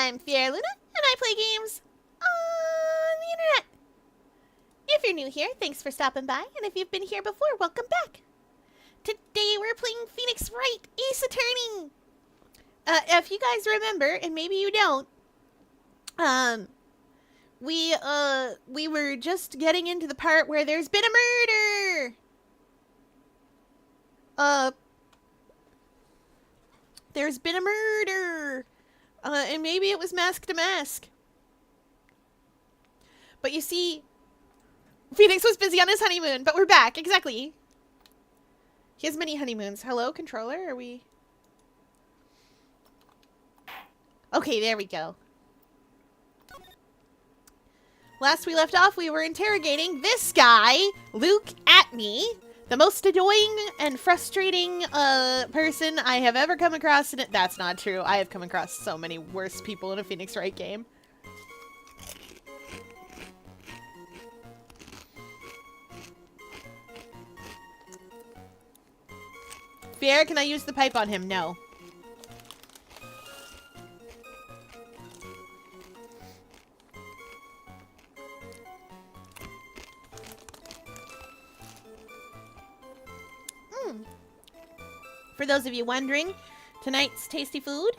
I'm Fiera Luna, and I play games on the internet. If you're new here, thanks for stopping by, and if you've been here before, welcome back. Today we're playing Phoenix Wright Ace Attorney. If you guys remember, and maybe you don't, we were just getting into the part where there's been a murder. There's been a murder. And maybe it was Mask to Mask. But you see, Phoenix was busy on his honeymoon, but we're back, exactly. He has many honeymoons. Hello, controller, are we... Okay, there we go. Last we left off, we were interrogating this guy, Luke Atney, the most annoying and frustrating person I have ever come across in it. That's not true. I have come across so many worse people in a Phoenix Wright game. Fiera, can I use the pipe on him? No. For those of you wondering, tonight's tasty food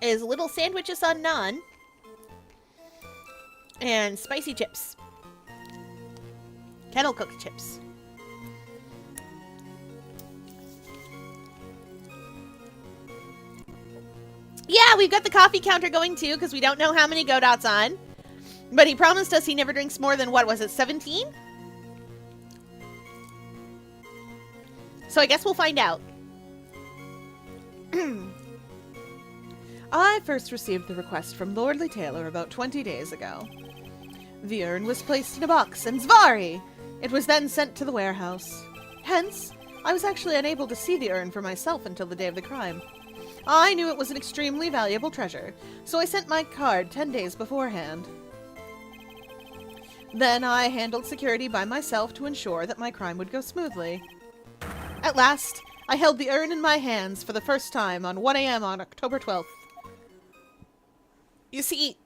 is little sandwiches on naan and spicy chips. Kettle cooked chips. Yeah, we've got the coffee counter going too, because we don't know how many Godot's on. But he promised us he never drinks more than, what was it, 17? So I guess we'll find out. I first received the request from Lordly Taylor about 20 days ago. The urn was placed in a box, and Zvari! It was then sent to the warehouse. Hence, I was actually unable to see the urn for myself until the day of the crime. I knew it was an extremely valuable treasure, so I sent my card 10 days beforehand. Then I handled security by myself to ensure that my crime would go smoothly. At last, I held the urn in my hands for the first time on 1 a.m. on October 12th. You see,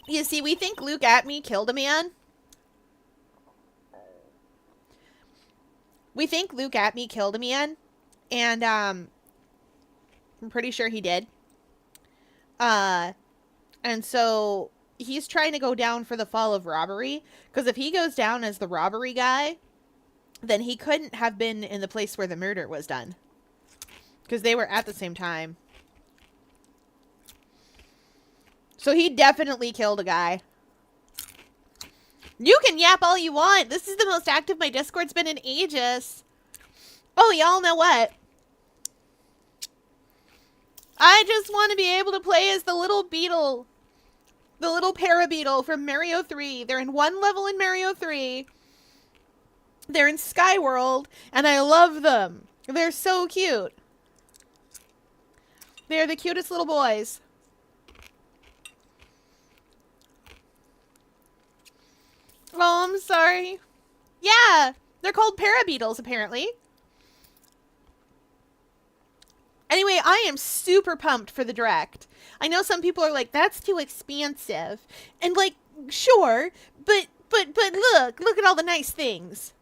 we think Luke Atney killed a man. We think Luke Atney killed a man, and, I'm pretty sure he did. And so, he's trying to go down for the fall of robbery, because if he goes down as the robbery guy, then he couldn't have been in the place where the murder was done. Because they were at the same time. So he definitely killed a guy. You can yap all you want. This is the most active my Discord's been in ages. Oh, y'all know what? I just want to be able to play as the little beetle. The little parabeetle from Mario 3. They're in one level in Mario 3. They're in Skyworld, and I love them. They're so cute. They're the cutest little boys. Oh, I'm sorry. Yeah, they're called parabeetles, apparently. Anyway, I am super pumped for the Direct. I know some people are like, that's too expansive. And like, sure, but look at all the nice things.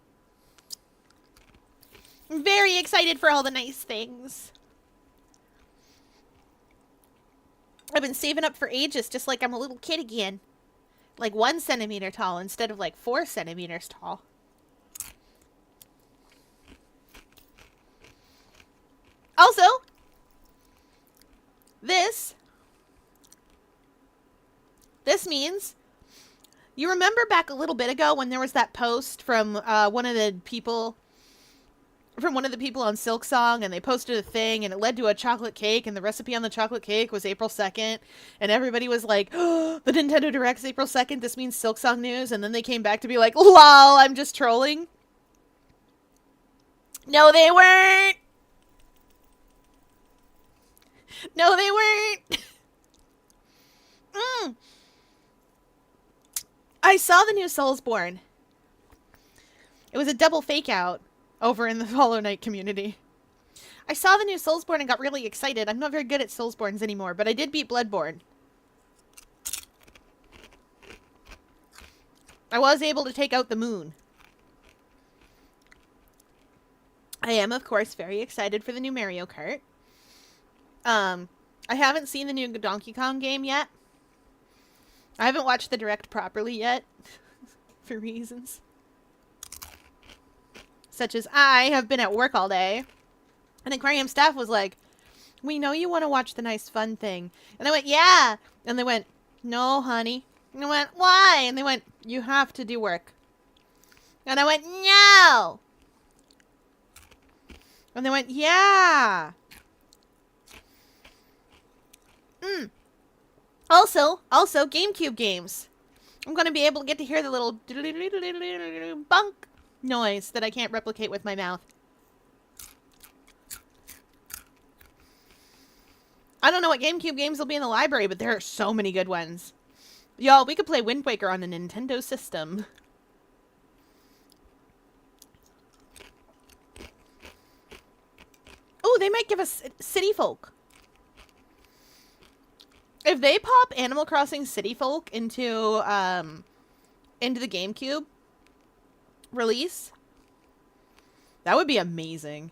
I'm very excited for all the nice things. I've been saving up for ages, just like I'm a little kid again. Like 1 centimeter tall instead of like 4 centimeters tall. Also, this means, you remember back a little bit ago when there was that post from one of the people on Silk Song, and they posted a thing and it led to a chocolate cake, and the recipe on the chocolate cake was April 2nd, and everybody was like, oh, the Nintendo Direct's April 2nd, this means Silk Song news, and then they came back to be like, lol, I'm just trolling. No, they weren't! No, they weren't! I saw the new Soulsborne. It was a double fake out over in the Hollow Knight community. I saw the new Soulsborne and got really excited. I'm not very good at Soulsbornes anymore, but I did beat Bloodborne. I was able to take out the moon. I am, of course, very excited for the new Mario Kart. I haven't seen the new Donkey Kong game yet. I haven't watched the Direct properly yet. For reasons such as I have been at work all day. And Aquarium staff was like, we know you want to watch the nice fun thing. And I went, yeah. And they went, no, honey. And I went, why? And they went, you have to do work. And I went, no. And they went, yeah. Also, GameCube games. I'm going to be able to get to hear the little bunk noise that I can't replicate with my mouth. I don't know what GameCube games will be in the library, but there are so many good ones. Y'all, we could play Wind Waker on a Nintendo system. Oh, they might give us City Folk. If they pop Animal Crossing City Folk into the GameCube release, that would be amazing.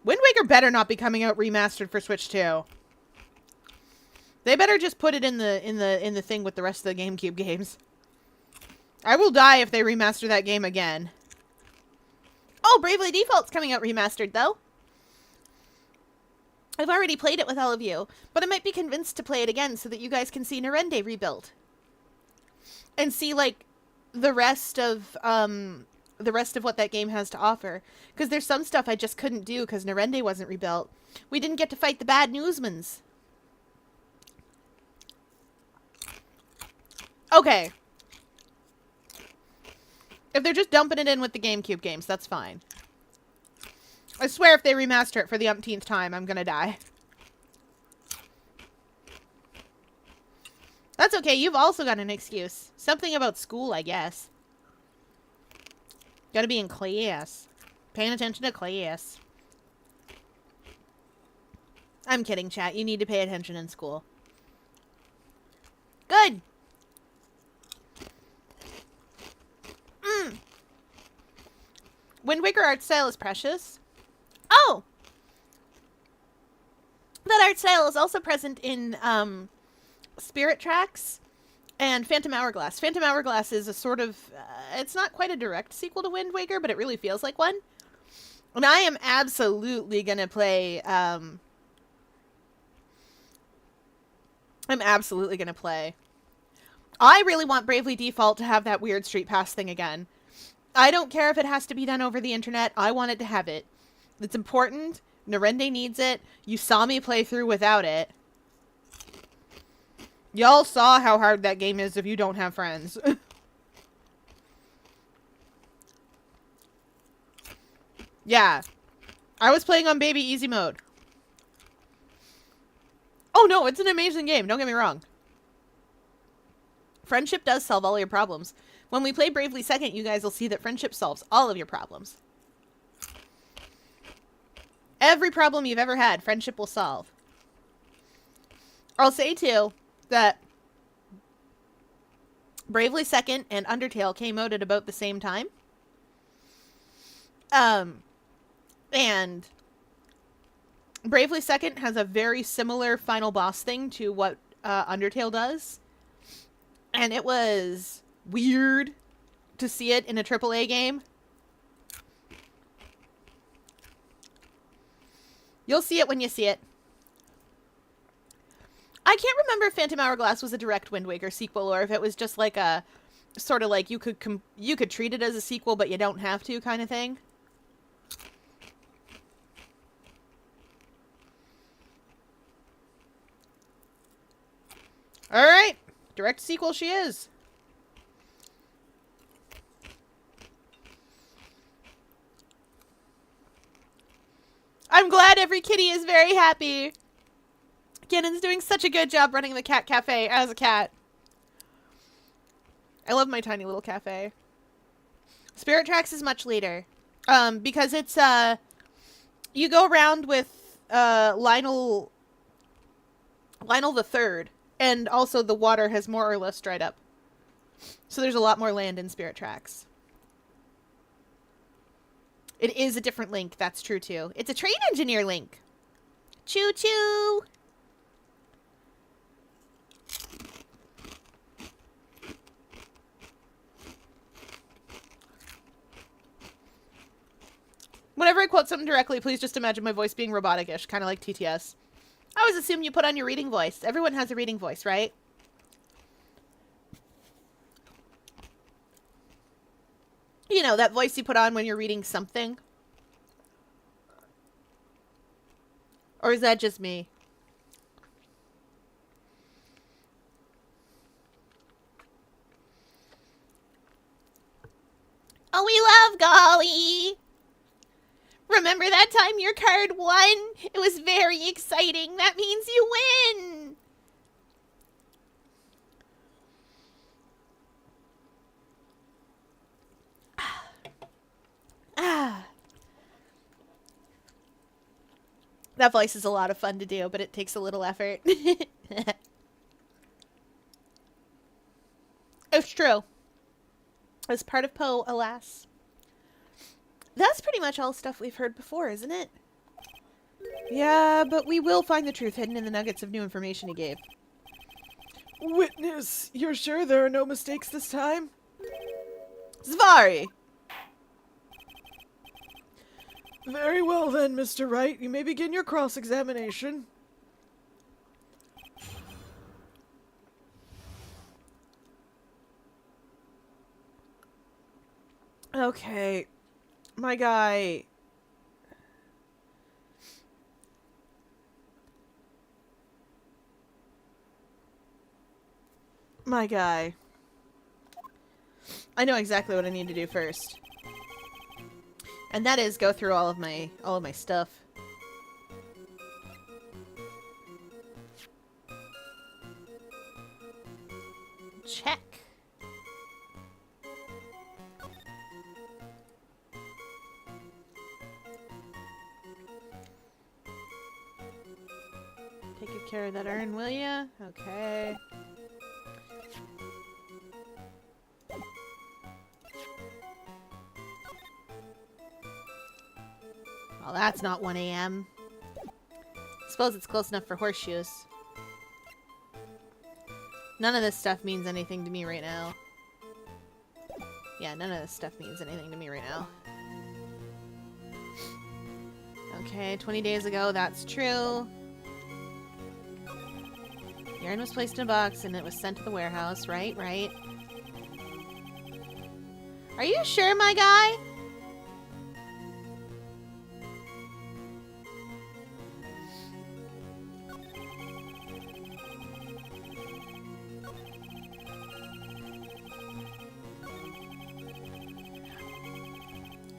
Wind Waker better not be coming out remastered for Switch 2. They better just put it in the thing with the rest of the GameCube games. I will die if they remaster that game again. Oh, Bravely Default's coming out remastered though. I've already played it with all of you, but I might be convinced to play it again so that you guys can see Narende rebuilt. And see, like, the rest of what that game has to offer. Because there's some stuff I just couldn't do because Narende wasn't rebuilt. We didn't get to fight the bad newsmans. Okay. If they're just dumping it in with the GameCube games, that's fine. I swear if they remaster it for the umpteenth time, I'm gonna die. That's okay, you've also got an excuse. Something about school, I guess. Gotta be in class. Paying attention to class. I'm kidding, chat. You need to pay attention in school. Good! Wind Waker art style is precious. Oh! That art style is also present in Spirit Tracks and Phantom Hourglass. Phantom Hourglass is a sort of... it's not quite a direct sequel to Wind Waker, but it really feels like one. And I am absolutely going to play... I'm absolutely going to play. I really want Bravely Default to have that weird Street Pass thing again. I don't care if it has to be done over the internet. I want it to have it. It's important. Narende needs it. You saw me play through without it. Y'all saw how hard that game is if you don't have friends. Yeah. I was playing on baby easy mode. Oh no, it's an amazing game. Don't get me wrong. Friendship does solve all your problems. When we play Bravely Second, you guys will see that friendship solves all of your problems. Every problem you've ever had, friendship will solve. I'll say, too, that Bravely Second and Undertale came out at about the same time. And Bravely Second has a very similar final boss thing to what Undertale does. And it was weird to see it in a AAA game. You'll see it when you see it. I can't remember if Phantom Hourglass was a direct Wind Waker sequel or if it was just like a sort of like you could treat it as a sequel but you don't have to kind of thing. All right, direct sequel she is. I'm glad every kitty is very happy. Ganon's doing such a good job running the cat cafe as a cat. I love my tiny little cafe. Spirit Tracks is much later. Because it's, you go around with, Lionel the Third, and also the water has more or less dried up. So there's a lot more land in Spirit Tracks. It is a different Link, that's true too. It's a train engineer Link. Choo choo! Whenever I quote something directly, please just imagine my voice being robotic-ish, kind of like TTS. I always assume you put on your reading voice. Everyone has a reading voice, right? You know, that voice you put on when you're reading something. Or is that just me? Oh, we love Golly! Remember that time your card won? It was very exciting. That means you win! That voice is a lot of fun to do, but it takes a little effort. It's true. As part of Poe, alas. That's pretty much all stuff we've heard before, isn't it? Yeah, but we will find the truth hidden in the nuggets of new information he gave. Witness, you're sure there are no mistakes this time? Zvari! Very well then, Mr. Wright. You may begin your cross-examination. Okay. My guy... I know exactly what I need to do first. And that is go through all of my stuff. Check. Take good care of that urn, will ya? Okay. Well, that's not 1 a.m. Suppose it's close enough for horseshoes. None of this stuff means anything to me right now. Yeah, none of this stuff means anything to me right now. Okay, 20 days ago, that's true. The urn was placed in a box and it was sent to the warehouse. Right, right. Are you sure, my guy?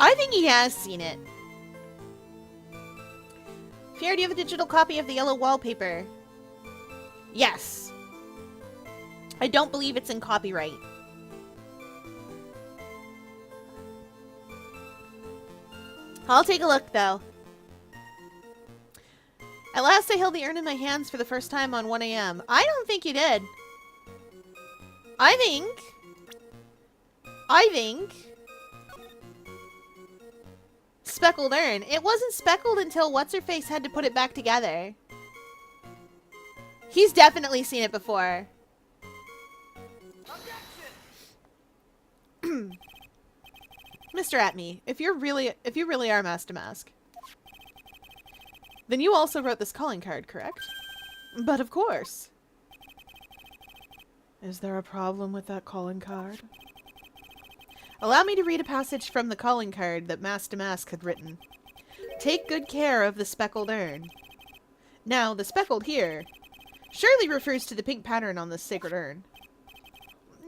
I think he has seen it. Pierre, do you have a digital copy of the yellow wallpaper? Yes. I don't believe it's in copyright. I'll take a look, though. At last I held the urn in my hands for the first time on 1 a.m. I don't think you did. I think... Speckled urn. It wasn't speckled until What's-Her-Face had to put it back together. He's definitely seen it before. Mr. Atme, if you really are Master Mask, then you also wrote this calling card, correct? But of course. Is there a problem with that calling card? Allow me to read a passage from the calling card that Master Mask had written. Take good care of the speckled urn. Now, the speckled here surely refers to the pink pattern on this sacred urn.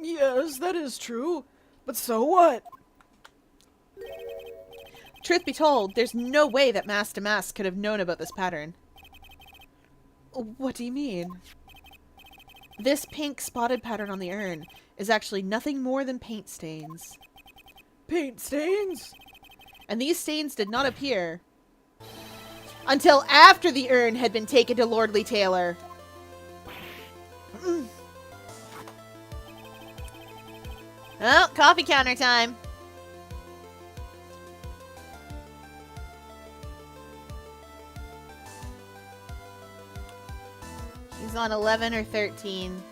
Yes, that is true. But so what? Truth be told, there's no way that Master Mask could have known about this pattern. What do you mean? This pink spotted pattern on the urn is actually nothing more than paint stains. Paint stains? And these stains did not appear until after the urn had been taken to Lordly Taylor. Oh, coffee counter time. He's on 11 or 13.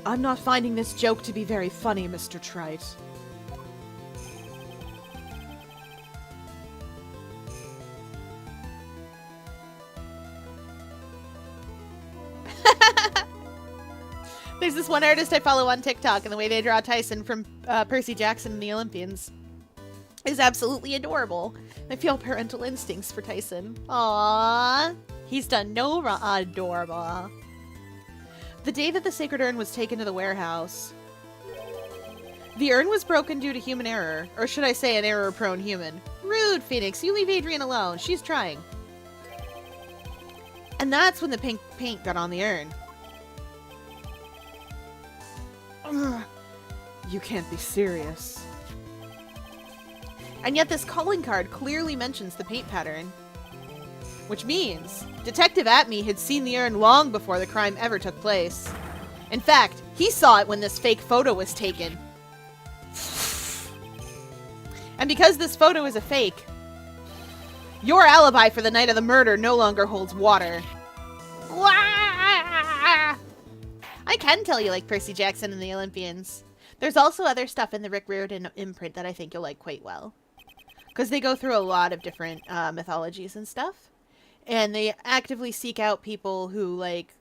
I'm not finding this joke to be very funny, Mr. Trite. There's this one artist I follow on TikTok, and the way they draw Tyson from Percy Jackson and the Olympians is absolutely adorable. I feel parental instincts for Tyson. Aww. He's done no wrong. Adorable. The day that the sacred urn was taken to the warehouse, the urn was broken due to human error. Or should I say an error-prone human. Rude, Phoenix. You leave Adrian alone. She's trying. And that's when the pink paint got on the urn. Ugh. You can't be serious. And yet this calling card clearly mentions the paint pattern. Which means Detective Atme had seen the urn long before the crime ever took place. In fact, he saw it when this fake photo was taken. And because this photo is a fake, your alibi for the night of the murder no longer holds water. I can tell you like Percy Jackson and the Olympians. There's also other stuff in the Rick Riordan imprint that I think you'll like quite well. Because they go through a lot of different mythologies and stuff. And they actively seek out people who, like,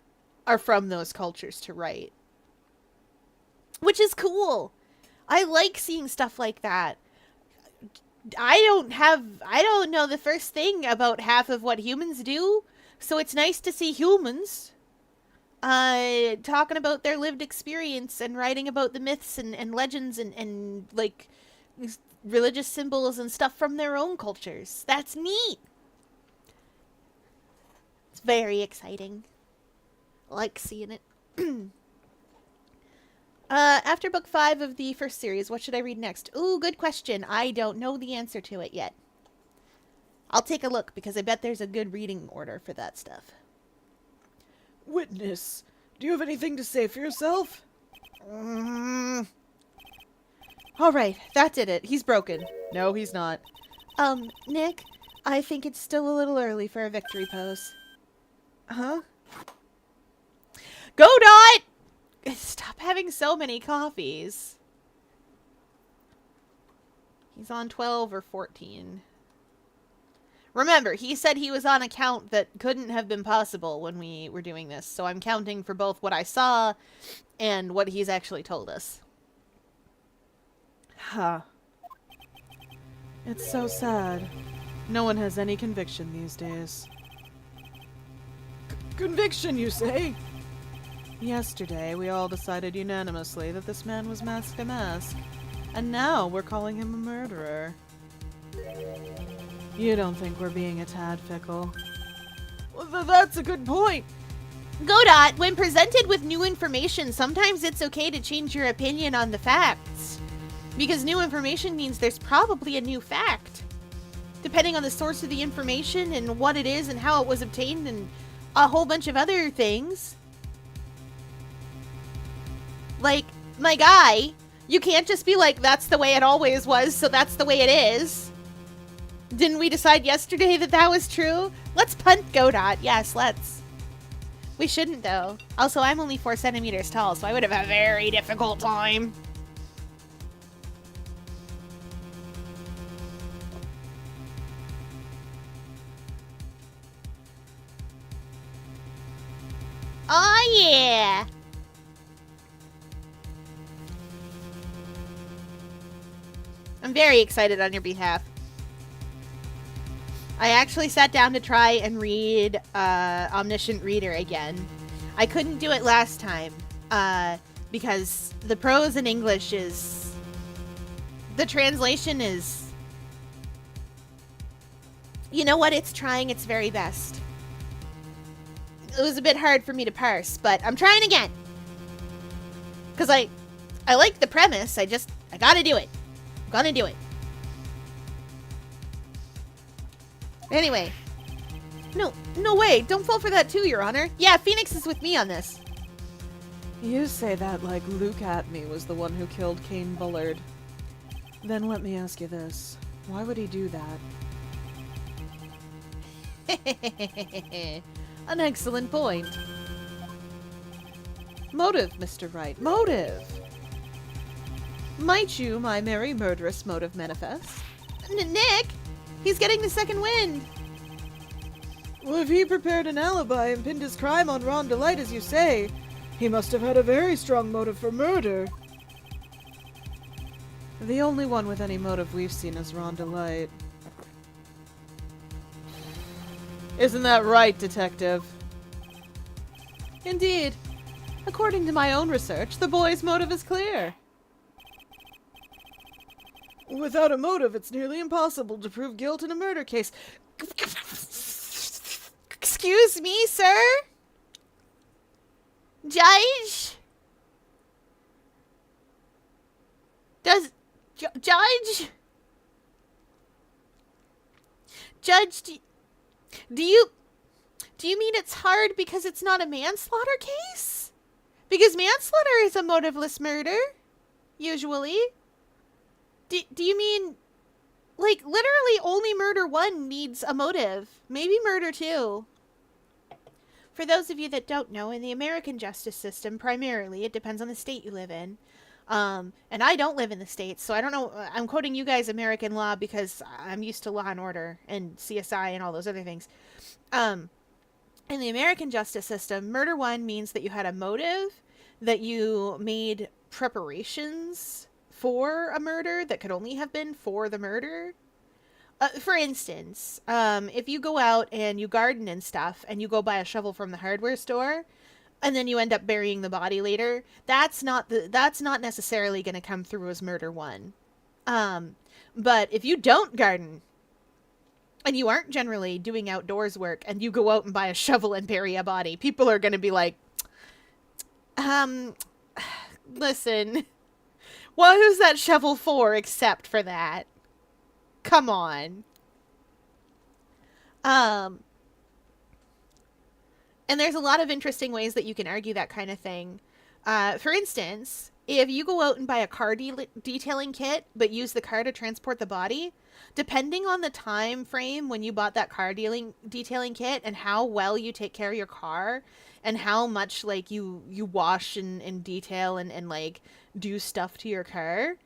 are from those cultures to write. Which is cool. I like seeing stuff like that. I don't know the first thing about half of what humans do. So it's nice to see humans talking about their lived experience and writing about the myths and legends and like, religious symbols and stuff from their own cultures. That's neat. It's very exciting. I like seeing it. After book 5 of the first series, what should I read next? Ooh, good question. I don't know the answer to it yet. I'll take a look because I bet there's a good reading order for that stuff. Witness, do you have anything to say for yourself? Alright, that did it. He's broken. No, he's not. Nick, I think it's still a little early for a victory pose. Huh? Go Dot! Stop having so many coffees. He's on 12 or 14. Remember, he said he was on a count that couldn't have been possible when we were doing this, so I'm counting for both what I saw and what he's actually told us. Huh. It's so sad. No one has any conviction these days. Conviction, you say? Yesterday, we all decided unanimously that this man was Master Mask. And now we're calling him a murderer. You don't think we're being a tad fickle? Well, that's a good point. Godot, when presented with new information, sometimes it's okay to change your opinion on the facts. Because new information means there's probably a new fact. Depending on the source of the information and what it is and how it was obtained and a whole bunch of other things. Like, my guy, you can't just be like, that's the way it always was, so that's the way it is. Didn't we decide yesterday that that was true? Let's punt Godot. Yes, let's. We shouldn't, though. Also, I'm only 4 centimeters tall, so I would have a very difficult time. Oh, yeah! I'm very excited on your behalf. I actually sat down to try and read Omniscient Reader again. I couldn't do it last time because the prose in English is... The translation is... You know what? It's trying its very best. It was a bit hard for me to parse, but I'm trying again. Because I like the premise. I gotta do it. I'm gonna do it. Anyway. No way. Don't fall for that too, Your Honor. Yeah, Phoenix is with me on this. You say that like Luke Atme was the one who killed Kane Bullard. Then let me ask you this. Why would he do that? An excellent point. Motive, Mr. Wright. Motive! Might you, my merry murderous motive manifest? Nick! He's getting the second wind! Well, if he prepared an alibi and pinned his crime on Ron Delight, as you say, he must have had a very strong motive for murder. The only one with any motive we've seen is Ron Delight. Isn't that right, Detective? Indeed. According to my own research, the boy's motive is clear. Without a motive, it's nearly impossible to prove guilt in a murder case. Excuse me, sir? Judge? Judge? Judge, do you mean it's hard because it's not a manslaughter case? Because manslaughter is a motiveless murder, usually. Do you mean, like, literally only murder 1 needs a motive? Maybe murder 2. For those of you that don't know, in the American justice system, primarily, it depends on the state you live in. And I don't live in the States, so I don't know. I'm quoting you guys American law because I'm used to Law and Order and CSI and all those other things. In the American justice system, murder 1 means that you had a motive, that you made preparations for a murder that could only have been for the murder. For instance, if you go out and you garden and stuff, and you go buy a shovel from the hardware store, and then you end up burying the body later, that's not necessarily going to come through as murder 1. But if you don't garden, and you aren't generally doing outdoors work, and you go out and buy a shovel and bury a body, people are going to be like, listen, what is that shovel for except for that? Come on. And there's a lot of interesting ways that you can argue that kind of thing. For instance, if you go out and buy a car detailing kit, but use the car to transport the body, depending on the time frame when you bought that car detailing kit and how well you take care of your car and how much like you wash and detail and like do stuff to your car,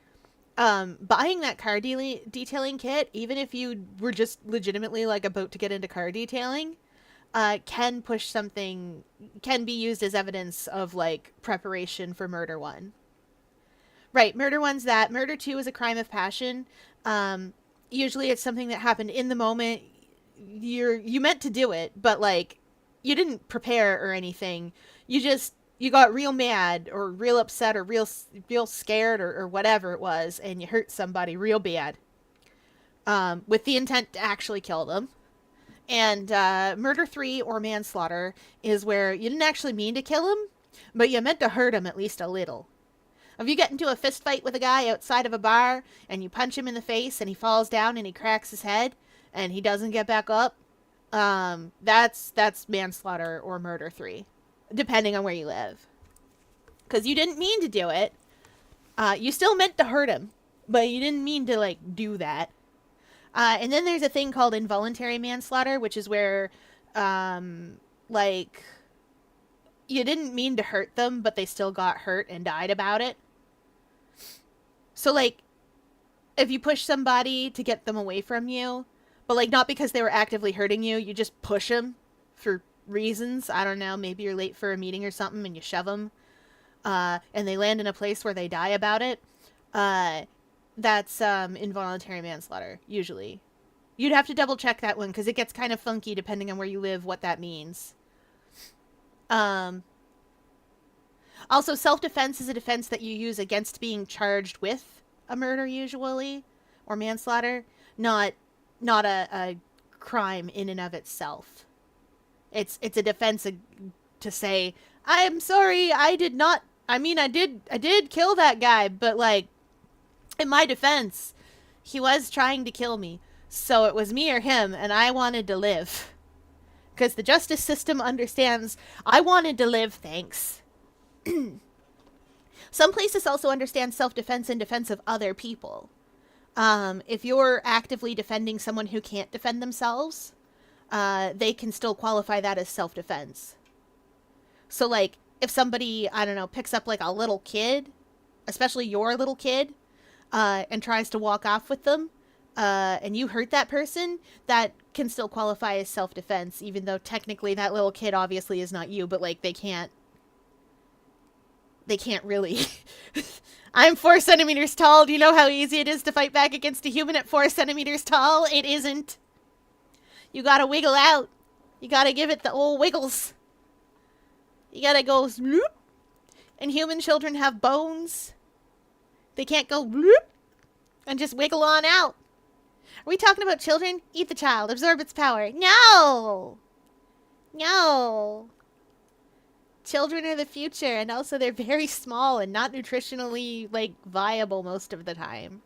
buying that car detailing kit, even if you were just legitimately like about to get into car detailing, can be used as evidence of like preparation for murder 1. Right, murder 1's that. Murder 2 is a crime of passion. Usually it's something that happened in the moment. You meant to do it, but like you didn't prepare or anything. You just you got real mad or real upset or real scared or whatever it was, and you hurt somebody real bad, with the intent to actually kill them. And murder 3 or manslaughter is where you didn't actually mean to kill him, but you meant to hurt him at least a little. If you get into a fist fight with a guy outside of a bar and you punch him in the face and he falls down and he cracks his head and he doesn't get back up, that's manslaughter or murder 3, depending on where you live. Because you didn't mean to do it. You still meant to hurt him, but you didn't mean to, like, do that. And then there's a thing called involuntary manslaughter, which is where, like, you didn't mean to hurt them, but they still got hurt and died about it. So, like, if you push somebody to get them away from you, but, like, not because they were actively hurting you, you just push them for reasons. I don't know, maybe you're late for a meeting or something and you shove them, and they land in a place where they die about it. That's involuntary manslaughter, usually. You'd have to double check that one, because it gets kind of funky depending on where you live, what that means. Also, self-defense is a defense that you use against being charged with a murder, usually, or manslaughter, not a crime in and of itself. It's a defense to say, I'm sorry, I did kill that guy, but, like, in my defense, he was trying to kill me, so it was me or him, and I wanted to live. Because the justice system understands, I wanted to live, thanks. Some places also understand self-defense in defense of other people. If you're actively defending someone who can't defend themselves, they can still qualify that as self-defense. So, like, if somebody, I don't know, picks up, like, a little kid, especially your little kid, and tries to walk off with them, and you hurt that person, that can still qualify as self-defense, even though technically that little kid obviously is not you, but, like, they can't really. I'm 4 centimeters tall. Do you know how easy it is to fight back against a human at 4 centimeters tall? It isn't. You gotta wiggle out. You gotta give it the old wiggles. You gotta go bloop. And human children have bones. They can't go bloop and just wiggle on out. Are we talking about children? Eat the child. Absorb its power. No! No. Children are the future, and also they're very small and not nutritionally, like, viable most of the time.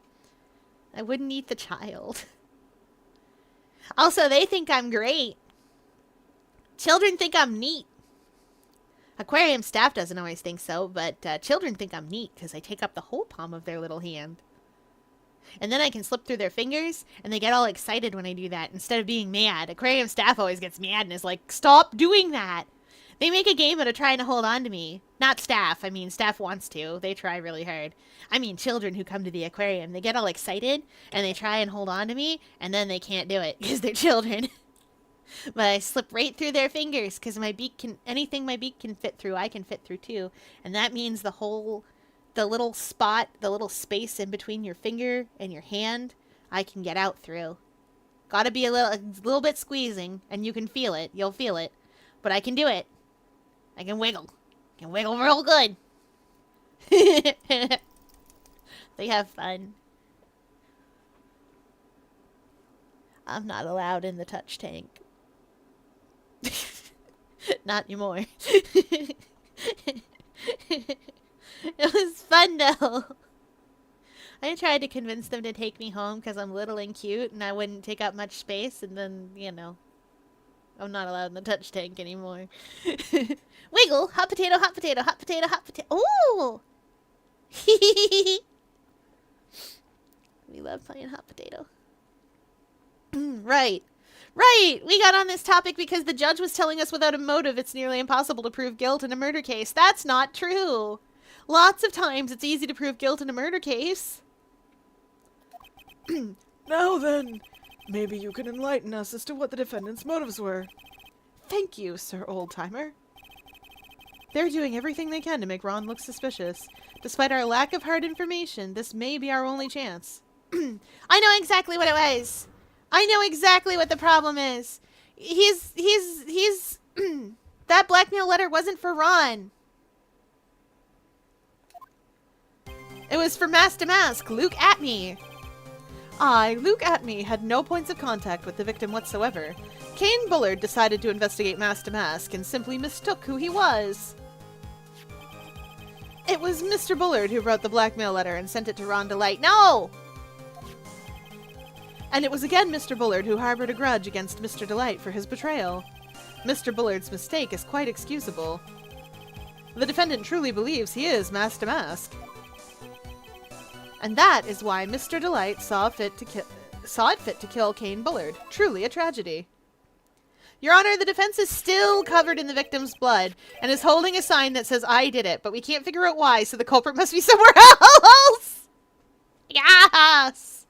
I wouldn't eat the child. Also, they think I'm great. Children think I'm neat. Aquarium staff doesn't always think so, but children think I'm neat because I take up the whole palm of their little hand. And then I can slip through their fingers, and they get all excited when I do that instead of being mad. Aquarium staff always gets mad and is like, stop doing that! They make a game out of trying to hold on to me. Not staff. I mean, staff wants to. They try really hard. I mean, children who come to the aquarium. They get all excited, and they try and hold on to me, and then they can't do it, because they're children. But I slip right through their fingers, because anything my beak can fit through, I can fit through too. And that means the little spot, the little space in between your finger and your hand, I can get out through. Gotta be a little bit squeezing, and you can feel it. You'll feel it. But I can do it. I can wiggle. I can wiggle real good. They have fun. I'm not allowed in the touch tank. Not anymore. It was fun, though. I tried to convince them to take me home because I'm little and cute and I wouldn't take up much space, and then, you know, I'm not allowed in the touch tank anymore. Wiggle! Hot potato, hot potato, hot potato, hot potato. Ooh! We love playing hot potato. Right. Right! We got on this topic because the judge was telling us without a motive it's nearly impossible to prove guilt in a murder case. That's not true! Lots of times it's easy to prove guilt in a murder case. Now then, maybe you can enlighten us as to what the defendant's motives were. Thank you, Sir Oldtimer. They're doing everything they can to make Ron look suspicious. Despite our lack of hard information, this may be our only chance. I know exactly what it was! I know exactly what the problem is! He's that blackmail letter wasn't for Ron! is for Master Mask, Luke Atme. I, Luke Atme, had no points of contact with the victim whatsoever. Kane Bullard decided to investigate Master Mask and simply mistook who he was. It was Mr. Bullard who wrote the blackmail letter and sent it to Ron Delight. No! And it was again Mr. Bullard who harbored a grudge against Mr. Delight for his betrayal. Mr. Bullard's mistake is quite excusable. The defendant truly believes he is Master Mask. And that is why Mr. Delight saw it fit to kill Kane Bullard. Truly a tragedy. Your Honor, the defense is still covered in the victim's blood and is holding a sign that says, I did it, but we can't figure out why, so the culprit must be somewhere else! Yes!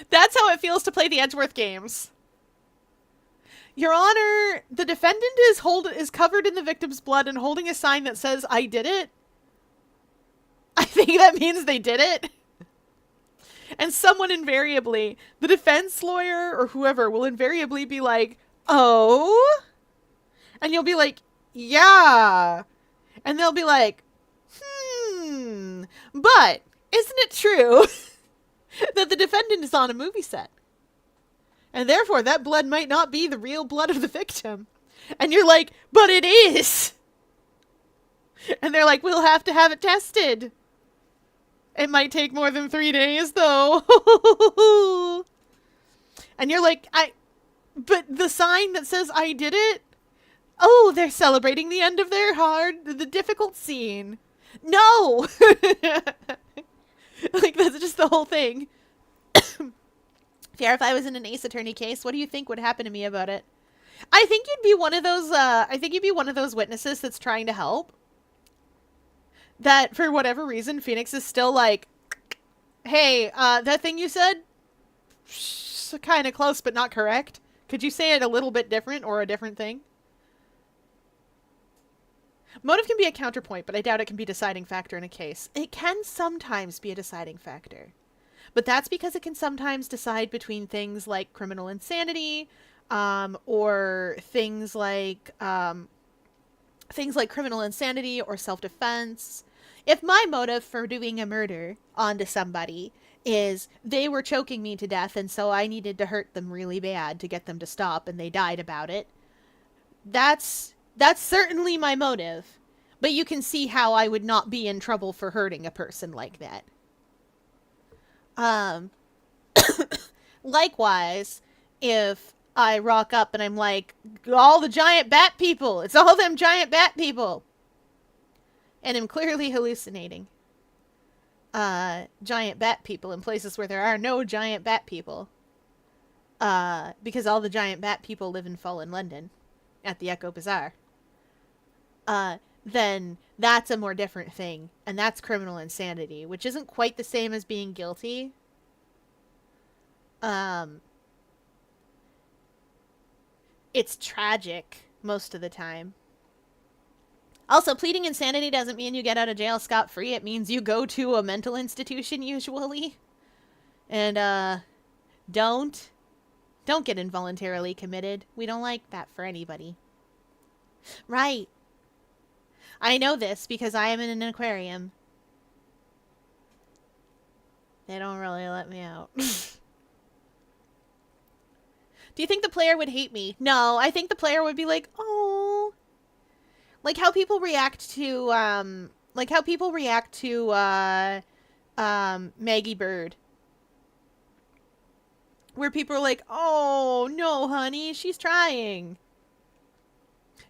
That's how it feels to play the Edgeworth games. Your Honor, the defendant is covered in the victim's blood and holding a sign that says, I did it. I think that means they did it. And someone invariably, the defense lawyer or whoever will invariably be like, oh? And you'll be like, yeah. And they'll be like, but isn't it true that the defendant is on a movie set? And therefore that blood might not be the real blood of the victim. And you're like, but it is. And they're like, we'll have to have it tested. It might take more than 3 days, though. And you're like, but the sign that says I did it? Oh, they're celebrating the end of the difficult scene. No! Like, that's just the whole thing. Pierre, if I was in an Ace Attorney case, what do you think would happen to me about it? I think you'd be one of those, witnesses that's trying to help. That, for whatever reason, Phoenix is still like, hey, that thing you said? Kind of close, but not correct. Could you say it a little bit different or a different thing? Motive can be a counterpoint, but I doubt it can be a deciding factor in a case. It can sometimes be a deciding factor. But that's because it can sometimes decide between things like criminal insanity, or things like criminal insanity or self-defense. If my motive for doing a murder onto somebody is they were choking me to death and so I needed to hurt them really bad to get them to stop and they died about it, that's certainly my motive. But you can see how I would not be in trouble for hurting a person like that. Likewise, if I rock up and I'm like, all the giant bat people, it's all them giant bat people, and I'm clearly hallucinating giant bat people in places where there are no giant bat people, because all the giant bat people live in Fallen London at the Echo Bazaar, then that's a more different thing, and that's criminal insanity, which isn't quite the same as being guilty. It's tragic most of the time. Also, pleading insanity doesn't mean you get out of jail scot-free. It means you go to a mental institution, usually. And, don't get involuntarily committed. We don't like that for anybody. Right. I know this because I am in an aquarium. They don't really let me out. Do you think the player would hate me? No, I think the player would be like, oh. Like how people react to, Maggie Bird. Where people are like, oh, no, honey, she's trying.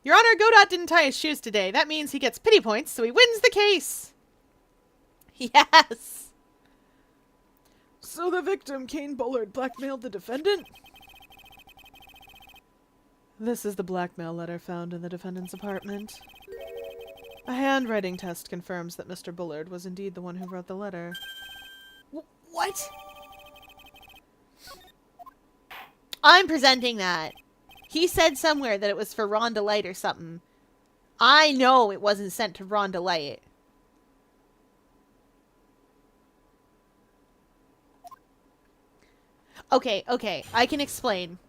Your Honor, Godot didn't tie his shoes today. That means he gets pity points, so he wins the case. Yes. So the victim, Kane Bullard, blackmailed the defendant? This is the blackmail letter found in the defendant's apartment. A handwriting test confirms that Mr. Bullard was indeed the one who wrote the letter. What? I'm presenting that. He said somewhere that it was for Ron Delight or something. I know it wasn't sent to Ron Delight. Okay, I can explain.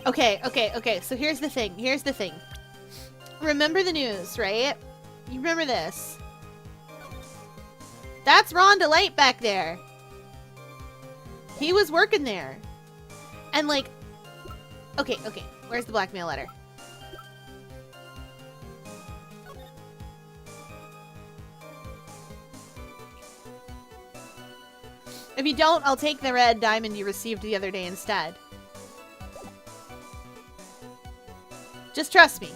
Okay. So here's the thing. Remember the news, right? You remember this. That's Ron Delight back there. He was working there. And like... Okay. Where's the blackmail letter? If you don't, I'll take the red diamond you received the other day instead. Just trust me.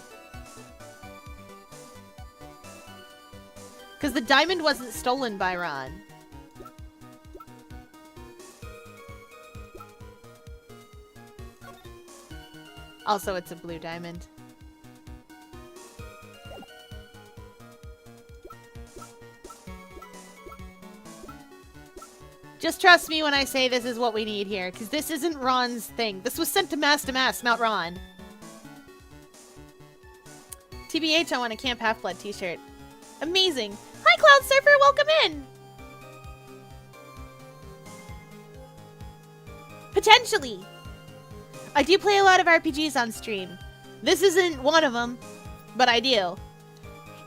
Because the diamond wasn't stolen by Ron. Also, it's a blue diamond. Just trust me when I say this is what we need here, because this isn't Ron's thing. This was sent to Mass, not Ron. TBH, I want a Camp Half-Blood t-shirt. Amazing. Hi, Cloud Surfer, welcome in! Potentially. I do play a lot of RPGs on stream. This isn't one of them, but I do.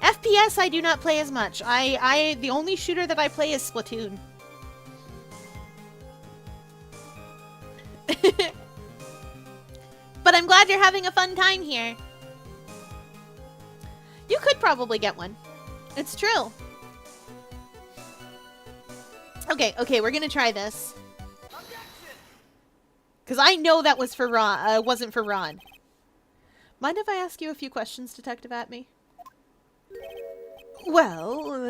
FPS, I do not play as much. The only shooter that I play is Splatoon. But I'm glad you're having a fun time here. You could probably get one. It's true. Okay, we're gonna try this. Because I know that was for Ron, wasn't for Ron. Mind if I ask you a few questions, Detective Atme? Well,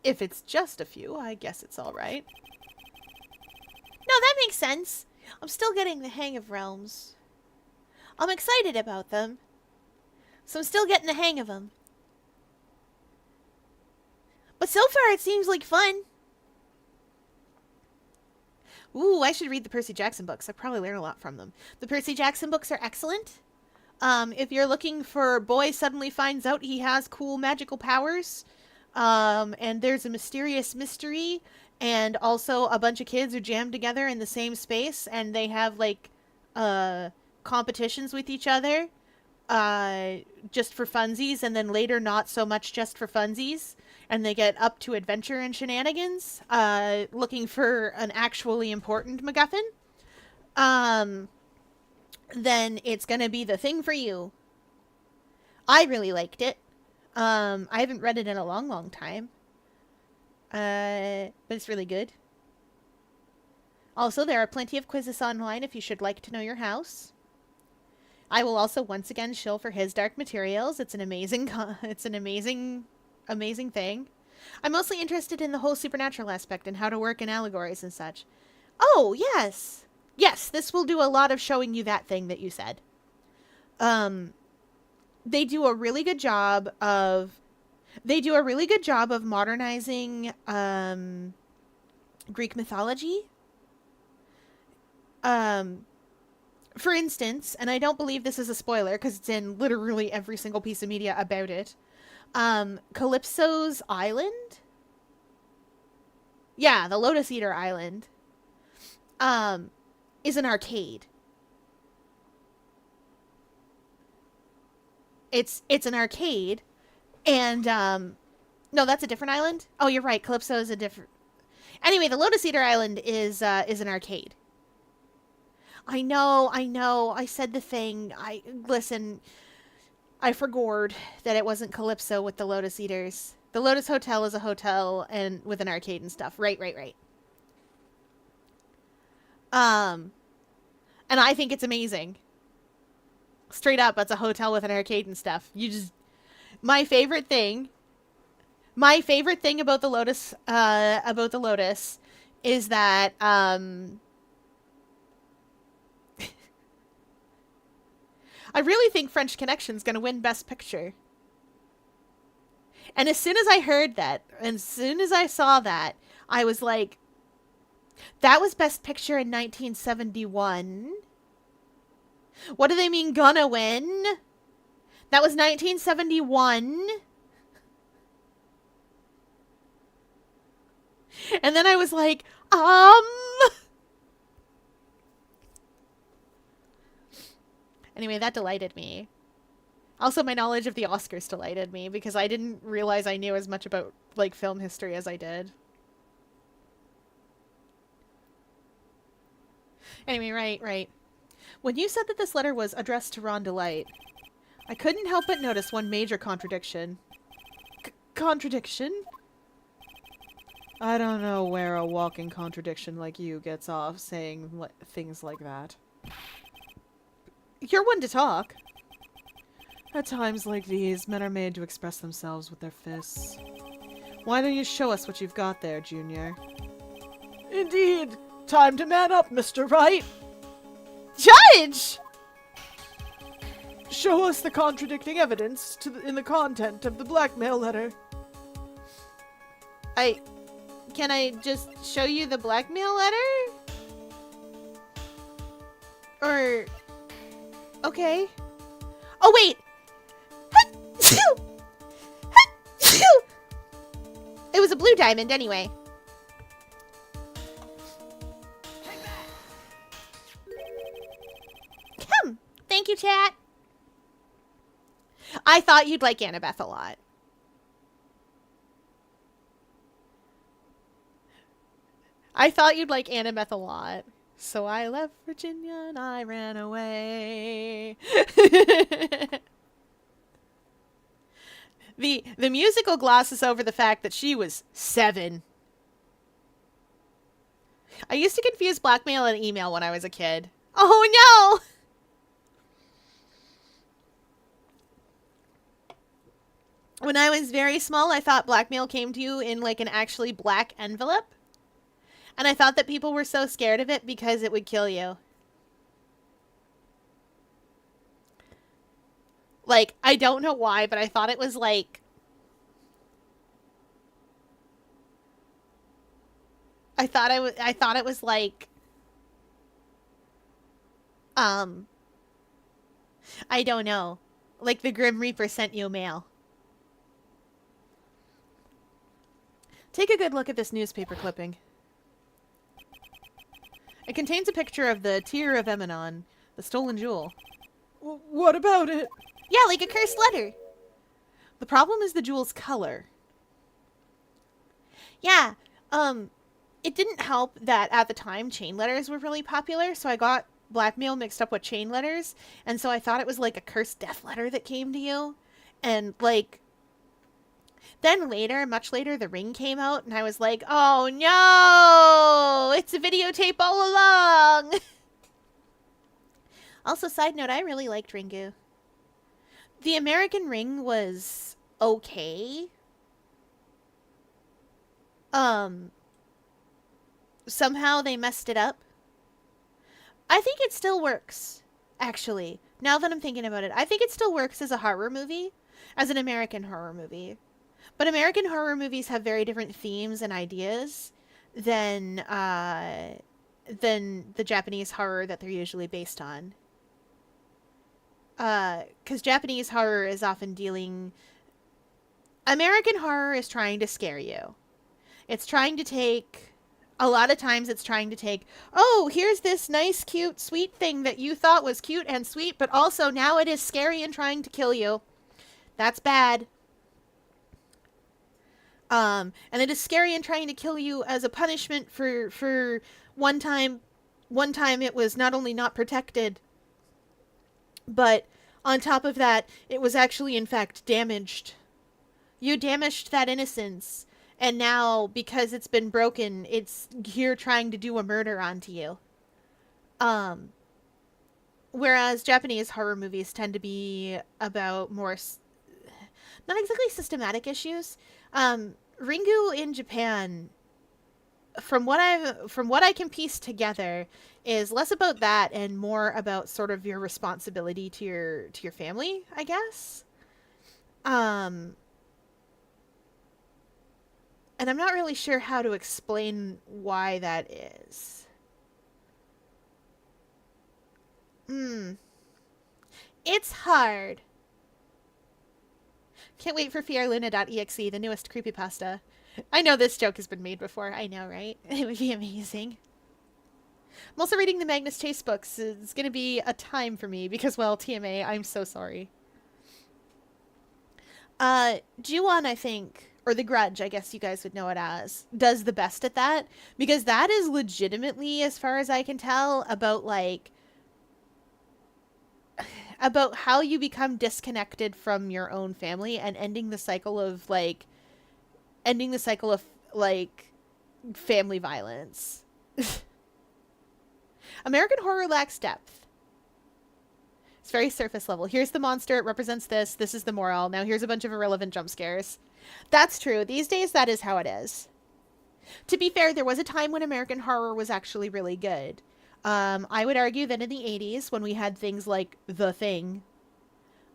if it's just a few, I guess it's alright. No, that makes sense. I'm still getting the hang of realms. I'm excited about them. So I'm still getting the hang of them. But so far it seems like fun. Ooh, I should read the Percy Jackson books. I probably learn a lot from them. The Percy Jackson books are excellent. If you're looking for boy suddenly finds out he has cool magical powers, and there's a mysterious mystery, and also a bunch of kids are jammed together in the same space, and they have, like, competitions with each other, just for funsies, and then later not so much just for funsies, and they get up to adventure and shenanigans, looking for an actually important MacGuffin, then it's gonna be the thing for you. I really liked it. I haven't read it in a long time. But it's really good. Also, there are plenty of quizzes online if you should like to know your house. I will also once again shill for his Dark Materials. It's an amazing, amazing thing. I'm mostly interested in the whole supernatural aspect and how to work in allegories and such. Oh, yes! Yes, this will do a lot of showing you that thing that you said. They do a really good job of modernizing Greek mythology. For instance, and I don't believe this is a spoiler because it's in literally every single piece of media about it. Calypso's Island? Yeah, the Lotus Eater Island. Is an arcade. It's an arcade. And, no, that's a different island? Oh, you're right. Calypso is a different... Anyway, the Lotus Eater Island is an arcade. I know. I said the thing. Listen, I forgot that it wasn't Calypso with the Lotus Eaters. The Lotus Hotel is a hotel and with an arcade and stuff. Right. And I think it's amazing. Straight up, it's a hotel with an arcade and stuff. My favorite thing about the Lotus, is that, I really think French Connection's gonna win Best Picture. And as soon as I heard that, and as soon as I saw that, I was like, that was Best Picture in 1971. What do they mean gonna win? That was 1971. And then I was like, Anyway, that delighted me. Also, my knowledge of the Oscars delighted me because I didn't realize I knew as much about, like, film history as I did. Anyway, right. When you said that this letter was addressed to Ron Delight, I couldn't help but notice one major contradiction. Contradiction? I don't know where a walking contradiction like you gets off saying things like that. You're one to talk. At times like these, men are made to express themselves with their fists. Why don't you show us what you've got there, Junior? Indeed. Time to man up, Mr. Wright. Judge! Show us the contradicting evidence in the content of the blackmail letter. Can I just show you the blackmail letter? Or... Okay. Oh, wait! It was a blue diamond anyway. Come! Thank you, chat. I thought you'd like Annabeth a lot. I thought you'd like Annabeth a lot. So I left Virginia and I ran away. The musical glosses over the fact that she was 7. I used to confuse blackmail and email when I was a kid. Oh no! When I was very small, I thought blackmail came to you in like an actually black envelope. And I thought that people were so scared of it because it would kill you. Like, I don't know why, but I thought it was like... I thought it was like... I don't know. Like the Grim Reaper sent you mail. Take a good look at this newspaper clipping. It contains a picture of the Tear of Emanon, the stolen jewel. What about it? Yeah, like a cursed letter. The problem is the jewel's color. Yeah, it didn't help that at the time chain letters were really popular, so I got blackmail mixed up with chain letters, and so I thought it was like a cursed death letter that came to you. And like... Then later, much later, The Ring came out, and I was like, oh no! It's a videotape all along! Also, side note, I really liked Ringu. The American Ring was okay. Somehow they messed it up. I think it still works, actually. Now that I'm thinking about it, I think it still works as a horror movie, as an American horror movie. But American horror movies have very different themes and ideas than the Japanese horror that they're usually based on. Because Japanese horror is often dealing... American horror is trying to scare you. It's trying to take... A lot of times it's trying to take, oh, here's this nice, cute, sweet thing that you thought was cute and sweet, but also now it is scary and trying to kill you. That's bad. And it is scary and trying to kill you as a punishment for one time it was not only not protected, but on top of that, it was actually in fact damaged. You damaged that innocence, and now because it's been broken, it's here trying to do a murder onto you. Whereas Japanese horror movies tend to be about more not exactly systematic issues. Ringu in Japan, from what I can piece together, is less about that and more about sort of your responsibility to your family, I guess. And I'm not really sure how to explain why that is. It's hard. Can't wait for Fiorluna.exe, the newest creepypasta. I know this joke has been made before. I know, right? It would be amazing. I'm also reading the Magnus Chase books. It's going to be a time for me because, well, TMA, I'm so sorry. Ju-on, I think, or The Grudge, I guess you guys would know it as, does the best at that because that is legitimately, as far as I can tell, about like about how you become disconnected from your own family and ending the cycle of like family violence. American Horror lacks depth. It's very surface level. Here's the monster. It represents this. This is the moral. Now here's a bunch of irrelevant jump scares. That's true. These days, that is how it is. To be fair, there was a time when American Horror was actually really good. I would argue that in the 80s, when we had things like The Thing,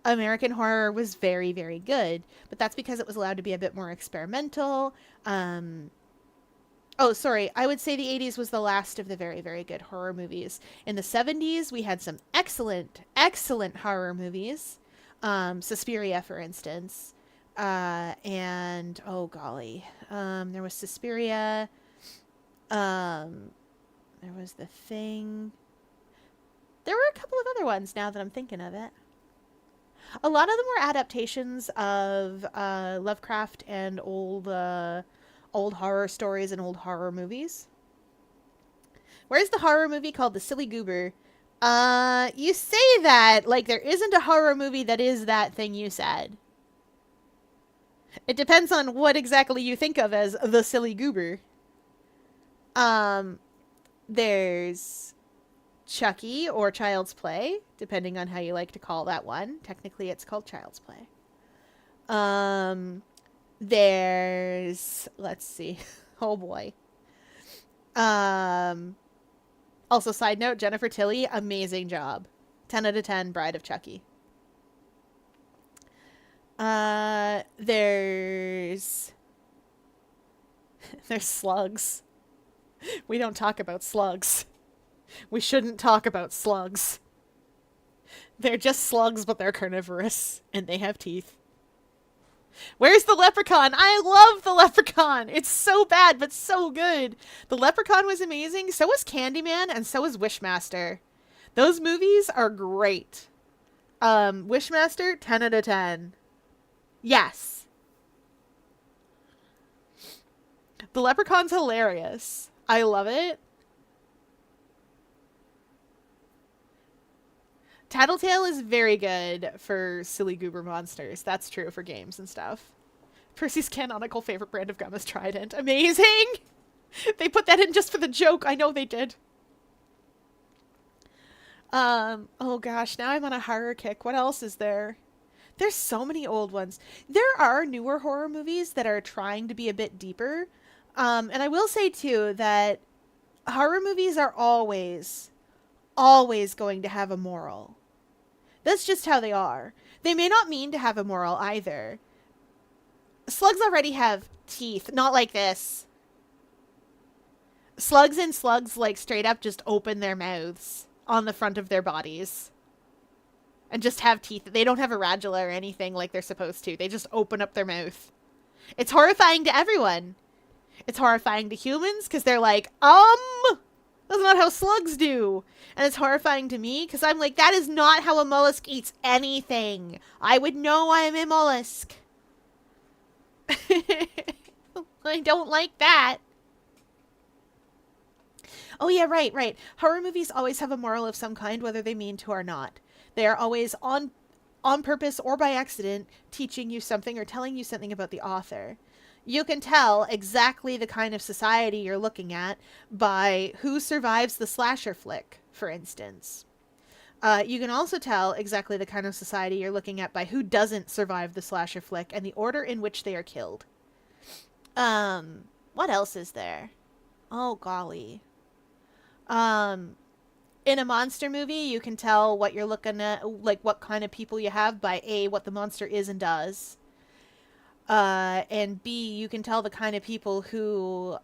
American Horror was very, very good. But that's because it was allowed to be a bit more experimental. Oh, sorry. I would say the 80s was the last of the very, very good horror movies. In the 70s, we had some excellent, excellent horror movies. Suspiria, for instance. And, oh, golly. There was Suspiria. There was The Thing. There were a couple of other ones now that I'm thinking of it. A lot of them were adaptations of Lovecraft and old horror stories and old horror movies. Where's the horror movie called The Silly Goober? You say that like there isn't a horror movie that is that thing you said. It depends on what exactly you think of as The Silly Goober. There's Chucky or Child's Play, depending on how you like to call that one. Technically, it's called Child's Play. There's, let's see. Oh boy. Also, side note, Jennifer Tilly, amazing job. 10 out of 10, Bride of Chucky. There's slugs. We don't talk about slugs. We shouldn't talk about slugs. They're just slugs, but they're carnivorous, and they have teeth. Where's the Leprechaun? I love the Leprechaun. It's so bad, but so good. The Leprechaun was amazing. So was Candyman, and so was Wishmaster. Those movies are great. Wishmaster, 10 out of 10. Yes. The Leprechaun's hilarious. I love it. Tattletale is very good for silly goober monsters. That's true for games and stuff. Percy's canonical favorite brand of gum is Trident. Amazing! They put that in just for the joke. I know they did. Oh gosh, now I'm on a horror kick. What else is there? There's so many old ones. There are newer horror movies that are trying to be a bit deeper. And I will say too that horror movies are always going to have a moral. That's just how they are. They may not mean to have a moral either. Slugs already have teeth, not like this. Slugs like straight up just open their mouths on the front of their bodies. And just have teeth. They don't have a radula or anything like they're supposed to. They just open up their mouth. It's horrifying to everyone. It's horrifying to humans because they're like, that's not how slugs do. And it's horrifying to me because I'm like, that is not how a mollusk eats anything. I would know I'm a mollusk. I don't like that. Oh yeah, right. Horror movies always have a moral of some kind, whether they mean to or not. They are always on purpose or by accident teaching you something or telling you something about the author. You can tell exactly the kind of society you're looking at by who survives the slasher flick, for instance. You can also tell exactly the kind of society you're looking at by who doesn't survive the slasher flick and the order in which they are killed. What else is there? Oh, golly. In a monster movie, you can tell what you're looking at, like what kind of people you have by A, what the monster is and does. And B, you can tell the kind of people who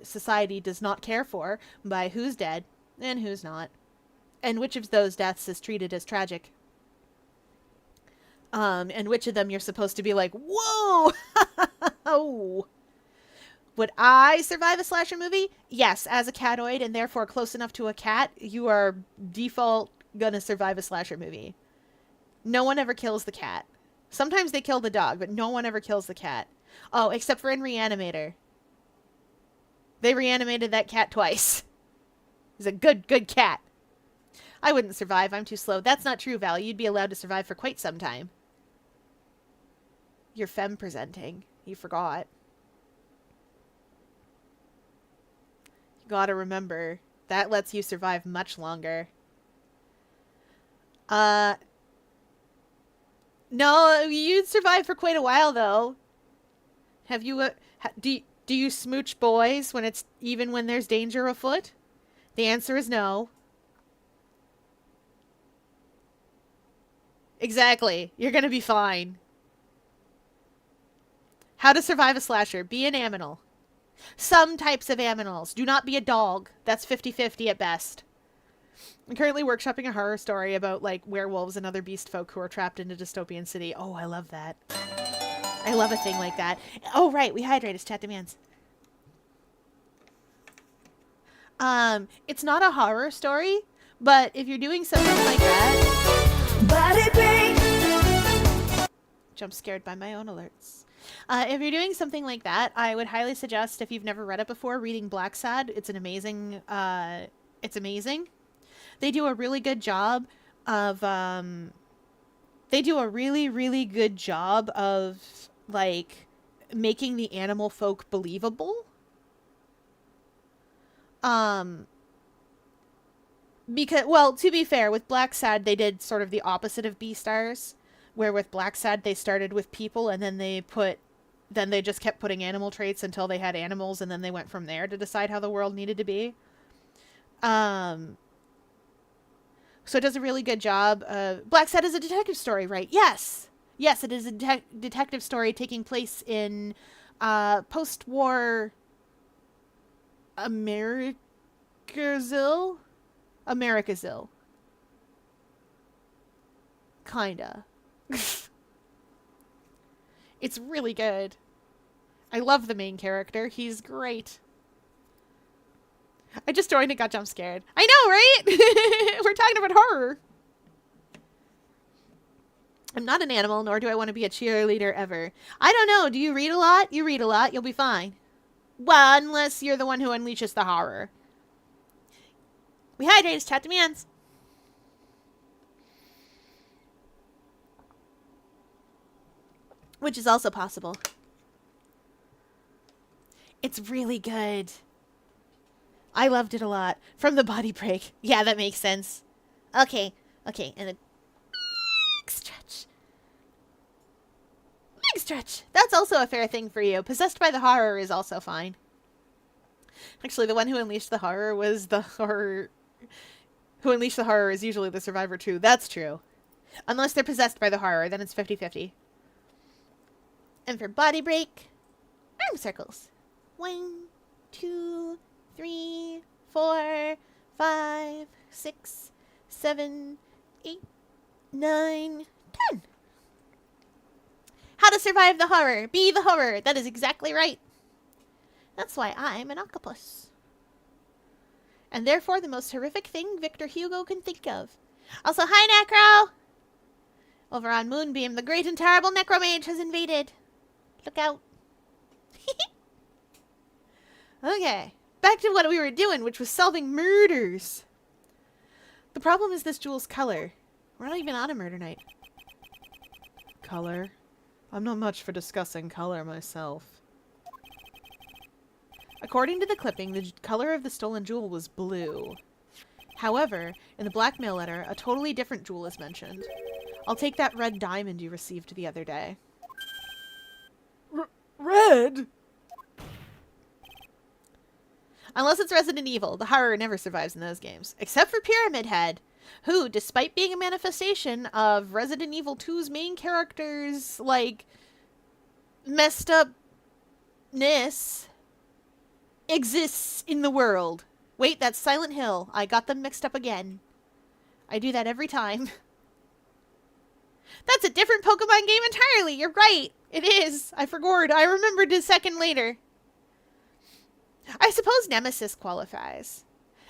society does not care for by who's dead and who's not. And which of those deaths is treated as tragic. And which of them you're supposed to be like, whoa! Oh. Would I survive a slasher movie? Yes, as a catoid and therefore close enough to a cat, you are default gonna survive a slasher movie. No one ever kills the cat. Sometimes they kill the dog, but no one ever kills the cat. Oh, except for in Reanimator. They reanimated that cat twice. He's a good cat. I wouldn't survive. I'm too slow. That's not true, Val. You'd be allowed to survive for quite some time. You're femme presenting. You forgot. You gotta remember. That lets you survive much longer. No, you'd survive for quite a while, though. Have you, do you smooch boys even when there's danger afoot? The answer is no. Exactly. You're gonna be fine. How to survive a slasher. Be an aminal. Some types of aminals. Do not be a dog. That's 50-50 at best. I'm currently workshopping a horror story about, like, werewolves and other beast folk who are trapped in a dystopian city. Oh, I love that. I love a thing like that. Oh, right. We hydrate as chat demands. It's not a horror story, but if you're doing something like that... Body break! Jump scared by my own alerts. If you're doing something like that, I would highly suggest, if you've never read it before, reading Black Sad. It's an amazing, it's amazing. They do a really good job of, they do a really, really good job of, like, making the animal folk believable. Because, well, to be fair, with Black Sad, they did sort of the opposite of Beastars, where with Black Sad, they started with people, and then they just kept putting animal traits until they had animals, and then they went from there to decide how the world needed to be. So it does a really good job. Black Sad is a detective story, right? Yes! Yes, it is a detective story taking place in, post-war Americazil? Americazil. Kinda. It's really good. I love the main character. He's great. I just joined and got jump scared. I know, right? We're talking about horror. I'm not an animal, nor do I want to be a cheerleader ever. I don't know. Do you read a lot? You read a lot. You'll be fine. Well, unless you're the one who unleashes the horror. We hydrate as chat demands. Which is also possible. It's really good. I loved it a lot. From the body break. Yeah, that makes sense. Okay. Okay, and a big stretch. Big stretch. That's also a fair thing for you. Possessed by the horror is also fine. Actually, the one who unleashed the horror was the horror... Who unleashed the horror is usually the survivor too. That's true. Unless they're possessed by the horror, then it's 50-50. And for body break, arm circles. 1, 2, 3, 4, 5, 6, 7, 8, 9, 10. How to survive the horror. Be the horror. That is exactly right. That's why I'm an octopus. And therefore the most horrific thing Victor Hugo can think of. Also, hi, Necro! Over on Moonbeam, the great and terrible Necromage has invaded. Look out. Okay. Back to what we were doing, which was solving murders. The problem is this jewel's color. We're not even on a murder night. Color? I'm not much for discussing color myself. According to the clipping, the color of the stolen jewel was blue. However, in the blackmail letter, a totally different jewel is mentioned. I'll take that red diamond you received the other day. Red? Unless it's Resident Evil, the horror never survives in those games. Except for Pyramid Head, who, despite being a manifestation of Resident Evil 2's main character's, like, messed upness, exists in the world. Wait, that's Silent Hill. I got them mixed up again. I do that every time. That's a different Pokemon game entirely. You're right. It is. I forgot. I remembered a second later. I suppose Nemesis qualifies.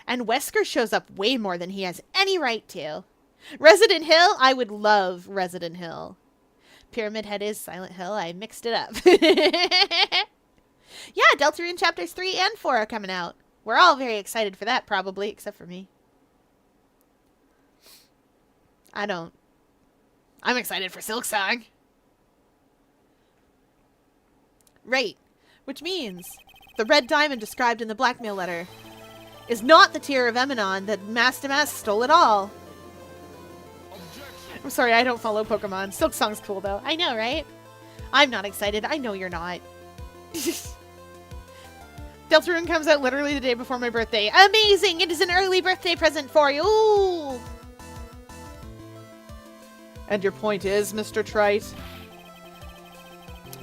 And Wesker shows up way more than he has any right to. Resident Hill? I would love Resident Hill. Pyramid Head is Silent Hill. I mixed it up. Yeah, Deltarune Chapters 3 and 4 are coming out. We're all very excited for that, probably, except for me. I'm excited for Silksong. Right. Which means the red diamond described in the blackmail letter is not the tear of Eminon that Mastamas stole it all. I'm sorry, I don't follow Pokemon. Silksong's cool, though. I know, right? I'm not excited. I know you're not. Deltarune comes out literally the day before my birthday. Amazing! It is an early birthday present for you! Ooh! And your point is, Mr. Trite?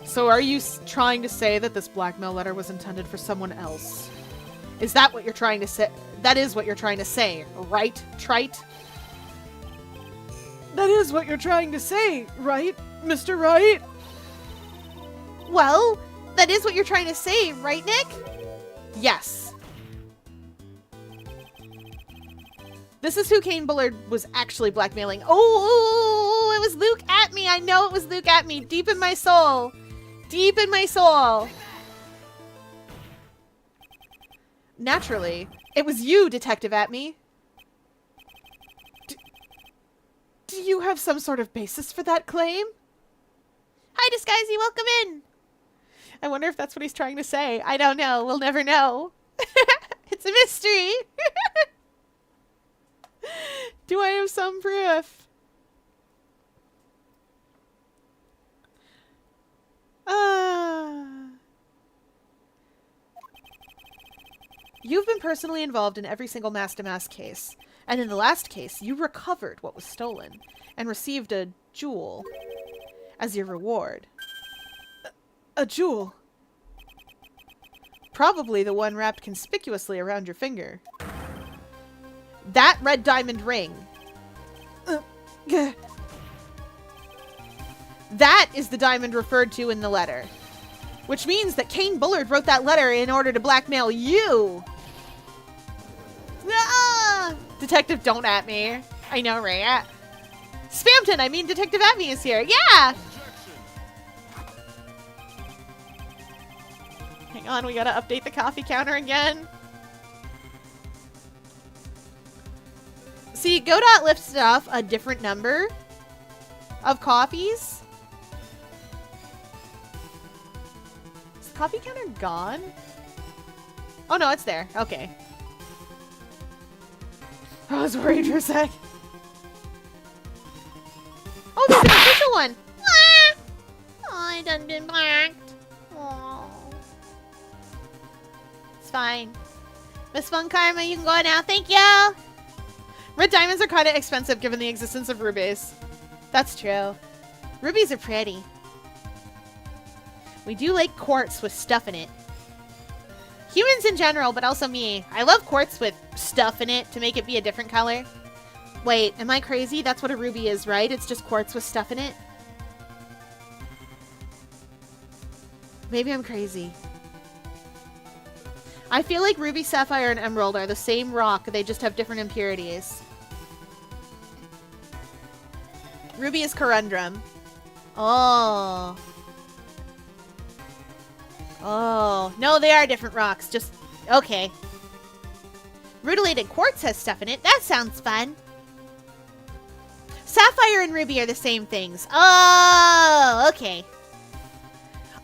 So are you trying to say that this blackmail letter was intended for someone else? Is that what you're trying to say? That is what you're trying to say, right, Trite? That is what you're trying to say, right, Mr. Right? Well, that is what you're trying to say, right, Nick? Yes. This is who Kane Bullard was actually blackmailing. Oh, it was Luke at me. I know it was Luke at me. Deep in my soul. Deep in my soul. Naturally. It was you, Detective Atme. Do you have some sort of basis for that claim? Hi, Disguisey. Welcome in. I wonder if that's what he's trying to say. I don't know. We'll never know. It's a mystery. Do I have some proof? You've been personally involved in every single Mastamas case. And in the last case, you recovered what was stolen and received a jewel as your reward. A jewel? Probably the one wrapped conspicuously around your finger. That red diamond ring. That is the diamond referred to in the letter. Which means that Kane Bullard wrote that letter in order to blackmail you. Ah! Detective, don't at me. I know, right? Spamton, I mean Detective Atme is here. Yeah! Hang on, we gotta update the coffee counter again. See, GoDot lifted off a different number of coffees. Is the coffee counter gone? Oh no, it's there. Okay. I was worried for a sec. Oh, there's an official one. Ah! Oh, it done been blacked. Oh. It's fine. Miss Fun Karma, you can go now. Thank you. Red diamonds are kind of expensive given the existence of rubies. That's true. Rubies are pretty. We do like quartz with stuff in it. Humans in general, but also me. I love quartz with stuff in it to make it be a different color. Wait, am I crazy? That's what a ruby is, right? It's just quartz with stuff in it? Maybe I'm crazy. I feel like ruby, sapphire, and emerald are the same rock. They just have different impurities. Ruby is corundum. Oh. Oh. No, they are different rocks. Just, okay. Rutilated quartz has stuff in it. That sounds fun. Sapphire and ruby are the same things. Oh, okay.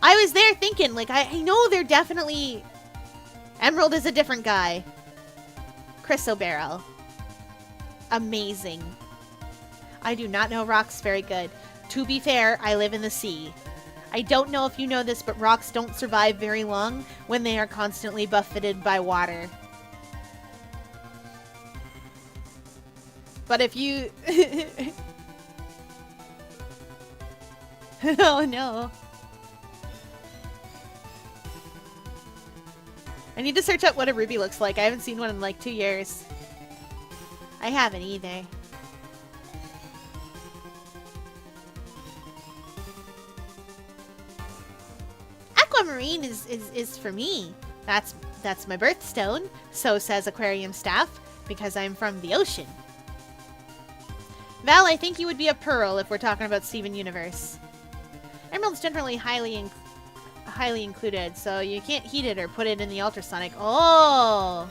I was there thinking, like, I know they're definitely... Emerald is a different guy. Chrysoberyl. Amazing. I do not know rocks very good. To be fair, I live in the sea. I don't know if you know this, but rocks don't survive very long when they are constantly buffeted by water. But if you... Oh no. I need to search up what a ruby looks like. I haven't seen one in like 2 years. I haven't either. Aquamarine is for me. That's That's my birthstone, so says aquarium staff, because I'm from the ocean. Val, I think you would be a pearl if we're talking about Steven Universe. Emerald's generally highly included, so you can't heat it or put it in the ultrasonic. Oh!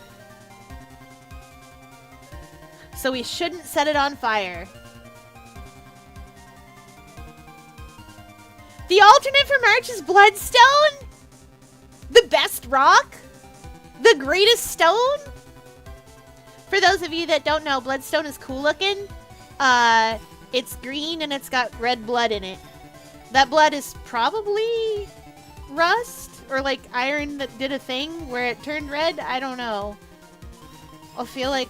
So we shouldn't set it on fire. The alternate for March is Bloodstone? The best rock? The greatest stone? For those of you that don't know, Bloodstone is cool looking. It's green and it's got red blood in it. That blood is probably rust or like iron that did a thing where it turned red. I don't know. I feel like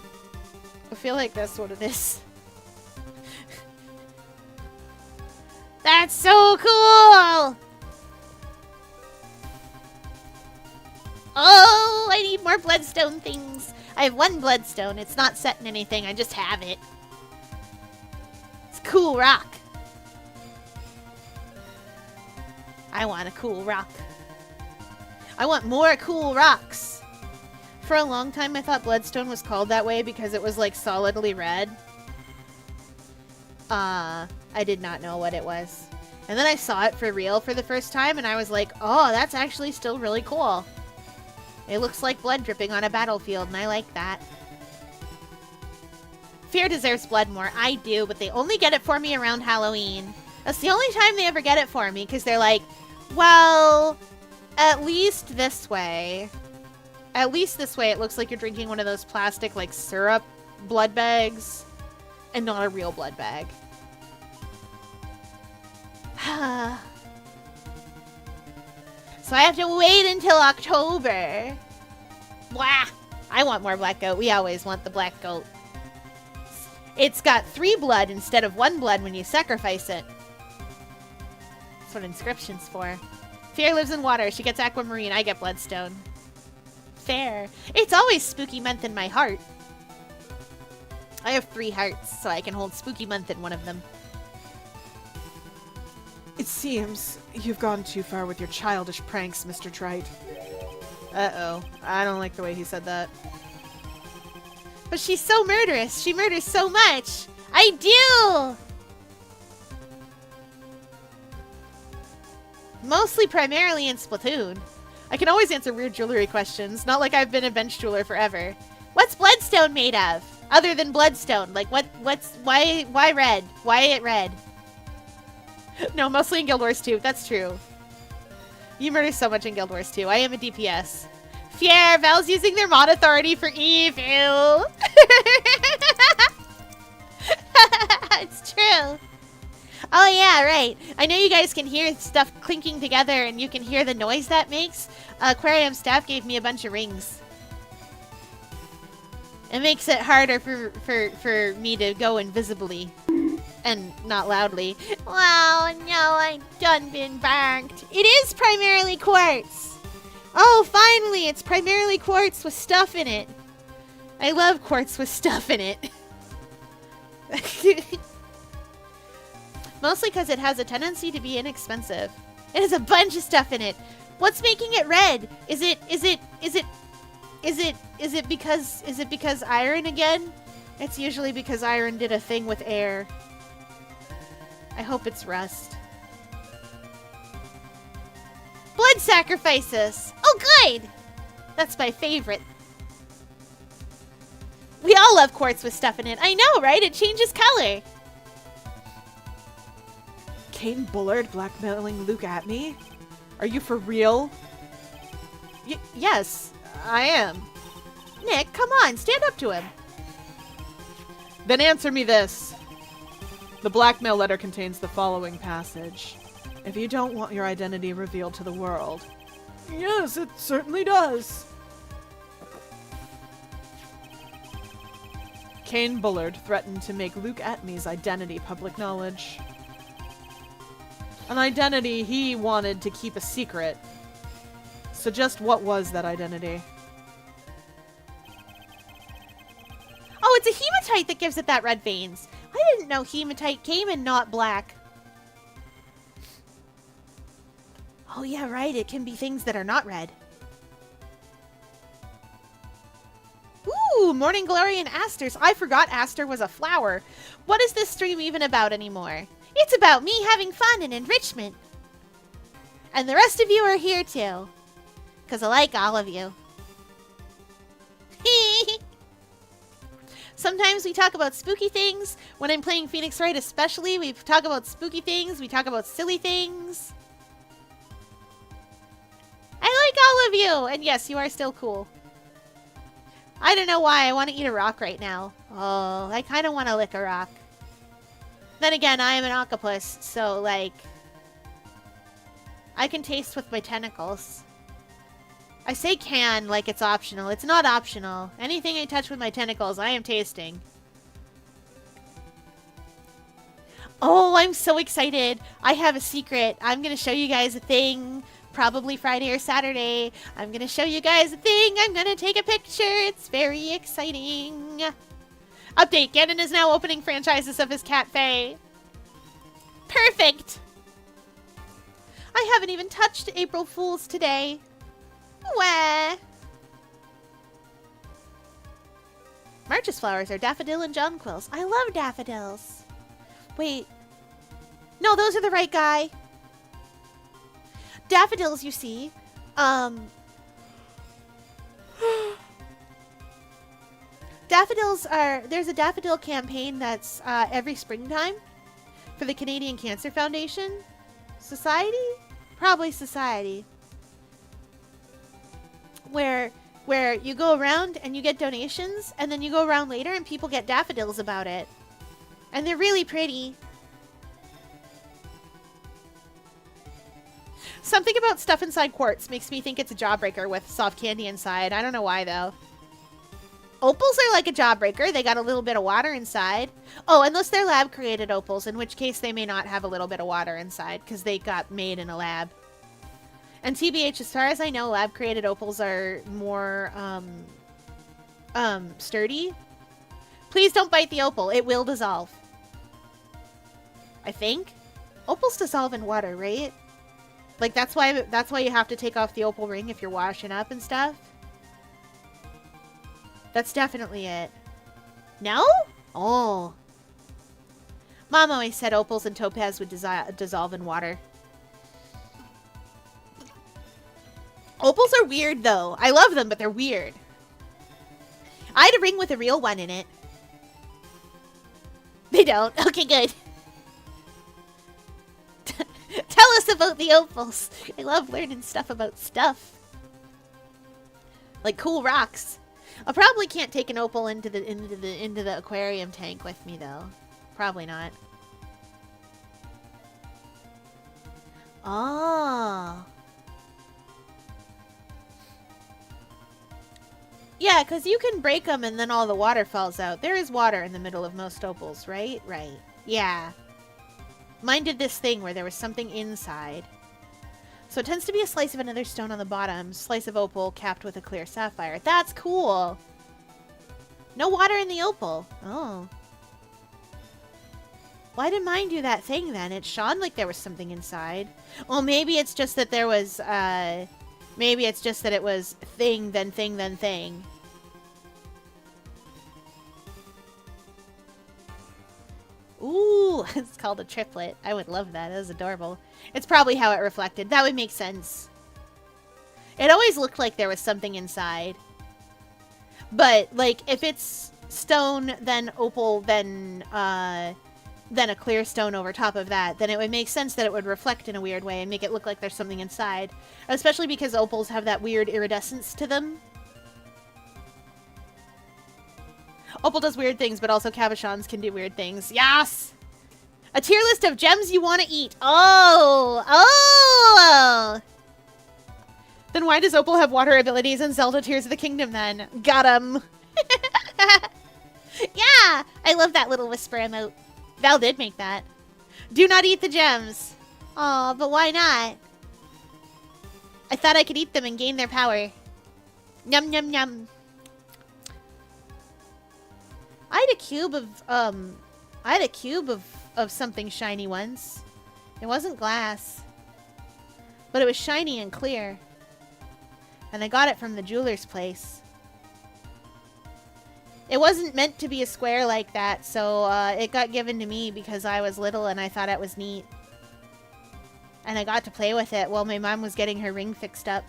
that's what it is. That's so cool! Oh, I need more Bloodstone things. I have one Bloodstone. It's not set in anything. I just have it. It's a cool rock. I want a cool rock. I want more cool rocks. For a long time, I thought Bloodstone was called that way because it was like solidly red. I did not know what it was. And then I saw it for real for the first time and I was like, oh, that's actually still really cool. It looks like blood dripping on a battlefield and I like that. Fear deserves blood more. I do, but they only get it for me around Halloween. That's the only time they ever get it for me because they're like, well, at least this way. At least this way it looks like you're drinking one of those plastic like syrup blood bags and not a real blood bag. So I have to wait until October. Blah! I want more black goat. We always want the black goat. It's got 3 blood instead of 1 blood when you sacrifice it. That's what inscription's for. Fear lives in water. She gets aquamarine. I get bloodstone. Fair. It's always spooky month in my heart. I have 3 hearts, so I can hold spooky month in one of them. It seems you've gone too far with your childish pranks, Mr. Trite. Uh-oh. I don't like the way he said that. But she's so murderous. She murders so much. I do! Mostly primarily in Splatoon. I can always answer weird jewelry questions. Not like I've been a bench jeweler forever. What's Bloodstone made of? Other than Bloodstone. Like, why red? Why it red? No, mostly in Guild Wars 2. That's true. You murder so much in Guild Wars 2. I am a DPS. Fier, Val's using their mod authority for evil. It's true. Oh yeah, right. I know you guys can hear stuff clinking together and you can hear the noise that makes. Aquarium staff gave me a bunch of rings. It makes it harder for me to go invisibly. And not loudly. Wow, no, I done been banked. It is primarily quartz. Oh, finally, it's primarily quartz with stuff in it. I love quartz with stuff in it. Mostly because it has a tendency to be inexpensive. It has a bunch of stuff in it. What's making it red? Is it because iron again? It's usually because iron did a thing with air. I hope it's rust. Blood sacrifices! Oh, good! That's my favorite. We all love quartz with stuff in it. I know, right? It changes color. Kane Bullard blackmailing Luke at me? Are you for real? Yes, I am. Nick, come on, stand up to him. Then answer me this. The blackmail letter contains the following passage. If you don't want your identity revealed to the world. Yes, it certainly does. Kane Bullard threatened to make Luke Atmey's identity public knowledge. An identity he wanted to keep a secret. So just what was that identity? Oh, it's a hematite that gives it that red veins. I didn't know hematite came in not black. Oh yeah, right. It can be things that are not red. Morning Glory and Asters. I forgot Aster was a flower. What is this stream even about anymore? It's about me having fun and enrichment. And the rest of you are here too. Because I like all of you. Sometimes we talk about spooky things. When I'm playing Phoenix Wright especially, we talk about spooky things. We talk about silly things. I like all of you. And yes, you are still cool. I don't know why I want to eat a rock right now. Oh, I kind of want to lick a rock. Then again, I am an octopus, so, like, I can taste with my tentacles. I say can like it's optional. It's not optional. Anything I touch with my tentacles, I am tasting. Oh, I'm so excited. I have a secret. I'm going to show you guys a thing. Probably Friday or Saturday. I'm going to show you guys a thing. I'm going to take a picture. It's very exciting. Update. Ganon is now opening franchises of his cat Faye. Perfect. I haven't even touched April Fools today. Wah. March's flowers are daffodil and jonquils. I love daffodils. Wait. No, those are the right guy. Daffodils, you see. Daffodils are... There's a daffodil campaign that's every springtime for the Canadian Cancer Foundation. Society? Probably Society. Where you go around and you get donations, and then you go around later and people get daffodils about it. And they're really pretty. Something about stuff inside quartz makes me think it's a jawbreaker with soft candy inside. I don't know why, though. Opals are like a jawbreaker. They got a little bit of water inside. Oh, unless they're lab-created opals, in which case they may not have a little bit of water inside, because they got made in a lab. And TBH, as far as I know, lab-created opals are more, sturdy. Please don't bite the opal. It will dissolve. I think. Opals dissolve in water, right? Like, that's why you have to take off the opal ring if you're washing up and stuff. That's definitely it. No? Oh. Mom always said opals and topaz would dissolve in water. Opals are weird, though. I love them, but they're weird. I had a ring with a real one in it. They don't. Okay, good. Tell us about the opals. I love learning stuff about stuff. Like cool rocks. I probably can't take an opal into the aquarium tank with me, though. Probably not. Oh. Yeah, because you can break them and then all the water falls out. There is water in the middle of most opals, right? Right. Yeah. Mine did this thing where there was something inside. So it tends to be a slice of another stone on the bottom. Slice of opal capped with a clear sapphire. That's cool. No water in the opal. Oh. Why did mine do that thing then? It shone like there was something inside. Well, maybe it's just that there was, maybe it's just that it was thing, then thing, then thing. Ooh, it's called a triplet. I would love that. That was adorable. It's probably how it reflected. That would make sense. It always looked like there was something inside. But, like, if it's stone, then opal, then a clear stone over top of that, then it would make sense that it would reflect in a weird way and make it look like there's something inside. Especially because opals have that weird iridescence to them. Opal does weird things, but also cabochons can do weird things. Yes! A tier list of gems you want to eat. Oh! Oh! Then why does Opal have water abilities in Zelda Tears of the Kingdom then? Got him! Yeah! I love that little whisper emote. Val did make that. Do not eat the gems. Aw, but why not? I thought I could eat them and gain their power. Yum, yum, yum. I had a cube of something shiny once. It wasn't glass. But it was shiny and clear. And I got it from the jeweler's place. It wasn't meant to be a square like that, so it got given to me because I was little and I thought it was neat. And I got to play with it while my mom was getting her ring fixed up.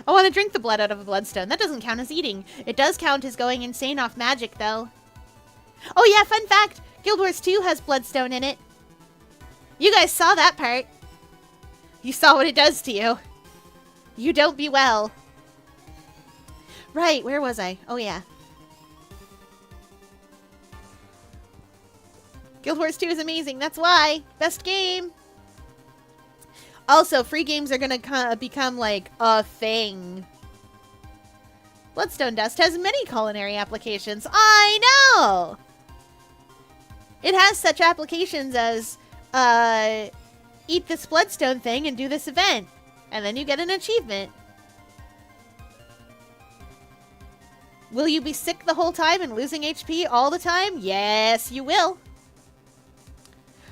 I want to drink the blood out of a bloodstone. That doesn't count as eating. It does count as going insane off magic, though. Oh yeah, fun fact! Guild Wars 2 has bloodstone in it. You guys saw that part. You saw what it does to you. You don't be well. Right, where was I? Oh yeah. Guild Wars 2 is amazing, that's why! Best game! Also, free games are gonna become, like, a thing. Bloodstone Dust has many culinary applications. I know! It has such applications as, eat this bloodstone thing and do this event. And then you get an achievement. Will you be sick the whole time and losing HP all the time? Yes, you will.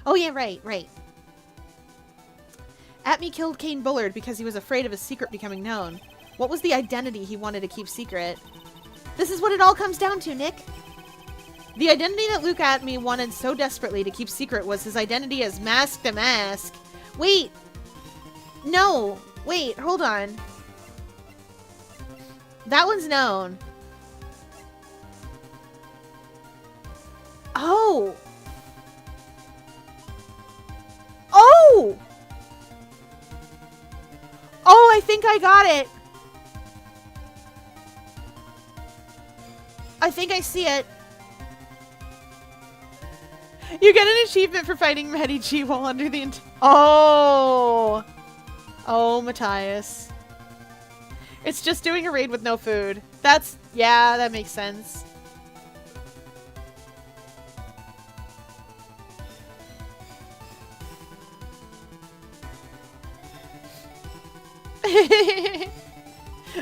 Oh yeah, right. Atme killed Kane Bullard because he was afraid of his secret becoming known. What was the identity he wanted to keep secret? This is what it all comes down to, Nick. The identity that Luke Atme wanted so desperately to keep secret was his identity as Mask to Mask. Wait. No. Wait, hold on. That one's known. Oh. Oh! Oh, I think I got it. I think I see it. You get an achievement for fighting Medici while under the... Oh! Oh, Matthias. It's just doing a raid with no food. That's... Yeah, that makes sense.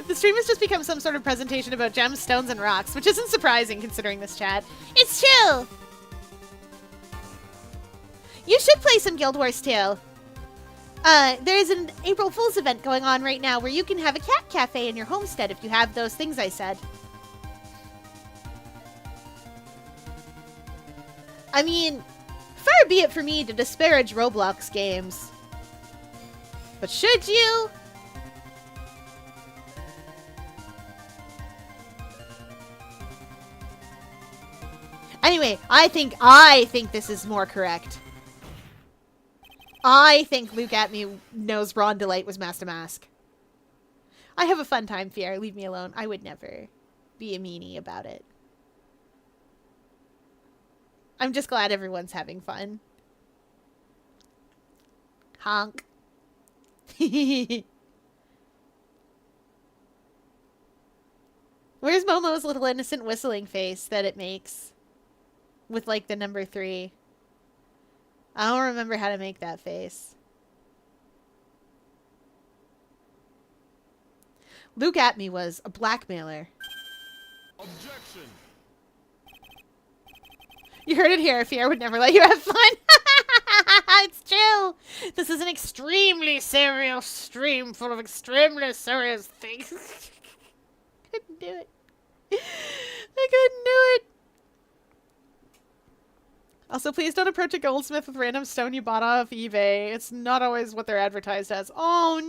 The stream has just become some sort of presentation about gemstones and rocks, which isn't surprising considering this chat. It's true! You should play some Guild Wars 2. There's an April Fool's event going on right now where you can have a cat cafe in your homestead if you have those things I said. I mean, far be it for me to disparage Roblox games. But should you? Anyway, I think this is more correct. I think Luke Atme knows Ron Delight was Master Mask. I have a fun time, Fier. Leave me alone. I would never be a meanie about it. I'm just glad everyone's having fun. Honk. Where's Momo's little innocent whistling face that it makes? With, like, the number 3. I don't remember how to make that face. Luke Atme was a blackmailer. Objection. You heard it here. Fier would never let you have fun. It's true. This is an extremely serious stream full of extremely serious things. Couldn't do it. I couldn't do it. Also, please don't approach a goldsmith with random stone you bought off eBay. It's not always what they're advertised as. Oh,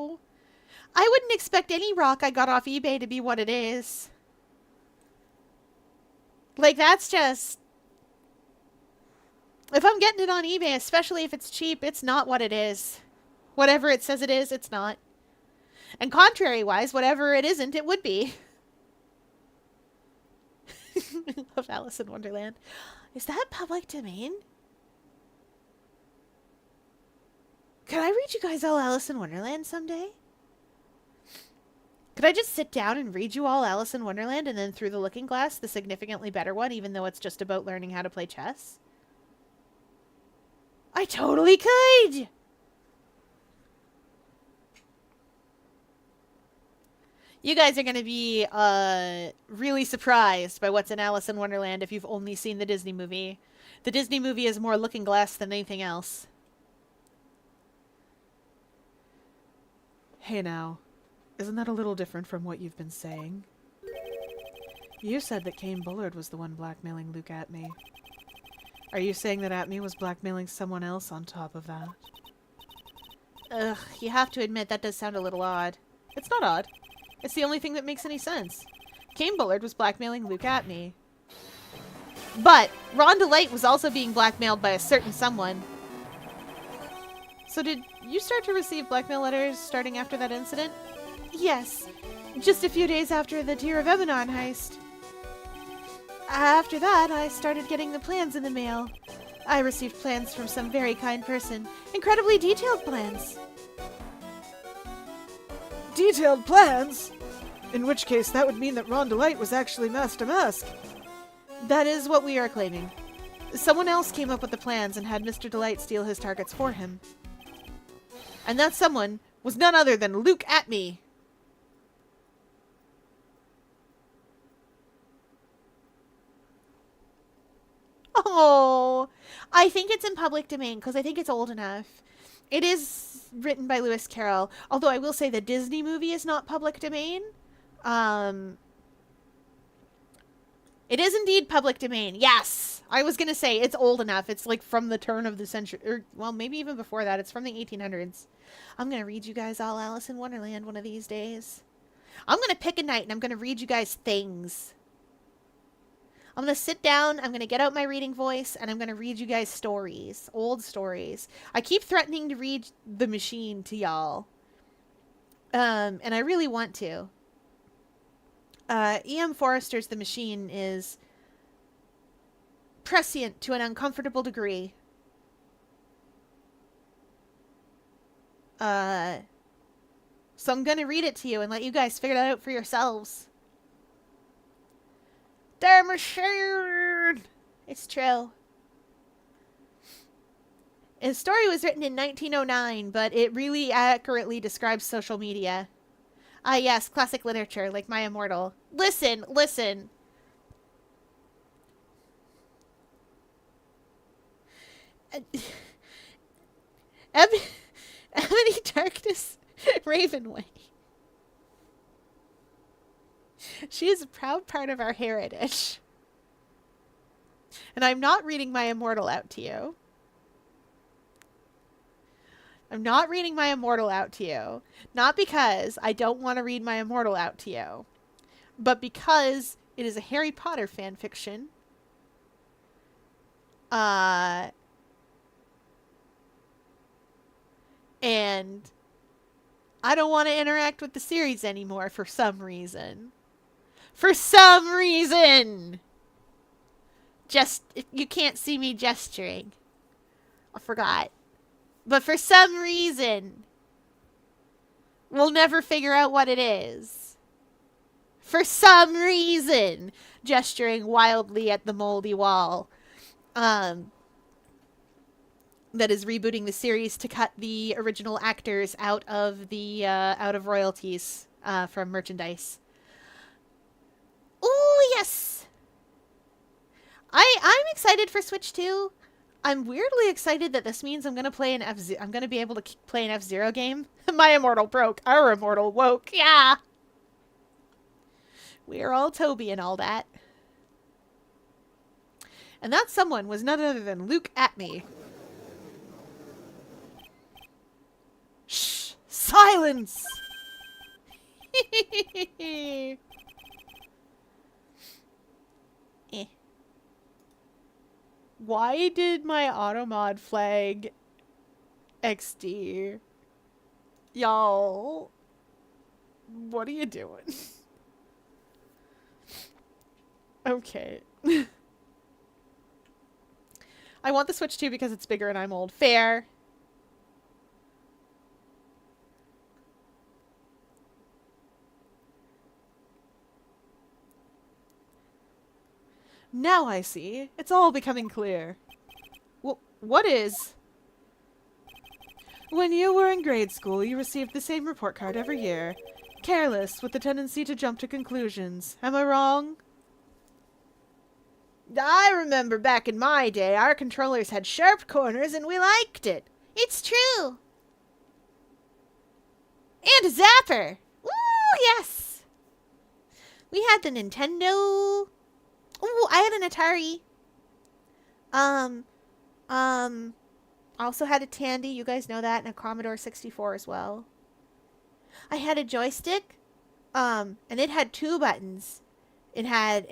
no! I wouldn't expect any rock I got off eBay to be what it is. Like, that's just... If I'm getting it on eBay, especially if it's cheap, it's not what it is. Whatever it says it is, it's not. And contrary-wise, whatever it isn't, it would be. I love Alice in Wonderland. Is that public domain? Could I read you guys all Alice in Wonderland someday? Could I just sit down and read you all Alice in Wonderland and then Through the Looking Glass, the significantly better one, even though it's just about learning how to play chess? I totally could! You guys are going to be really surprised by what's in Alice in Wonderland if you've only seen the Disney movie. The Disney movie is more Looking Glass than anything else. Hey now. Isn't that a little different from what you've been saying? You said that Kane Bullard was the one blackmailing Luke Atme. Are you saying that Atme was blackmailing someone else on top of that? Ugh, you have to admit that does sound a little odd. It's not odd. It's the only thing that makes any sense. Kane Bullard was blackmailing Luke Atme. But Rhonda Light was also being blackmailed by a certain someone. So did you start to receive blackmail letters starting after that incident? Yes, just a few days after the Tear of Emanon heist. After that, I started getting the plans in the mail. I received plans from some very kind person. Incredibly detailed plans. Detailed plans? In which case, that would mean that Rhonda Light was actually Master Mask. That is what we are claiming. Someone else came up with the plans and had Mr. Delight steal his targets for him. And that someone was none other than Luke Atme. Oh, I think it's in public domain because I think it's old enough. It is written by Lewis Carroll, although I will say the Disney movie is not public domain. It is indeed public domain. Yes, I was gonna say it's old enough. It's like from the turn of the century, or well, maybe even before that. It's from the 1800s. I'm gonna read you guys all Alice in Wonderland one of these days. I'm gonna pick a night and I'm gonna read you guys things. I'm going to sit down, I'm going to get out my reading voice, and I'm going to read you guys stories. Old stories. I keep threatening to read The Machine to y'all. And I really want to. E.M. Forrester's The Machine is prescient to an uncomfortable degree. So I'm going to read it to you and let you guys figure that out for yourselves. The Machine! It's true. His story was written in 1909, but it really accurately describes social media. Ah, yes, classic literature, like My Immortal. Listen, listen. Ebony Darkness Ravenway. She is a proud part of our heritage. And I'm not reading My Immortal out to you. I'm not reading My Immortal out to you. Not because I don't want to read My Immortal out to you. But because it is a Harry Potter fan fiction. And I don't want to interact with the series anymore for some reason. For some reason! You can't see me gesturing. I forgot. But for some reason, we'll never figure out what it is. For some reason, gesturing wildly at the moldy wall. That is rebooting the series to cut the original actors out of the out of royalties from merchandise. Ooh, yes! I'm excited for Switch 2. I'm weirdly excited that this means I'm gonna play I'm gonna be able to play an F-Zero game. My Immortal broke. Our Immortal woke. Yeah! We are all Toby and all that. And that someone was none other than Luke Atme. Shh! Silence! Why did my Automod flag XD? Y'all, what are you doing? Okay. I want the Switch 2 because it's bigger and I'm old. Fair. Now I see. It's all becoming clear. What is? When you were in grade school, you received the same report card every year. Careless, with the tendency to jump to conclusions. Am I wrong? I remember back in my day, our controllers had sharp corners and we liked it. It's true. And a zapper. Woo! yes! We had the Nintendo. Oh, I had an Atari. Also had a Tandy, you guys know that, and a Commodore 64 as well. I had a joystick, and it had 2 buttons. It had,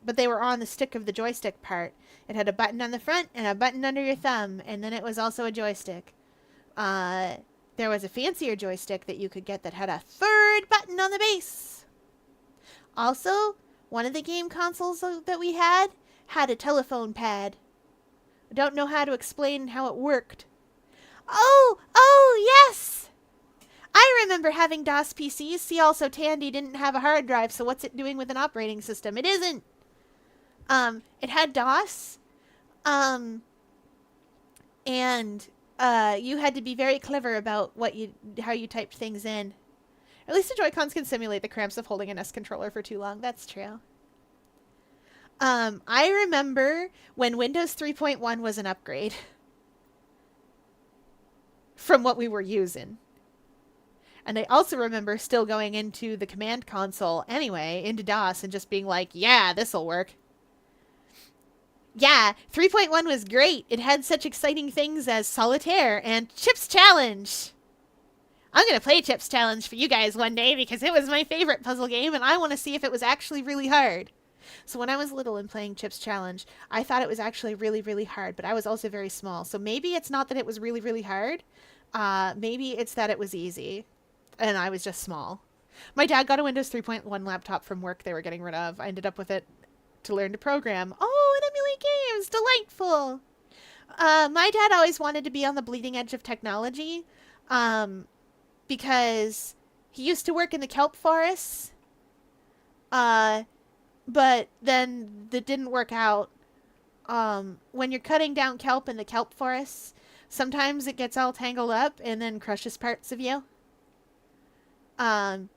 but they were on the stick of the joystick part. It had a button on the front and a button under your thumb, and then it was also a joystick. There was a fancier joystick that you could get that had a 3rd button on the base. Also, one of the game consoles that we had a telephone pad. I don't know how to explain how it worked. Oh, yes! I remember having DOS PCs. See, also Tandy didn't have a hard drive, so what's it doing with an operating system? It isn't. It had DOS. And you had to be very clever about how you typed things in. At least the Joy-Cons can simulate the cramps of holding an S controller for too long. That's true. I remember when Windows 3.1 was an upgrade from what we were using. And I also remember still going into the command console anyway, into DOS, and just being like, yeah, this'll work. Yeah, 3.1 was great. It had such exciting things as Solitaire and Chips Challenge. I'm going to play Chips Challenge for you guys one day because it was my favorite puzzle game, and I want to see if it was actually really hard. So when I was little and playing Chips Challenge, I thought it was actually really, really hard, but I was also very small. So maybe it's not that it was really, really hard. Maybe it's that it was easy, and I was just small. My dad got a Windows 3.1 laptop from work they were getting rid of. I ended up with it to learn to program. Oh, and emulate games. Delightful. My dad always wanted to be on the bleeding edge of technology because he used to work in the kelp forests. But then that didn't work out. When you're cutting down kelp in the kelp forests, sometimes it gets all tangled up and then crushes parts of you. And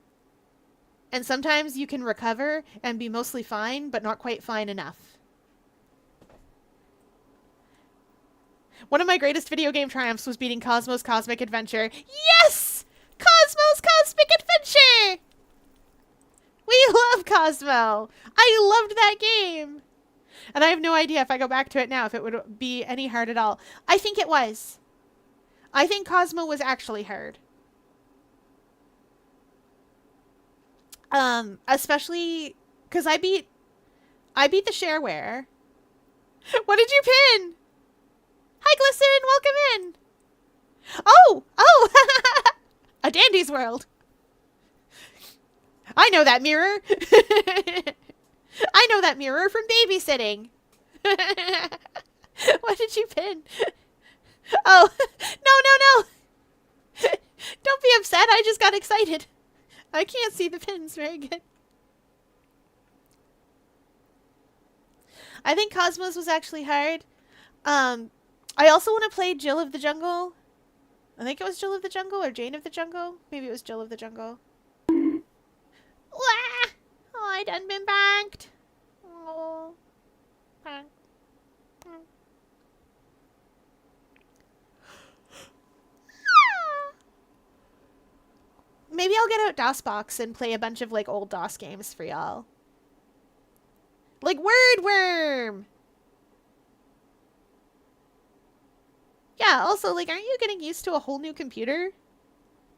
sometimes you can recover and be mostly fine, but not quite fine enough. One of my greatest video game triumphs was beating Cosmos Cosmic Adventure. Yes! Cosmos Cosmic Adventure! We love Cosmo! I loved that game! And I have no idea if I go back to it now if it would be any hard at all. I think it was. I think Cosmo was actually hard. Especially because I beat the shareware. What did you pin? Hi, Glisten, welcome in. Oh, a Dandy's World. I know that mirror. I know that mirror from babysitting. What did you pin? Oh, no. Don't be upset. I just got excited. I can't see the pins very good. I think Cosmos was actually hard. I also want to play Jill of the Jungle. I think it was Jill of the Jungle or Jane of the Jungle. Maybe it was Jill of the Jungle. Wah! Oh, I done been banked. Oh. Maybe I'll get out DOSBox and play a bunch of, like, old DOS games for y'all. Like Wordworm! Yeah, also, like, aren't you getting used to a whole new computer?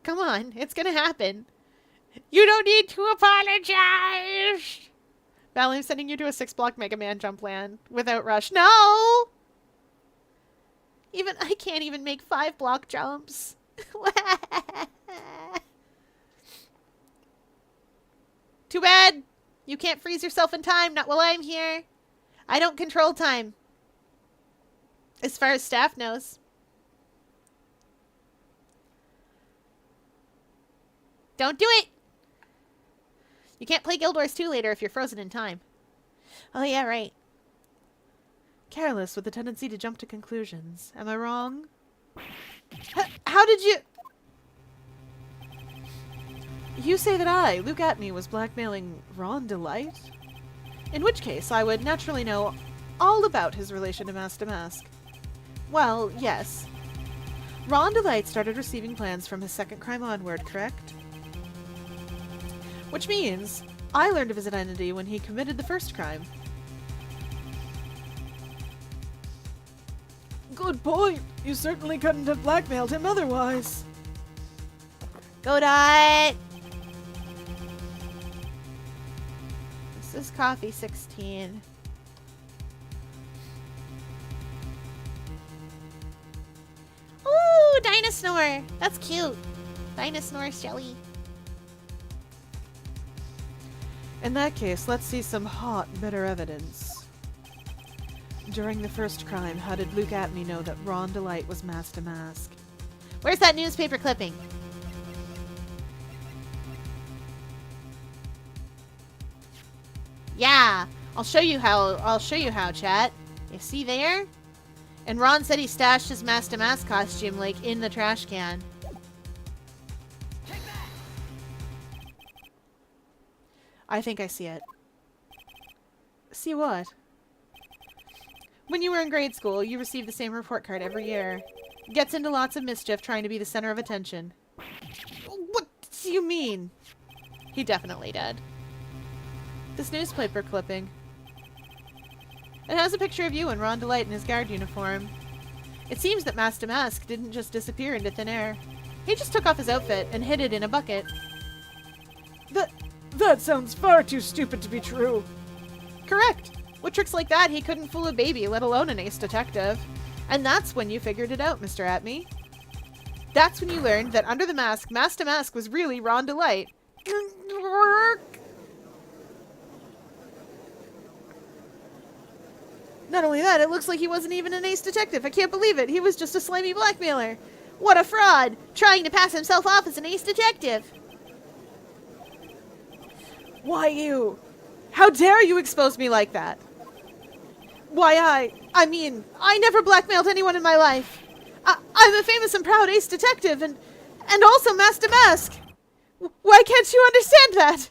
Come on, it's gonna happen. You don't need to apologize! Val, I'm sending you to a 6-block Mega Man jump land without rush. No! I can't even make 5-block jumps. Too bad. You can't freeze yourself in time, not while I'm here. I don't control time. As far as staff knows. Don't do it! You can't play Guild Wars 2 later if you're frozen in time. Oh yeah, right. Careless with a tendency to jump to conclusions. Am I wrong? How did you... You say that I, Luke Atney, was blackmailing Ron Delight? In which case, I would naturally know all about his relation to Mask to Mask. Well, yes. Ron Delight started receiving plans from his second crime onward, correct? Which means I learned of his identity when he committed the first crime. Good point. You certainly couldn't have blackmailed him otherwise. Go Dot! This is coffee 16. Ooh, Dinosaur! That's cute. Dinosaur Shelly. In that case, let's see some hot, bitter evidence. During the first crime, how did Luke Atme know that Ron Delight was Mask to Mask? Where's that newspaper clipping? Yeah, I'll show you how, chat. You see there? And Ron said he stashed his Mask to Mask costume, like, in the trash can. I think I see it. See what? When you were in grade school, you received the same report card every year. Gets into lots of mischief trying to be the center of attention. What do you mean? He definitely did. This newspaper clipping. It has a picture of you and Ron Delight in his guard uniform. It seems that Mask to Mask didn't just disappear into thin air. He just took off his outfit and hid it in a bucket. That sounds far too stupid to be true. Correct. With tricks like that, he couldn't fool a baby, let alone an ace detective. And that's when you figured it out, Mr. Atme. That's when you learned that under the mask, Mask to Mask was really Ron Delight. Not only that, it looks like he wasn't even an ace detective. I can't believe it. He was just a slimy blackmailer. What a fraud! Trying to pass himself off as an ace detective. Why you? How dare you expose me like that? Why I mean, I never blackmailed anyone in my life. I'm a famous and proud ace detective and also Mask to Mask. Why can't you understand that?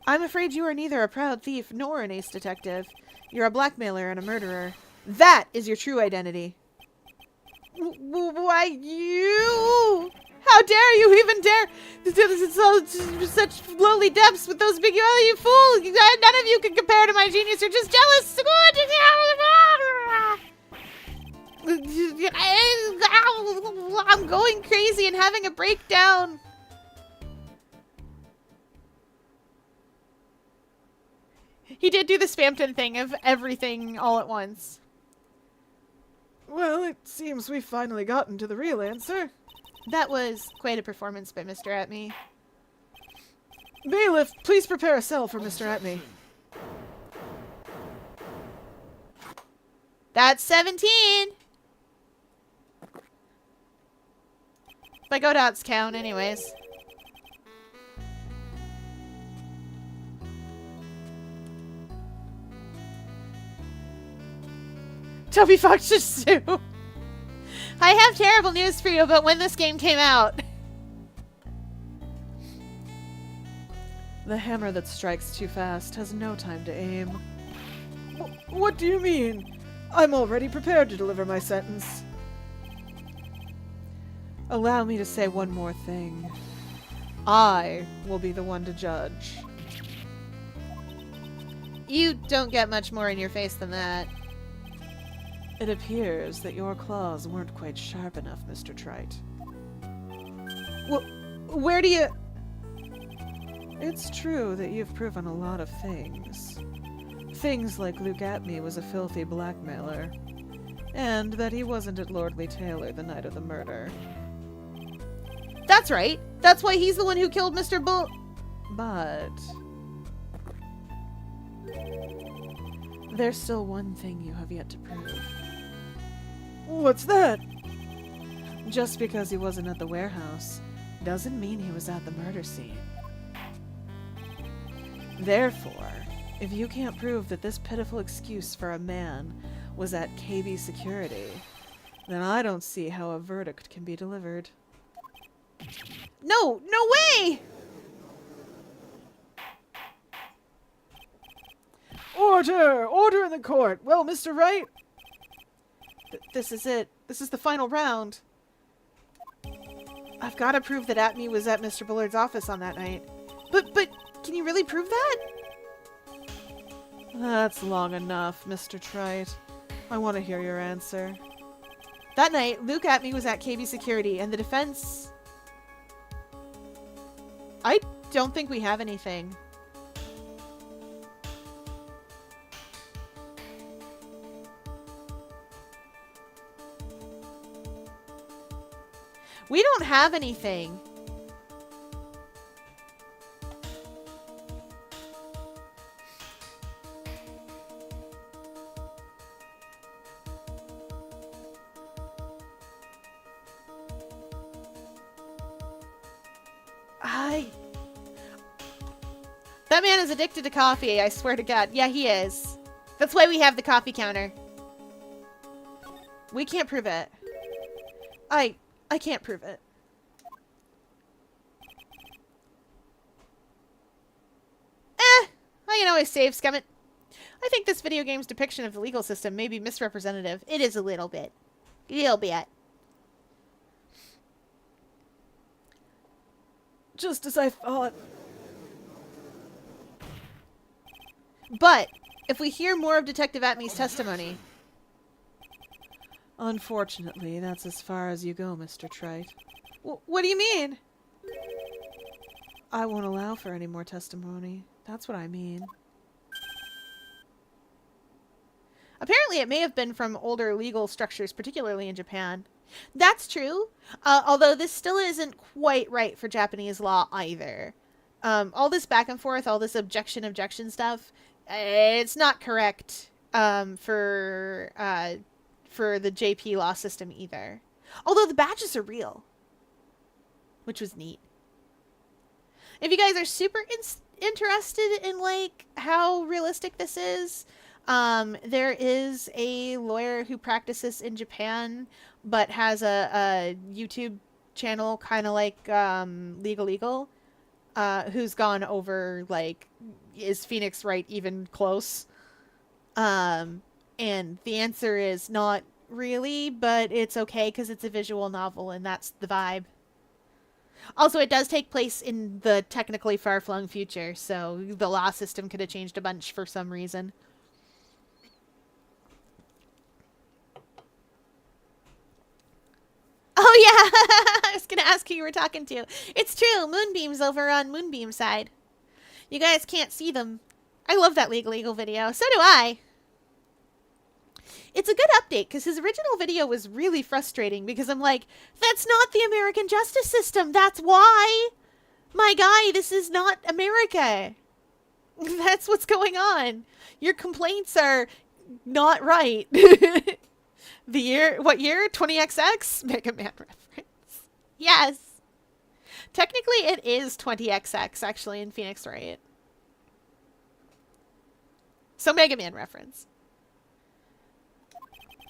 I'm afraid you are neither a proud thief nor an ace detective. You're a blackmailer and a murderer. That is your true identity. Why you? How dare you even dare such lowly depths with those big you fool! None of you can compare to my genius. You're just jealous. I'm going crazy and having a breakdown. He did do the Spamton thing of everything all at once. Well, it seems we've finally gotten to the real answer. That was quite a performance by Mr. Atme. Bailiff, please prepare a cell for Mr. Atme. That's 17! By Godot's count, anyways. Toby Fox should sue. I have terrible news for you about when this game came out. The hammer that strikes too fast has no time to aim. What do you mean? I'm already prepared to deliver my sentence. Allow me to say one more thing. I will be the one to judge. You don't get much more in your face than that. It appears that your claws weren't quite sharp enough, Mr. Trite. Where do you... It's true that you've proven a lot of things. Things like Luke Atme was a filthy blackmailer, and that he wasn't at Lordly Taylor the night of the murder. That's right. That's why he's the one who killed Mr. Bull... But... there's still one thing you have yet to prove. What's that? Just because he wasn't at the warehouse doesn't mean he was at the murder scene. Therefore, if you can't prove that this pitiful excuse for a man was at KB Security, then I don't see how a verdict can be delivered. No way! Order! Order in the court! Well, Mr. Wright? This is it. This is the final round. I've got to prove that Atme was at Mr. Bullard's office on that night. But can you really prove that? That's long enough, Mr. Trite. I want to hear your answer. That night, Luke Atme was at KB Security, and the defense... I don't think we have anything. We don't have anything. That man is addicted to coffee, I swear to God. Yeah, he is. That's why we have the coffee counter. We can't prove it. I can't prove it. I can always save, scum it. I think this video game's depiction of the legal system may be misrepresentative. It is a little bit. Just as I thought. But, if we hear more of Detective Atme's testimony... Unfortunately, that's as far as you go, Mr. Trite. What do you mean? I won't allow for any more testimony. That's what I mean. Apparently it may have been from older legal structures, particularly in Japan. That's true, although this still isn't quite right for Japanese law either. All this back and forth, all this objection stuff, it's not correct for the JP law system either. Although the badges are real, which was neat. If you guys are super interested in like how realistic this is, there is a lawyer who practices in Japan but has a YouTube channel kind of like Legal, who's gone over like, is Phoenix Wright even close? And the answer is not really, but it's okay because it's a visual novel and that's the vibe. Also, it does take place in the technically far-flung future, so the law system could have changed a bunch for some reason. Oh yeah, I was gonna ask who you were talking to. It's true, Moonbeam's over on Moonbeam's side. You guys can't see them. I love that Legal video. So do I. It's a good update, because his original video was really frustrating, because I'm like, that's not the American justice system, that's why! My guy, this is not America! That's what's going on! Your complaints are not right. The year, what year? 20XX? Mega Man reference. Yes! Technically, it is 20XX, actually, in Phoenix Wright. So, Mega Man reference.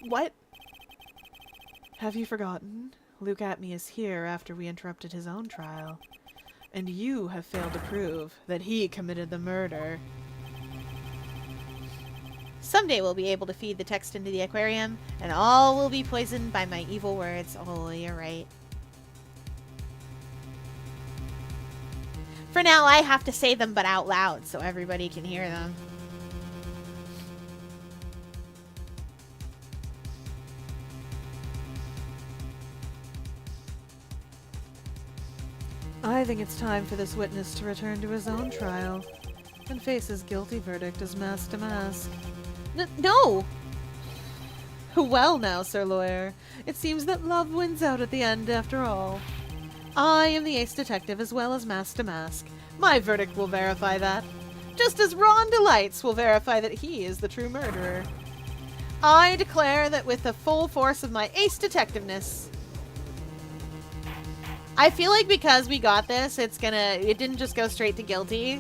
What? Have you forgotten? Luke Atme is here after we interrupted his own trial. And you have failed to prove that he committed the murder. Someday we'll be able to feed the text into the aquarium, and all will be poisoned by my evil words. Oh, you're right. For now, I have to say them but out loud so everybody can hear them. I think it's time for this witness to return to his own trial and face his guilty verdict as mask to mask. No! Well now, Sir Lawyer, it seems that love wins out at the end after all. I am the ace detective as well as mask to mask. My verdict will verify that, just as Ron Delights will verify that he is the true murderer. I declare that with the full force of my ace detectiveness, I feel like because we got this, it didn't just go straight to guilty.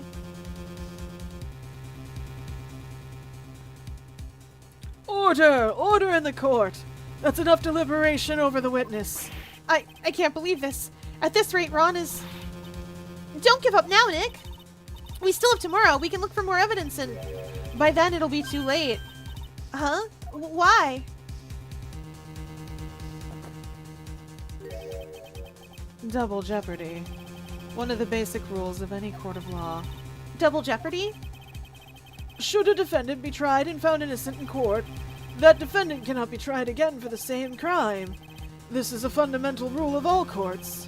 Order! Order in the court! That's enough deliberation over the witness. I can't believe this. At this rate, Ron is... Don't give up now, Nick! We still have tomorrow. We can look for more evidence and... By then, it'll be too late. Huh? Why? Double jeopardy. One of the basic rules of any court of law. Double jeopardy? Should a defendant be tried and found innocent in court, that defendant cannot be tried again for the same crime. This is a fundamental rule of all courts.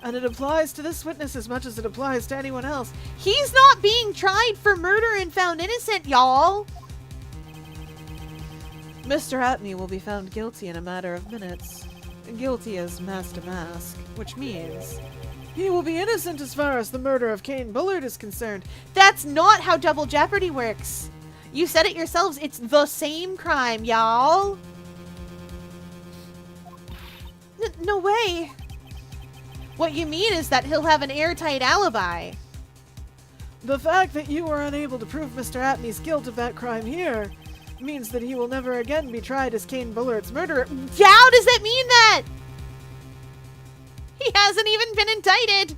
And it applies to this witness as much as it applies to anyone else. He's not being tried for murder and found innocent, y'all! Mr. Atmey will be found guilty in a matter of minutes. Guilty as mask to mask, which means he will be innocent as far as the murder of Kane Bullard is concerned. That's not how double jeopardy works. You said it yourselves, it's the same crime, y'all. No way. What you mean is that he'll have an airtight alibi. The fact that you were unable to prove Mr. Atmey's guilt of that crime here means that he will never again be tried as Kane Bullard's murderer. How does that mean that? He hasn't even been indicted.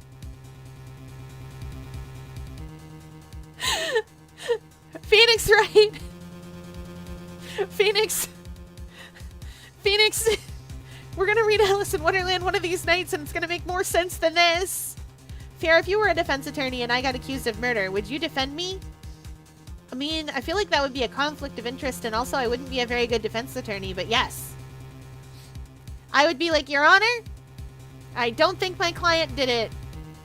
Phoenix, right? Phoenix. We're gonna read Alice in Wonderland one of these nights and it's gonna make more sense than this. Fair, if you were a defense attorney and I got accused of murder, would you defend me? I mean, I feel like that would be a conflict of interest, and also I wouldn't be a very good defense attorney, but yes. I would be like, Your Honor, I don't think my client did it.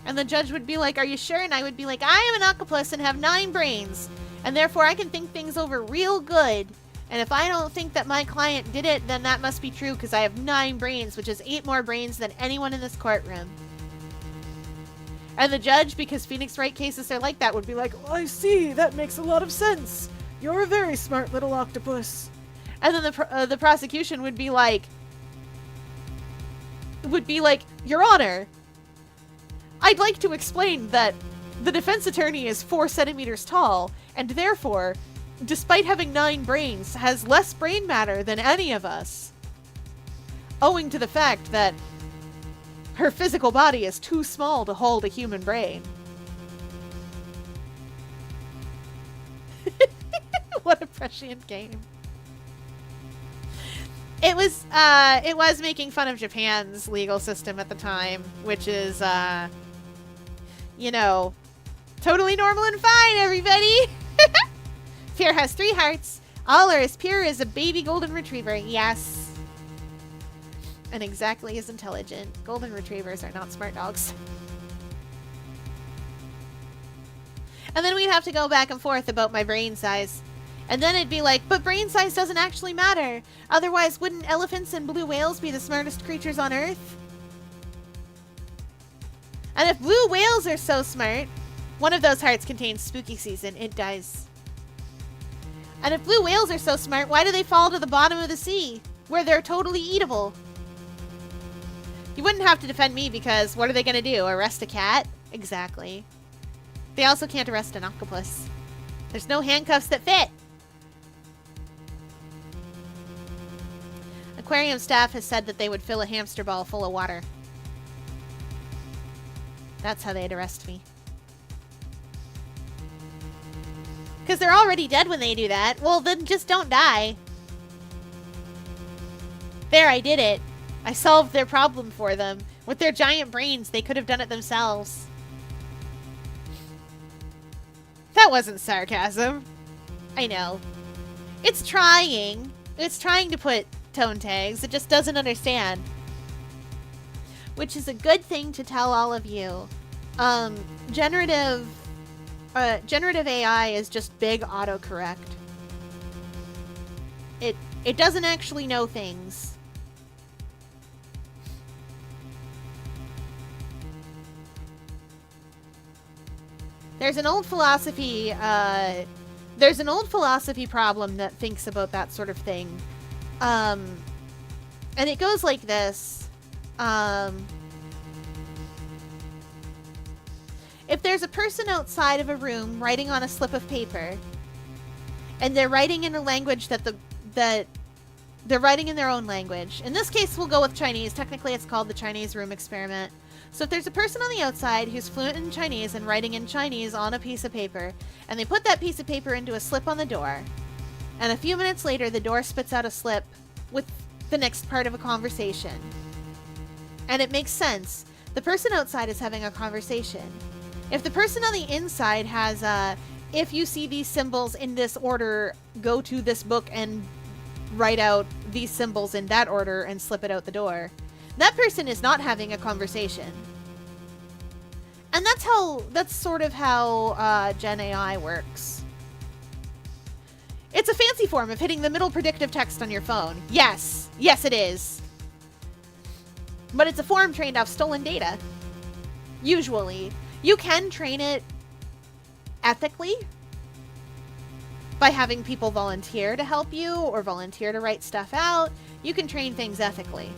And the judge would be like, Are you sure? And I would be like, I am an octopus and have 9 brains, and therefore I can think things over real good. And if I don't think that my client did it, then that must be true because I have 9 brains, which is 8 more brains than anyone in this courtroom. And the judge, because Phoenix Wright cases are like that, would be like, I see, that makes a lot of sense. You're a very smart little octopus. And then the prosecution would be like, Your Honor, I'd like to explain that the defense attorney is 4 centimeters tall, and therefore, despite having 9 brains, has less brain matter than any of us, owing to the fact that her physical body is too small to hold a human brain. What a prescient game. It was making fun of Japan's legal system at the time, which is, you know, totally normal and fine, everybody. Fear has 3 hearts. All are as pure as a baby golden retriever. Yes. And exactly as intelligent. Golden retrievers are not smart dogs. And then we'd have to go back and forth about my brain size. And then it'd be like, but brain size doesn't actually matter. Otherwise, wouldn't elephants and blue whales be the smartest creatures on Earth? And if blue whales are so smart, one of those hearts contains spooky season. It does. And if blue whales are so smart, why do they fall to the bottom of the sea, where they're totally eatable? You wouldn't have to defend me because what are they going to do? Arrest a cat? Exactly. They also can't arrest an octopus. There's no handcuffs that fit. Aquarium staff has said that they would fill a hamster ball full of water. That's how they'd arrest me. Because they're already dead when they do that. Well, then just don't die. There, I did it. I solved their problem for them. With their giant brains, they could have done it themselves. That wasn't sarcasm. I know. It's trying. It's trying to put tone tags. It just doesn't understand. Which is a good thing to tell all of you. Generative AI is just big autocorrect. It doesn't actually know things. There's an old philosophy problem that thinks about that sort of thing. And it goes like this. If there's a person outside of a room writing on a slip of paper, and they're writing in a language that they're writing in their own language. In this case, we'll go with Chinese. Technically, it's called the Chinese room experiment. So if there's a person on the outside who's fluent in Chinese and writing in Chinese on a piece of paper, and they put that piece of paper into a slip on the door, and a few minutes later the door spits out a slip with the next part of a conversation. And it makes sense. The person outside is having a conversation. If the person on the inside has if you see these symbols in this order, go to this book and write out these symbols in that order and slip it out the door. That person is not having a conversation. And that's sort of how Gen AI works. It's a fancy form of hitting the middle predictive text on your phone. Yes. Yes, it is. But it's a form trained off stolen data. Usually. You can train it ethically by having people volunteer to help you or volunteer to write stuff out. You can train things ethically.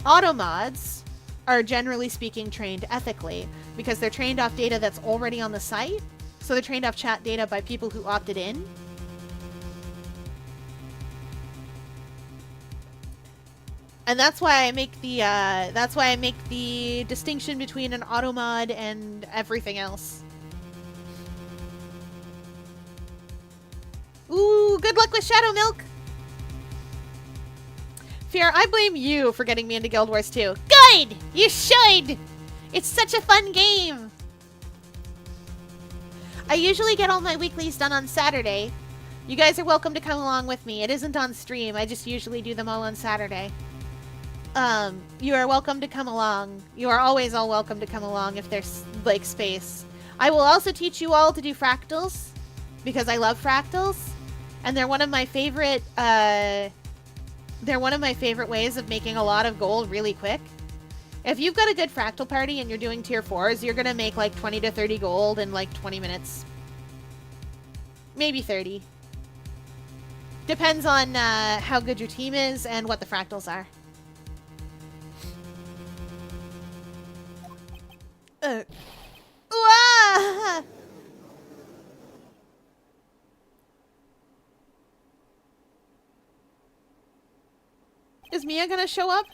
Automods are generally speaking trained ethically because they're trained off data that's already on the site. So they're trained off chat data by people who opted in. And that's why I make the distinction between an automod and everything else. Ooh, good luck with Shadow Milk. Fear, I blame you for getting me into Guild Wars 2. Good! You should! It's such a fun game! I usually get all my weeklies done on Saturday. You guys are welcome to come along with me. It isn't on stream. I just usually do them all on Saturday. You are welcome to come along. You are always all welcome to come along if there's, like, space. I will also teach you all to do fractals, because I love fractals. And they're one of my favorite, ways of making a lot of gold really quick. If you've got a good fractal party and you're doing tier 4s, you're gonna make like 20 to 30 gold in like 20 minutes. Maybe 30. Depends on how good your team is and what the fractals are. Wah! Is Mia gonna show up?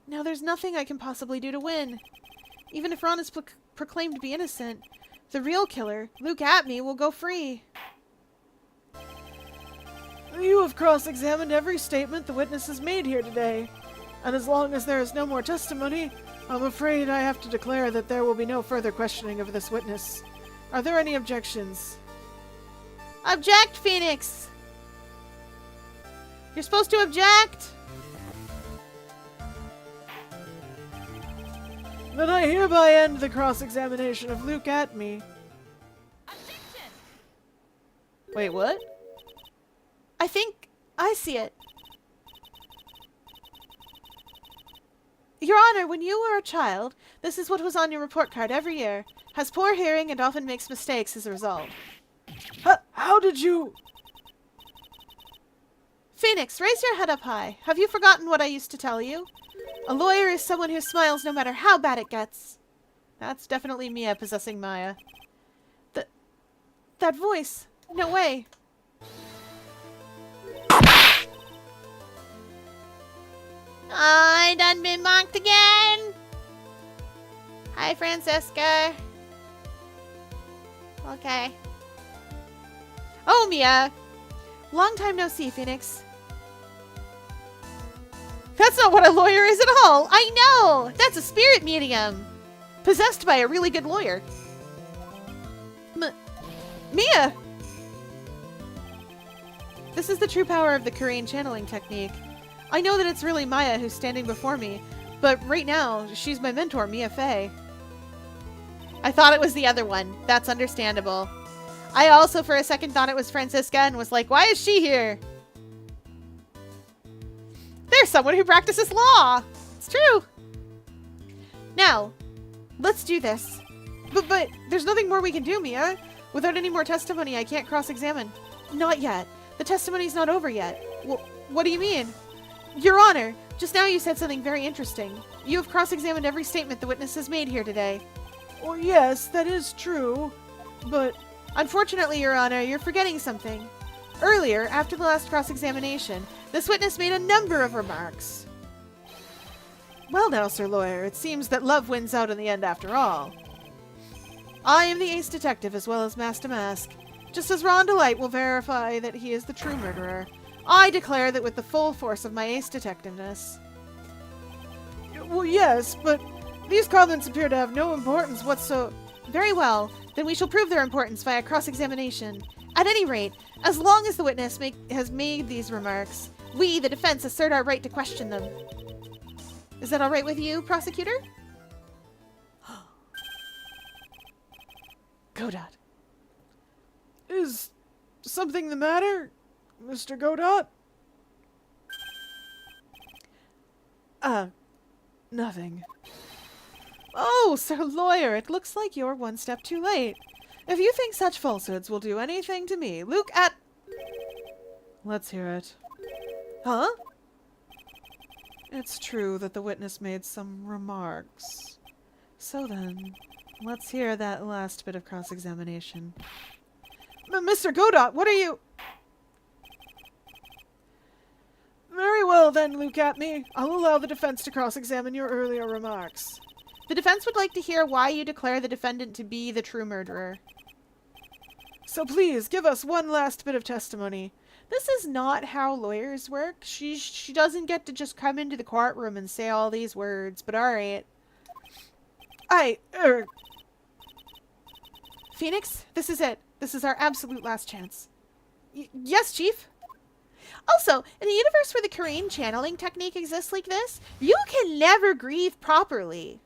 Now there's nothing I can possibly do to win. Even if Ron is proclaimed to be innocent, the real killer, Luke Atme, will go free. You have cross-examined every statement the witness has made here today. And as long as there is no more testimony, I'm afraid I have to declare that there will be no further questioning of this witness. Are there any objections? Object, Phoenix! You're supposed to object! Then I hereby end the cross-examination of Luke Atme. Objection! Wait, what? I think I see it. Your Honor, when you were a child, this is what was on your report card every year. Has poor hearing and often makes mistakes as a result. How did you... Phoenix, raise your head up high. Have you forgotten what I used to tell you? A lawyer is someone who smiles no matter how bad it gets. That's definitely Mia possessing Maya. That voice. No way. I done been mocked again. Hi, Francisca. Okay. Oh, Mia. Long time no see, Phoenix. That's not what a lawyer is at all. I know. That's a spirit medium. Possessed by a really good lawyer. Mia! This is the true power of the Korean channeling technique. I know that it's really Maya who's standing before me, but right now, she's my mentor, Mia Fey. I thought it was the other one. That's understandable. I also for a second thought it was Francisca and was like, why is she here? There's someone who practices law! It's true! Now, let's do this. But there's nothing more we can do, Mia. Without any more testimony, I can't cross-examine. Not yet. The testimony's not over yet. What do you mean? Your Honor, just now you said something very interesting. You have cross-examined every statement the witness has made here today. Well, yes, that is true, but... Unfortunately, Your Honor, you're forgetting something. Earlier, after the last cross-examination, this witness made a number of remarks. Well now, Sir Lawyer, it seems that love wins out in the end after all. I am the ace detective as well as Master Mask. Just as Ron Delight will verify that he is the true murderer, I declare that with the full force of my ace detectiveness. Well, yes, but these comments appear to have no importance whatsoever. Very well. Then we shall prove their importance via cross-examination. At any rate, as long as the witness has made these remarks, we, the defense, assert our right to question them. Is that all right with you, prosecutor? Godot. Is something the matter, Mr. Godot? Nothing. Oh, Sir Lawyer, it looks like you're one step too late. If you think such falsehoods will do anything to me, look at... Let's hear it. Huh? It's true that the witness made some remarks. So then, let's hear that last bit of cross-examination. Mr. Godot, what are you... Very well then, Luke Atney. I'll allow the defense to cross-examine your earlier remarks. The defense would like to hear why you declare the defendant to be the true murderer. So please, give us one last bit of testimony. This is not how lawyers work. She doesn't get to just come into the courtroom and say all these words, but alright. Phoenix, this is it. This is our absolute last chance. Yes, Chief? Also, in the universe where the Korean channeling technique exists like this, you can never grieve properly.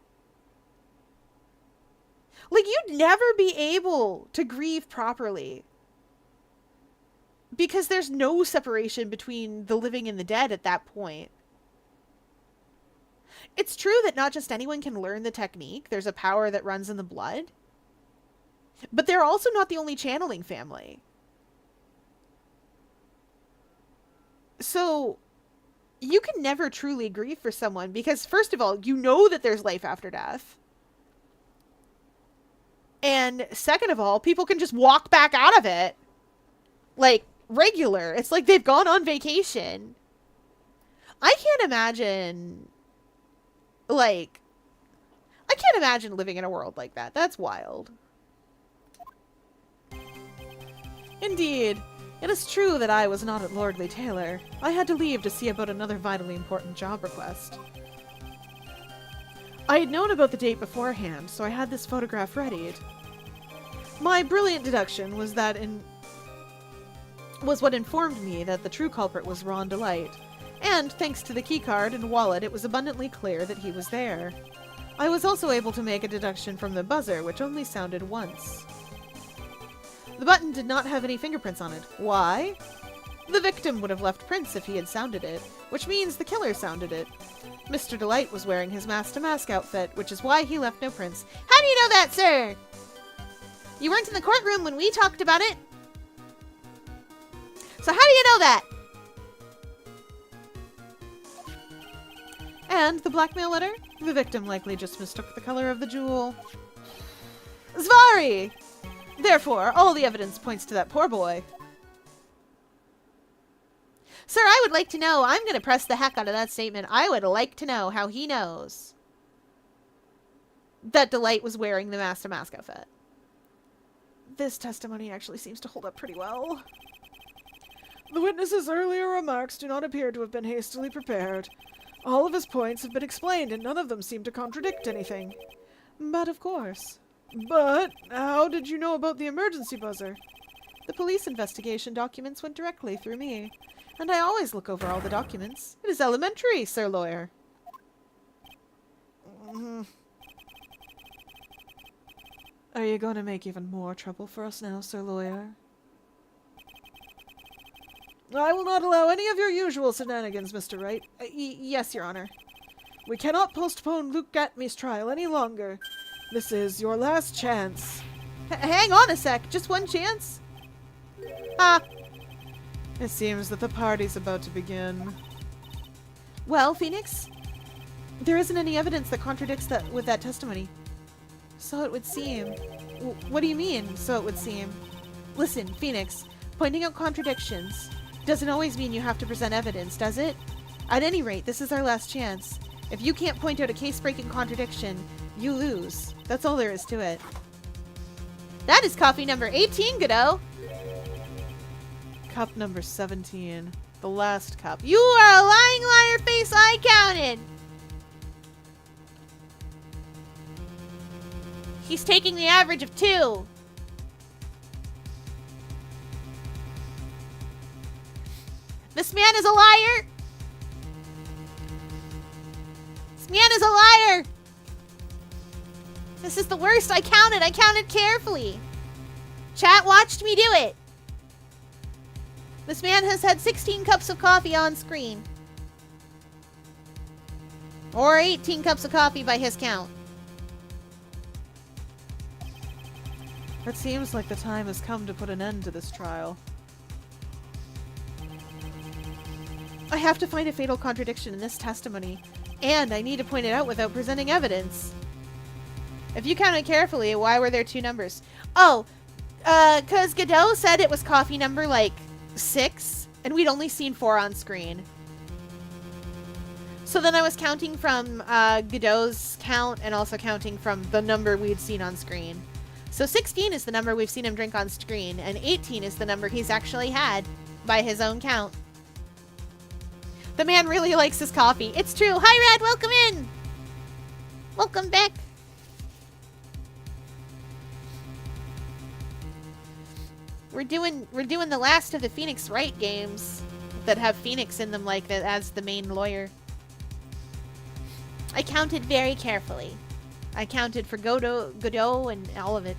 Like, you'd never be able to grieve properly. Because there's no separation between the living and the dead at that point. It's true that not just anyone can learn the technique. There's a power that runs in the blood. But they're also not the only channeling family. So, you can never truly grieve for someone because, first of all, you know that there's life after death. And second of all, people can just walk back out of it. Like, regular. It's like they've gone on vacation. I can't imagine, like, I can't imagine living in a world like that. That's wild. Indeed. It is true that I was not at Lordly Taylor. I had to leave to see about another vitally important job request. I had known about the date beforehand, so I had this photograph readied. My brilliant deduction was what informed me that the true culprit was Ron Delight, and thanks to the keycard and wallet, it was abundantly clear that he was there. I was also able to make a deduction from the buzzer, which only sounded once. The button did not have any fingerprints on it. Why? The victim would have left prints if he had sounded it, which means the killer sounded it. Mr. Delight was wearing his mask-to-mask outfit, which is why he left no prints. How do you know that, sir? You weren't in the courtroom when we talked about it. So how do you know that? And the blackmail letter? The victim likely just mistook the color of the jewel. Zvari! Therefore, all the evidence points to that poor boy. Sir, I would like to know. I'm going to press the heck out of that statement. I would like to know how he knows that Delight was wearing the mask-to-mask outfit. This testimony actually seems to hold up pretty well. The witness's earlier remarks do not appear to have been hastily prepared. All of his points have been explained, and none of them seem to contradict anything. But of course. But how did you know about the emergency buzzer? The police investigation documents went directly through me, and I always look over all the documents. It is elementary, Sir Lawyer. Are you going to make even more trouble for us now, Sir Lawyer? I will not allow any of your usual shenanigans, Mr. Wright. Yes, Your Honor. We cannot postpone Luke Gatmy's trial any longer. This is your last chance. Hang on a sec. Just one chance? It seems that the party's about to begin. Well, Phoenix, there isn't any evidence that contradicts that with that testimony. So it would seem. What do you mean, so it would seem? Listen, Phoenix, pointing out contradictions doesn't always mean you have to present evidence, does it? At any rate, this is our last chance. If you can't point out a case-breaking contradiction, you lose. That's all there is to it. That is coffee number 18, Godot. Cup number 17. The last cup. You are a lying liar face. I counted. He's taking the average of 2. This man is a liar. This man is a liar. This is the worst. I counted carefully. Chat watched me do it. This man has had 16 cups of coffee on screen. Or 18 cups of coffee by his count. It seems like the time has come to put an end to this trial. I have to find a fatal contradiction in this testimony, and I need to point it out without presenting evidence. If you counted carefully, why were there 2 numbers? Oh, cause Godot said it was coffee number, like, 6, and we'd only seen 4 on screen. So then I was counting from, Godot's count, and also counting from the number we'd seen on screen. So 16 is the number we've seen him drink on screen, and 18 is the number he's actually had by his own count. The man really likes his coffee. It's true. Hi, Red. Welcome in. Welcome back. We're doing the last of the Phoenix Wright games that have Phoenix in them, like as the main lawyer. I counted very carefully. I counted for Godot and all of it.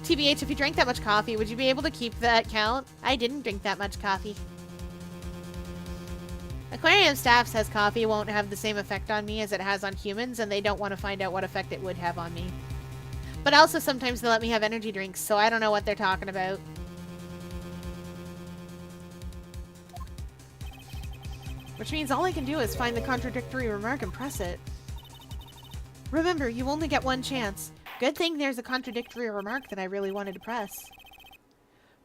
TBH, if you drank that much coffee, would you be able to keep that count? I didn't drink that much coffee. Aquarium staff says coffee won't have the same effect on me as it has on humans, and they don't want to find out what effect it would have on me. But also sometimes they let me have energy drinks, so I don't know what they're talking about. Which means all I can do is find the contradictory remark and press it. Remember, you only get one chance. Good thing there's a contradictory remark that I really wanted to press.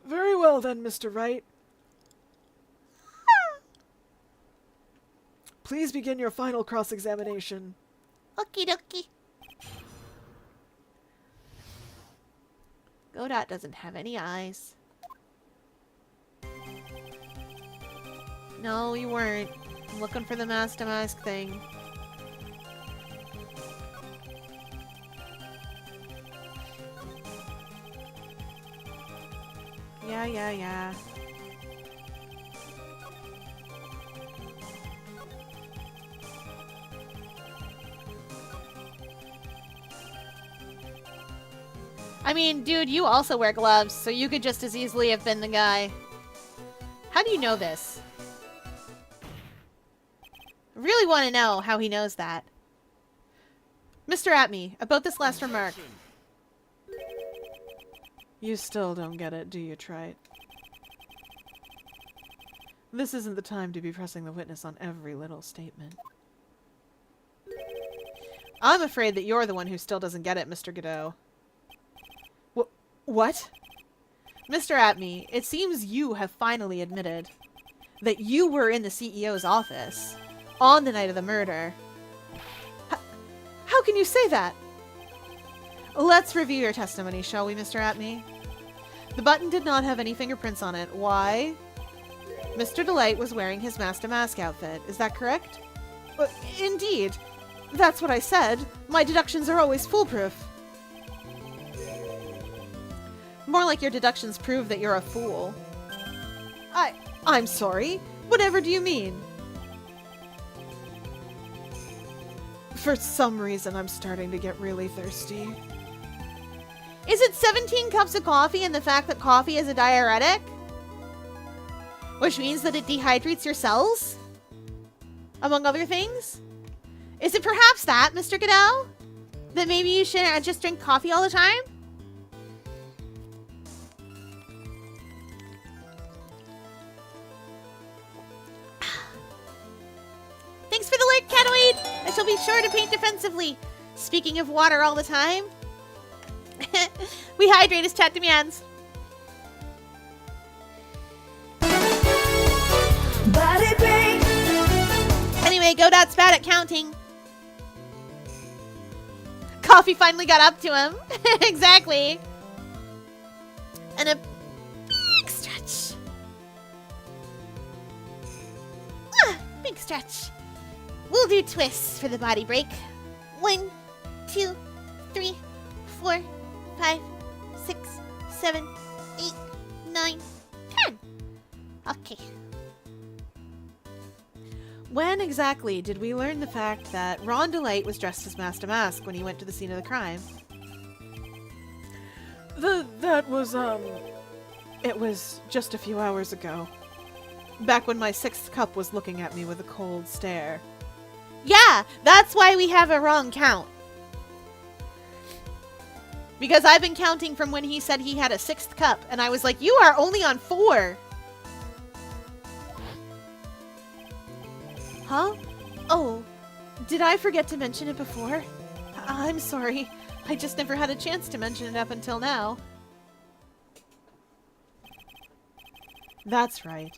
Very well then, Mr. Wright. Please begin your final cross-examination. Okie dokie. Godot doesn't have any eyes. No, you weren't. I'm looking for the Master Mask thing. Yeah. I mean, dude, you also wear gloves, so you could just as easily have been the guy. How do you know this? I really want to know how he knows that. Mr. Atme, about this last remark. You still don't get it, do you, Trite? This isn't the time to be pressing the witness on every little statement. I'm afraid that you're the one who still doesn't get it, Mr. Godot. What? Mr. Atme, it seems you have finally admitted that you were in the CEO's office on the night of the murder. How can you say that? Let's review your testimony, shall we, Mr. Atme? The button did not have any fingerprints on it. Why? Mr. Delight was wearing his Master Mask outfit. Is that correct? Indeed. That's what I said. My deductions are always foolproof. More like your deductions prove that you're a fool. I'm sorry. Whatever do you mean? For some reason, I'm starting to get really thirsty. Is it 17 cups of coffee and the fact that coffee is a diuretic? Which means that it dehydrates your cells? Among other things? Is it perhaps that, Mr. Godot? That maybe you shouldn't just drink coffee all the time? Thanks for the alert, Catoid! I shall be sure to paint defensively. Speaking of water all the time, we hydrate as chat demands. Body break. Anyway, Godot's bad at counting. Coffee finally got up to him. Exactly. And a big stretch. Thanks, Stretch. We'll do twists for the body break. 1, 2, 3, 4, 5, 6, 7, 8, 9, 10. Okay. When exactly did we learn the fact that Ron Delight was dressed as Master Mask when he went to the scene of the crime? That was, it was just a few hours ago. Back when my 6th cup was looking at me with a cold stare. Yeah, that's why we have a wrong count. Because I've been counting from when he said he had a 6th cup, and I was like, you are only on 4. Huh? Oh, did I forget to mention it before? I'm sorry. I just never had a chance to mention it up until now. That's right.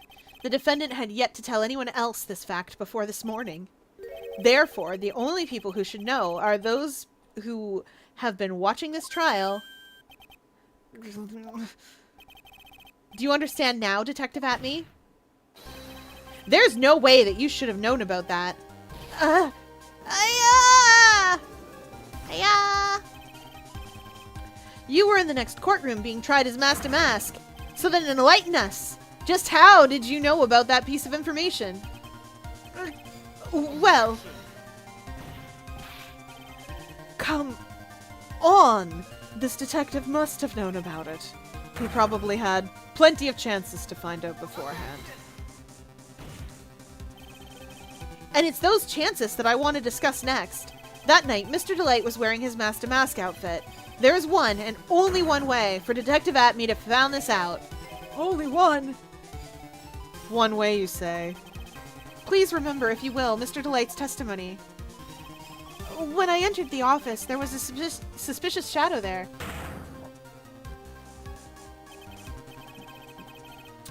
The defendant had yet to tell anyone else this fact before this morning. Therefore, the only people who should know are those who have been watching this trial. Do you understand now, Detective Atme? There's no way that you should have known about that. You were in the next courtroom being tried as Master Mask. So then enlighten us. Just how did you know about that piece of information? Well... Come on! This detective must have known about it. He probably had plenty of chances to find out beforehand. And it's those chances that I want to discuss next. That night, Mr. Delight was wearing his Master Mask outfit. There is one and only one way for Detective Atme to find this out. Only one? One way, you say? Please remember, if you will, Mr. Delight's testimony. When I entered the office, there was a suspicious shadow there.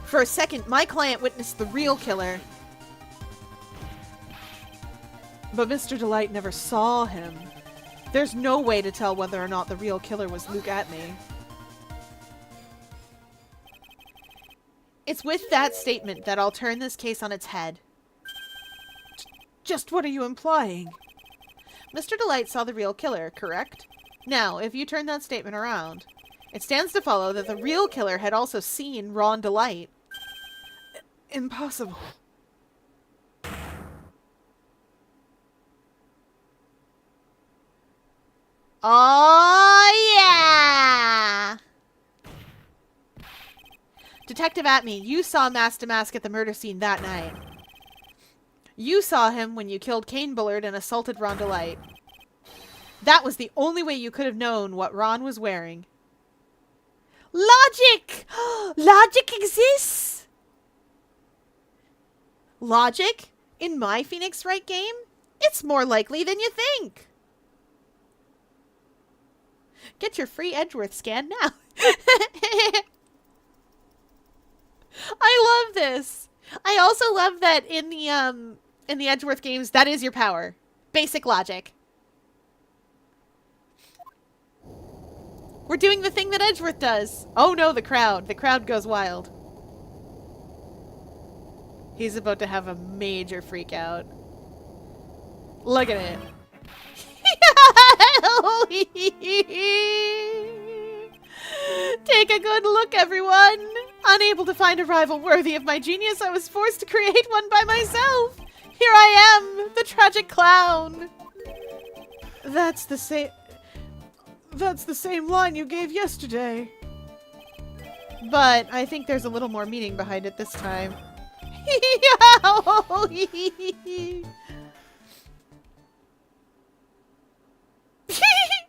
For a second, my client witnessed the real killer. But Mr. Delight never saw him. There's no way to tell whether or not the real killer was Luke Atme. It's with that statement that I'll turn this case on its head. Just what are you implying? Mr. Delight saw the real killer, correct? Now, if you turn that statement around, it stands to follow that the real killer had also seen Ron Delight. Impossible. Oh, yeah! Detective Atme, you saw Master Mask at the murder scene that night. You saw him when you killed Kane Bullard and assaulted Ron Delight. That was the only way you could have known what Ron was wearing. Logic! Logic exists! Logic? In my Phoenix Wright game? It's more likely than you think. Get your free Edgeworth scan now. I love this. I also love that in the Edgeworth games, that is your power. Basic logic. We're doing the thing that Edgeworth does. Oh no, the crowd. The crowd goes wild. He's about to have a major freak out. Look at it. Take a good look, everyone. Unable to find a rival worthy of my genius, I was forced to create one by myself. Here I am, the tragic clown. That's the same line you gave yesterday. But I think there's a little more meaning behind it this time.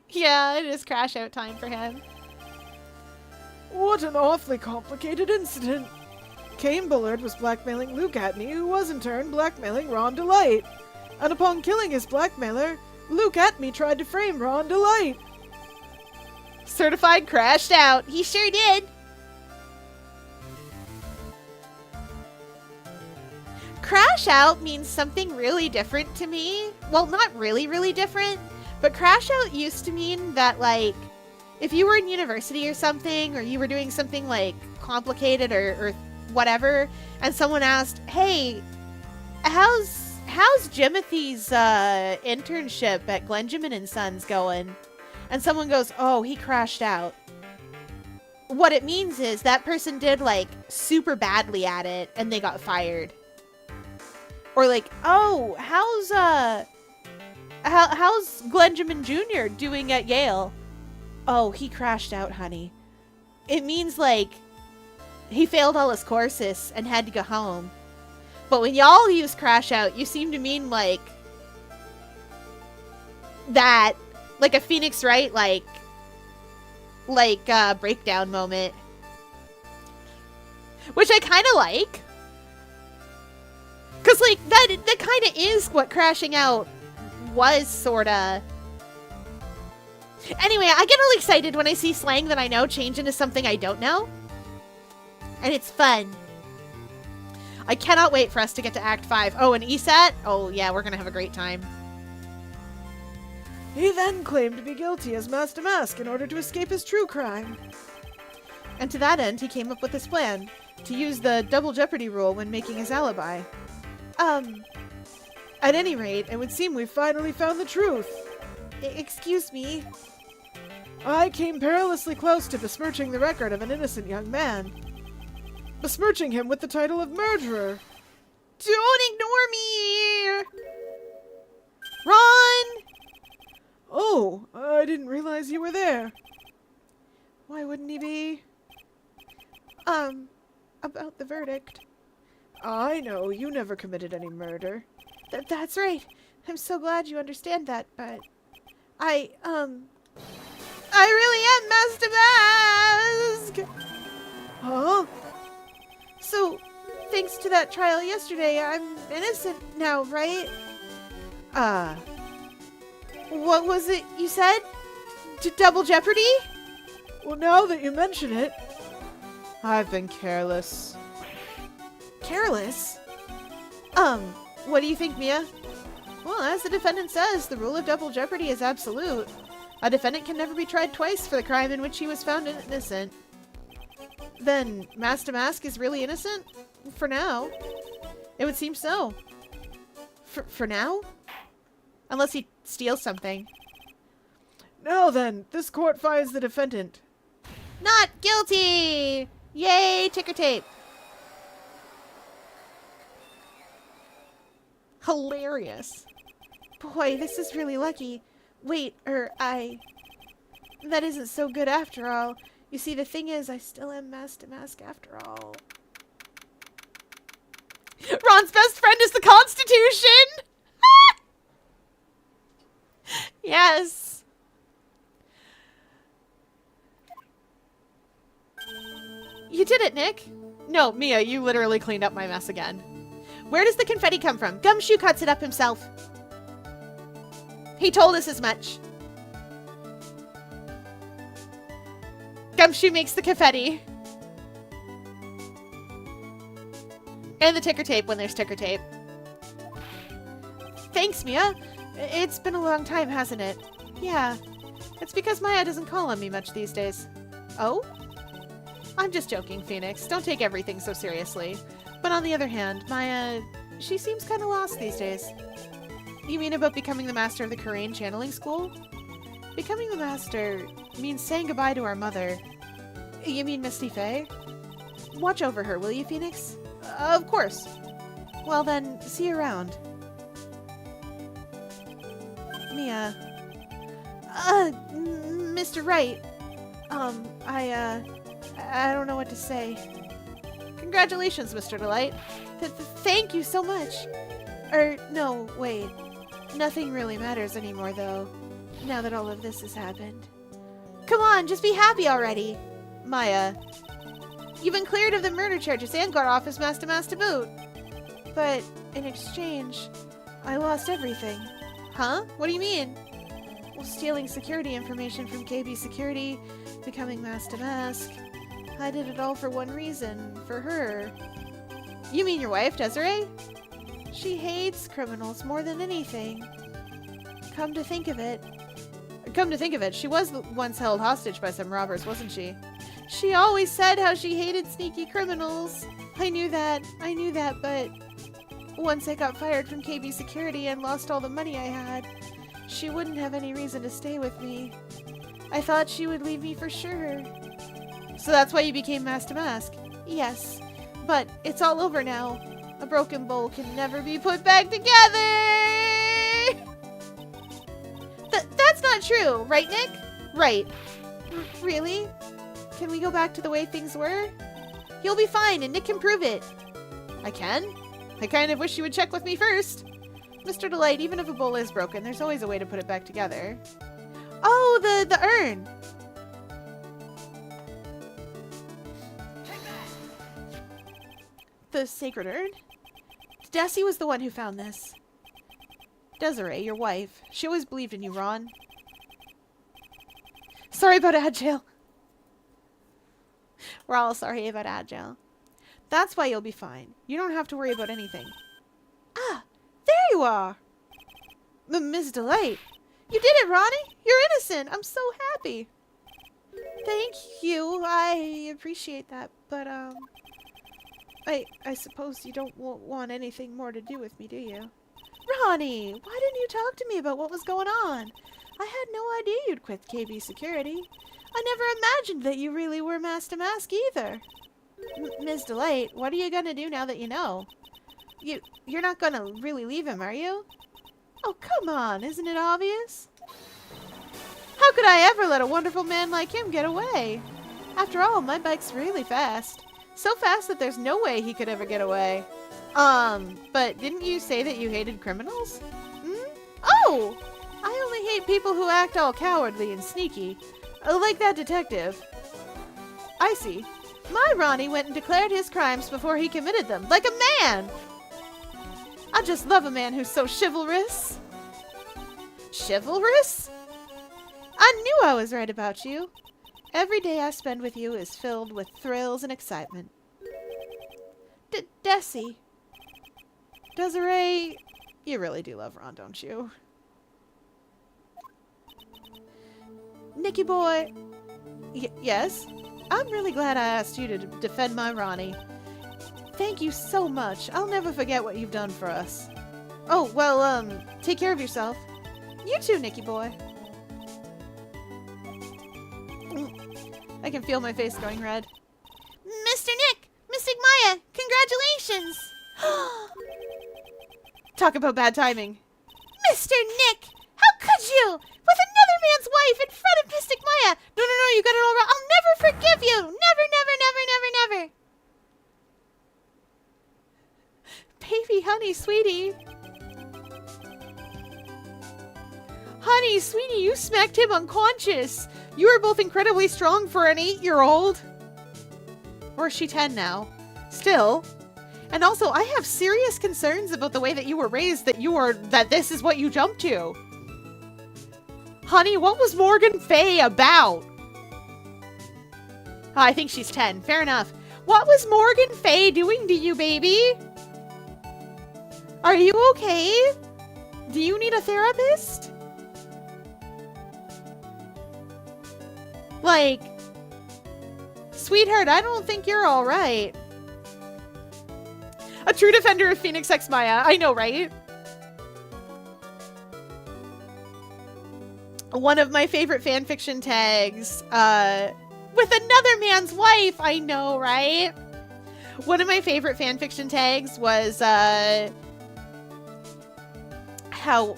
Yeah, it is crash out time for him. What an awfully complicated incident. Kane Bullard was blackmailing Luke Atme, who was in turn blackmailing Ron Delight. And upon killing his blackmailer, Luke Atme tried to frame Ron Delight. Certified crashed out. He sure did. Crash out means something really different to me. Well, not really, really different. But crash out used to mean that, like, if you were in university or something, or you were doing something, like, complicated or whatever, and someone asked, hey, how's how's Jimothy's internship at Glenjamin and Sons going? And someone goes, oh, he crashed out. What it means is that person did like super badly at it and they got fired. Or like, oh, how's Glenjamin Jr. doing at Yale? Oh, he crashed out, honey. It means like he failed all his courses and had to go home. But when y'all use crash out, you seem to mean like that, like a Phoenix Wright, like breakdown moment, which I kind of like, cause like that kind of is what crashing out was, sorta. Anyway, I get all excited when I see slang that I know change into something I don't know, and it's fun. I cannot wait for us to get to Act 5. Oh, and ESAT? Oh, yeah, we're gonna have a great time. He then claimed to be guilty as Master Mask in order to escape his true crime. And to that end, he came up with this plan, to use the double jeopardy rule when making his alibi. At any rate, it would seem we've finally found the truth. Excuse me. I came perilously close to besmirching the record of an innocent young man. Besmirching him with the title of murderer. Don't ignore me! Ron! Oh, I didn't realize you were there. Why wouldn't he be? About the verdict. I know, you never committed any murder. That's right. I'm so glad you understand that, but I really am Master Mask! Huh? So, thanks to that trial yesterday, I'm innocent now, right? What was it you said? Double jeopardy? Well, now that you mention it, I've been careless. Careless? What do you think, Mia? Well, as the defendant says, the rule of double jeopardy is absolute. A defendant can never be tried twice for the crime in which he was found innocent. Then, Master Mask is really innocent? For now. It would seem so. For now? Unless he steals something. Now then, this court finds the defendant. Not guilty! Yay, ticker tape. Hilarious. Boy, this is really lucky. Wait, that isn't so good after all. You see, the thing is, I still am Master Mask after all. Ron's best friend is the Constitution! Yes. You did it, Nick. No, Mia, you literally cleaned up my mess again. Where does the confetti come from? Gumshoe cuts it up himself. He told us as much. Gumshoe makes the confetti. And the ticker tape when there's ticker tape. Thanks, Mia. It's been a long time, hasn't it? Yeah. It's because Maya doesn't call on me much these days. Oh? I'm just joking, Phoenix. Don't take everything so seriously. But on the other hand, Maya, she seems kind of lost these days. You mean about becoming the master of the Karain channeling school? Becoming the master means saying goodbye to our mother. You mean Misty Faye? Watch over her, will you, Phoenix? Of course. Well then, see you around. Mia. Mr. Wright. I don't know what to say. Congratulations, Mr. Delight. Thank you so much. No, wait. Nothing really matters anymore, though, now that all of this has happened. Come on, just be happy already. Maya. You've been cleared of the murder charges and got off as Master Mask to boot. But, in exchange, I lost everything. Huh? What do you mean? Well, stealing security information from KB Security, becoming Master Mask. I did it all for one reason, for her. You mean your wife, Desiree? She hates criminals more than anything. Come to think of it, she was once held hostage by some robbers, wasn't she? She always said how she hated sneaky criminals. I knew that, but Once I got fired from KB Security and lost all the money I had, she wouldn't have any reason to stay with me. I thought she would leave me for sure. So that's why you became Mask to Mask. Yes, but it's all over now. A broken bowl can never be put back together! That's not true, right, Nick? Right. Really? Can we go back to the way things were? You'll be fine, and Nick can prove it. I can? I kind of wish you would check with me first. Mr. Delight, even if a bowl is broken, there's always a way to put it back together. Oh, the urn! The sacred urn? Desi was the one who found this. Desiree, your wife. She always believed in you, Ron. Sorry about Agile. We're all sorry about Agile. That's why you'll be fine. You don't have to worry about anything. Ah, there you are! Miss Delight. You did it, Ronnie! You're innocent! I'm so happy! Thank you. I appreciate that, but, I suppose you don't want anything more to do with me, do you? Ronnie, why didn't you talk to me about what was going on? I had no idea you'd quit KB Security. I never imagined that you really were Mask to Mask either. Ms. Delight, what are you gonna do now that you know? You're not gonna really leave him, are you? Oh, come on, isn't it obvious? How could I ever let a wonderful man like him get away? After all, my bike's really fast. So fast that there's no way he could ever get away. But didn't you say that you hated criminals? Oh! I only hate people who act all cowardly and sneaky. Like that detective. I see. My Ronnie went and declared his crimes before he committed them, like a man! I just love a man who's so chivalrous. Chivalrous? I knew I was right about you. Every day I spend with you is filled with thrills and excitement. Desi. Desiree, you really do love Ron, don't you? Nicky boy. Yes? I'm really glad I asked you to defend my Ronnie. Thank you so much. I'll never forget what you've done for us. Oh, well, take care of yourself. You too, Nicky boy. I can feel my face going red. Mr. Nick! Mystic Maya! Congratulations! Talk about bad timing. Mr. Nick! How could you? With another man's wife in front of Mystic Maya! No, you got it all wrong. I'll never forgive you! Never! Baby, honey, sweetie. Honey, sweetie, you smacked him unconscious. You are both incredibly strong for an 8-year-old. Or is she 10 now? Still. And also, I have serious concerns about the way that you were raised, that this is what you jumped to. Honey, what was Morgan Fay about? Oh, I think she's 10. Fair enough. What was Morgan Fay doing to you, baby? Are you okay? Do you need a therapist? Like, sweetheart, I don't think you're all right. A true defender of Phoenix X Maya. I know, right? One of my favorite fanfiction tags, with another man's wife. I know, right? One of my favorite fanfiction tags was,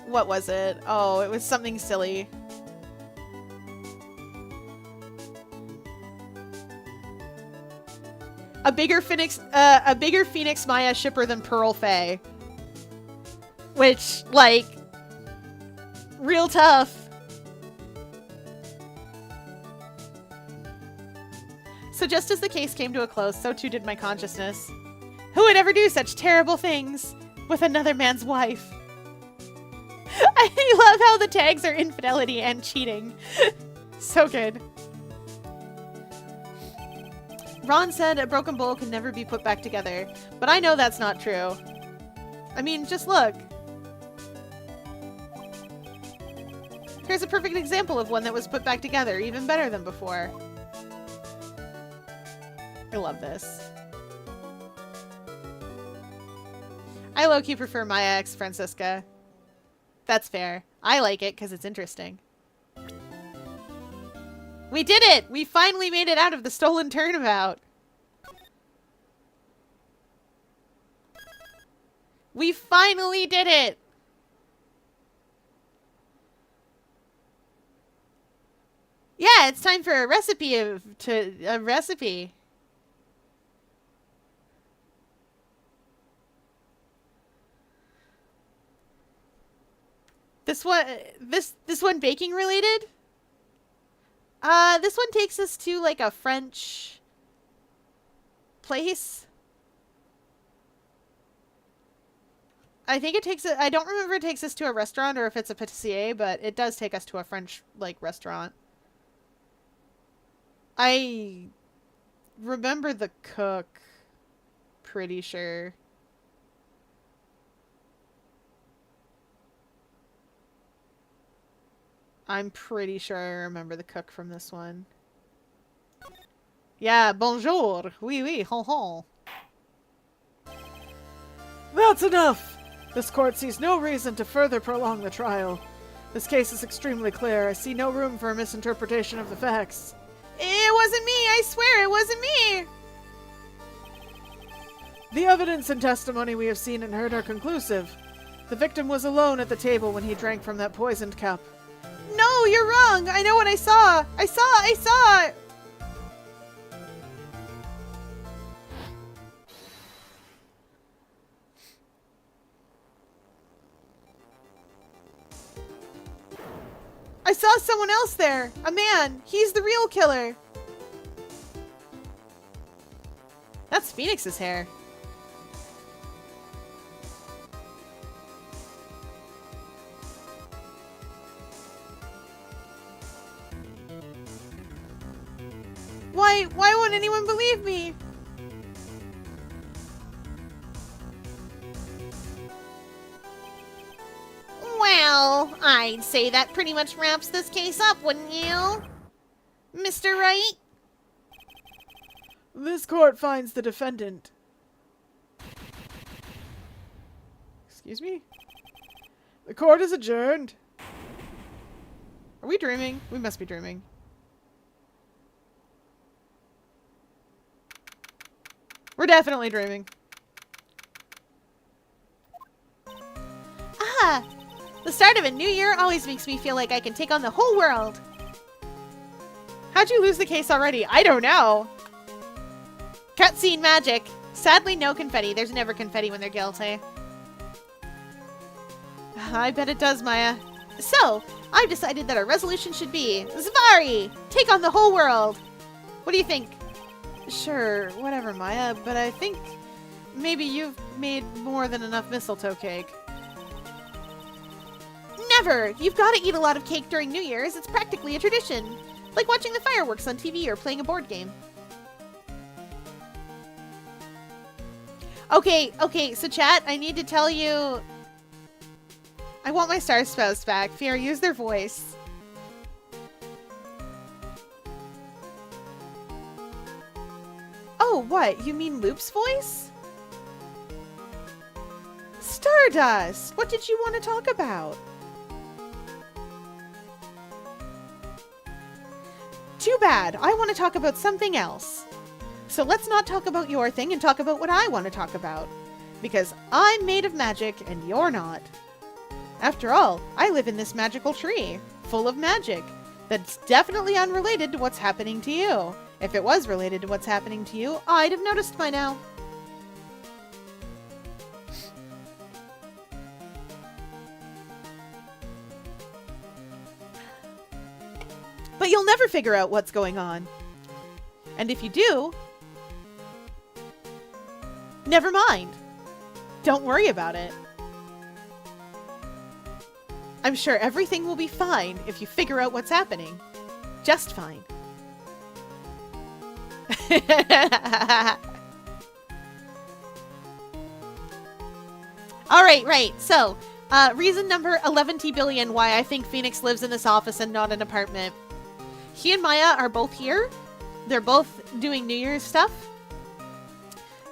what was it? Oh, it was something silly. A bigger Phoenix Maya shipper than Pearl Faye. Which, like, real tough. So just as the case came to a close, so too did my consciousness. Who would ever do such terrible things with another man's wife? I love how the tags are infidelity and cheating. So good. Ron said a broken bowl can never be put back together, but I know that's not true. I mean, just look. Here's a perfect example of one that was put back together, even better than before. I love this. I low-key prefer Maya X Francisca. That's fair. I like it because it's interesting. We did it! We finally made it out of the stolen turnabout. We finally did it! Yeah, it's time for a recipe a recipe. This one baking related? This one takes us to like a French place. I think it takes it. I don't remember if it takes us to a restaurant or if it's a pâtissier, but it does take us to a French like restaurant. I remember the cook, pretty sure. I'm pretty sure I remember the cook from this one. Yeah, bonjour. Oui, oui, hon hon. That's enough! This court sees no reason to further prolong the trial. This case is extremely clear. I see no room for a misinterpretation of the facts. It wasn't me, I swear it wasn't me! The evidence and testimony we have seen and heard are conclusive. The victim was alone at the table when he drank from that poisoned cup. No, you're wrong! I know what I saw! I saw! I saw someone else there! A man! He's the real killer! That's Phoenix's hair. Why won't anyone believe me? Well, I'd say that pretty much wraps this case up, wouldn't you? Mr. Wright? This court finds the defendant. Excuse me? The court is adjourned. Are we dreaming? We must be dreaming. We're definitely dreaming. Ah! The start of a new year always makes me feel like I can take on the whole world. How'd you lose the case already? I don't know. Cutscene magic. Sadly, no confetti. There's never confetti when they're guilty. I bet it does, Maya. So, I've decided that our resolution should be Zavari! Take on the whole world! What do you think? Sure, whatever, Maya, but I think maybe you've made more than enough mistletoe cake. Never! You've got to eat a lot of cake during New Year's. It's practically a tradition. Like watching the fireworks on TV or playing a board game. Okay, so chat, I need to tell you... I want my Star Spouse back. Fear, use their voice. Oh, what? You mean Loop's voice? Stardust! What did you want to talk about? Too bad. I want to talk about something else. So let's not talk about your thing and talk about what I want to talk about. Because I'm made of magic and you're not. After all, I live in this magical tree, full of magic, that's definitely unrelated to what's happening to you. If it was related to what's happening to you, I'd have noticed by now. But you'll never figure out what's going on. And if you do, never mind. Don't worry about it. I'm sure everything will be fine if you figure out what's happening. Just fine. Alright, right. So, reason number 11 billion why I think Phoenix lives in this office and not an apartment. He and Maya are both here. They're both doing New Year's stuff.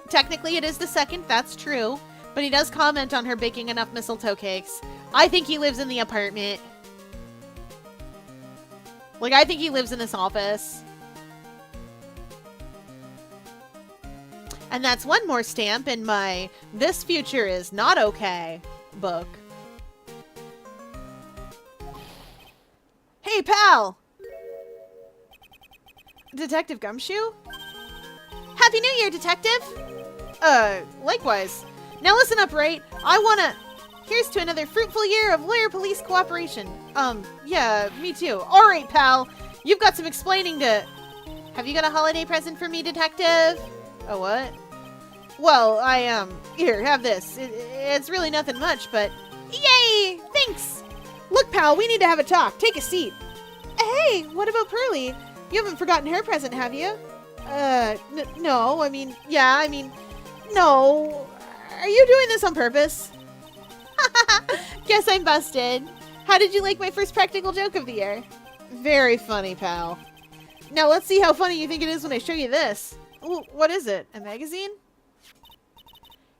Technically, it is the 2nd, that's true. But he does comment on her baking enough mistletoe cakes. I think he lives in the apartment. Like, I think he lives in this office. And that's one more stamp in my This Future Is Not Okay book. Hey, pal! Detective Gumshoe? Happy New Year, Detective! Likewise. Now listen up, right? Here's to another fruitful year of lawyer-police cooperation. Yeah, me too. Alright, pal. You've got some explaining to... Have you got a holiday present for me, Detective? Oh, what? Well, here, have this. It's really nothing much, but... Yay! Thanks! Look, pal, we need to have a talk. Take a seat. Hey, what about Pearly? You haven't forgotten her present, have you? No, no. Are you doing this on purpose? Guess I'm busted. How did you like my first practical joke of the year? Very funny, pal. Now let's see how funny you think it is when I show you this. Ooh, what is it? A magazine?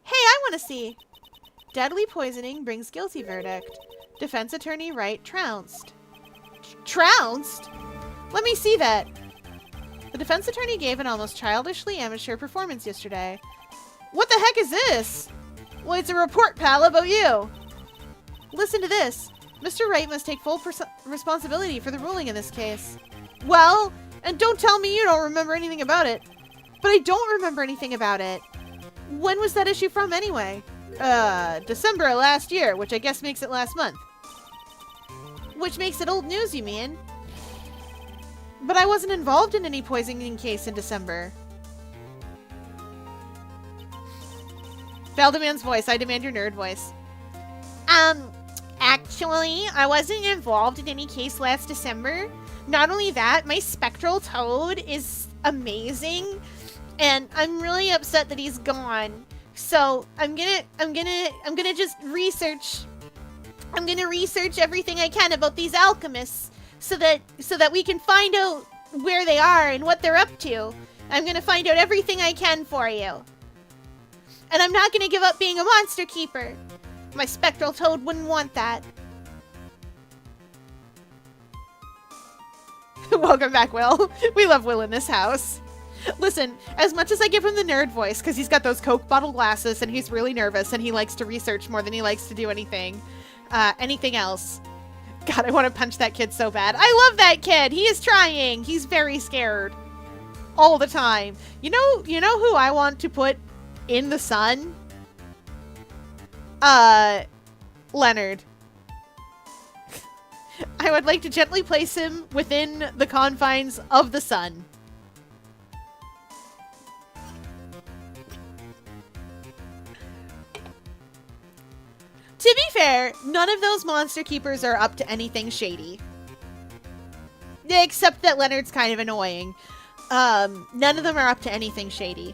Hey, I want to see. Deadly poisoning brings guilty verdict. Defense attorney Wright trounced. Trounced? Let me see that. The defense attorney gave an almost childishly amateur performance yesterday. What the heck is this? Well, it's a report, pal, about you. Listen to this. Mr. Wright must take full responsibility for the ruling in this case. Well, and don't tell me you don't remember anything about it. But I don't remember anything about it. When was that issue from, anyway? December of last year, which I guess makes it last month. Which makes it old news, you mean? But I wasn't involved in any poisoning case in December. Valdeman's voice. I demand your nerd voice. Actually, I wasn't involved in any case last December. Not only that, my spectral toad is amazing, and I'm really upset that he's gone. So I'm gonna just research. I'm gonna research everything I can about these alchemists, so that we can find out where they are and what they're up to. I'm gonna find out everything I can for you. And I'm not gonna give up being a monster keeper. My spectral toad wouldn't want that. Welcome back, Will. We love Will in this house. Listen, as much as I give him the nerd voice, because he's got those Coke bottle glasses and he's really nervous and he likes to research more than he likes to do anything else. God, I want to punch that kid so bad. I love that kid. He is trying. He's very scared. All the time. You know who I want to put in the sun? Leonard. I would like to gently place him within the confines of the sun. To be fair, none of those monster keepers are up to anything shady. Except that Leonard's kind of annoying. None of them are up to anything shady.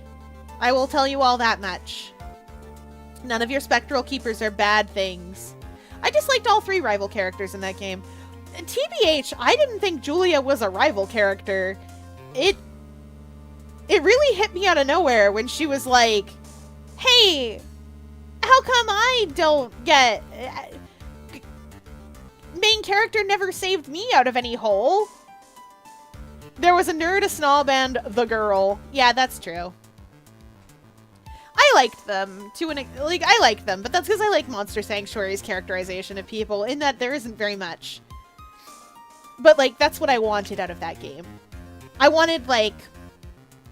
I will tell you all that much. None of your spectral keepers are bad things. I just liked all three rival characters in that game. TBH, I didn't think Julia was a rival character. It really hit me out of nowhere when she was like, hey, how come I don't get... main character never saved me out of any hole. There was a nerd, a snob, and the girl. Yeah, that's true. I liked them I like them, but that's because I like Monster Sanctuary's characterization of people, in that there isn't very much. But, like, that's what I wanted out of that game. I wanted, like,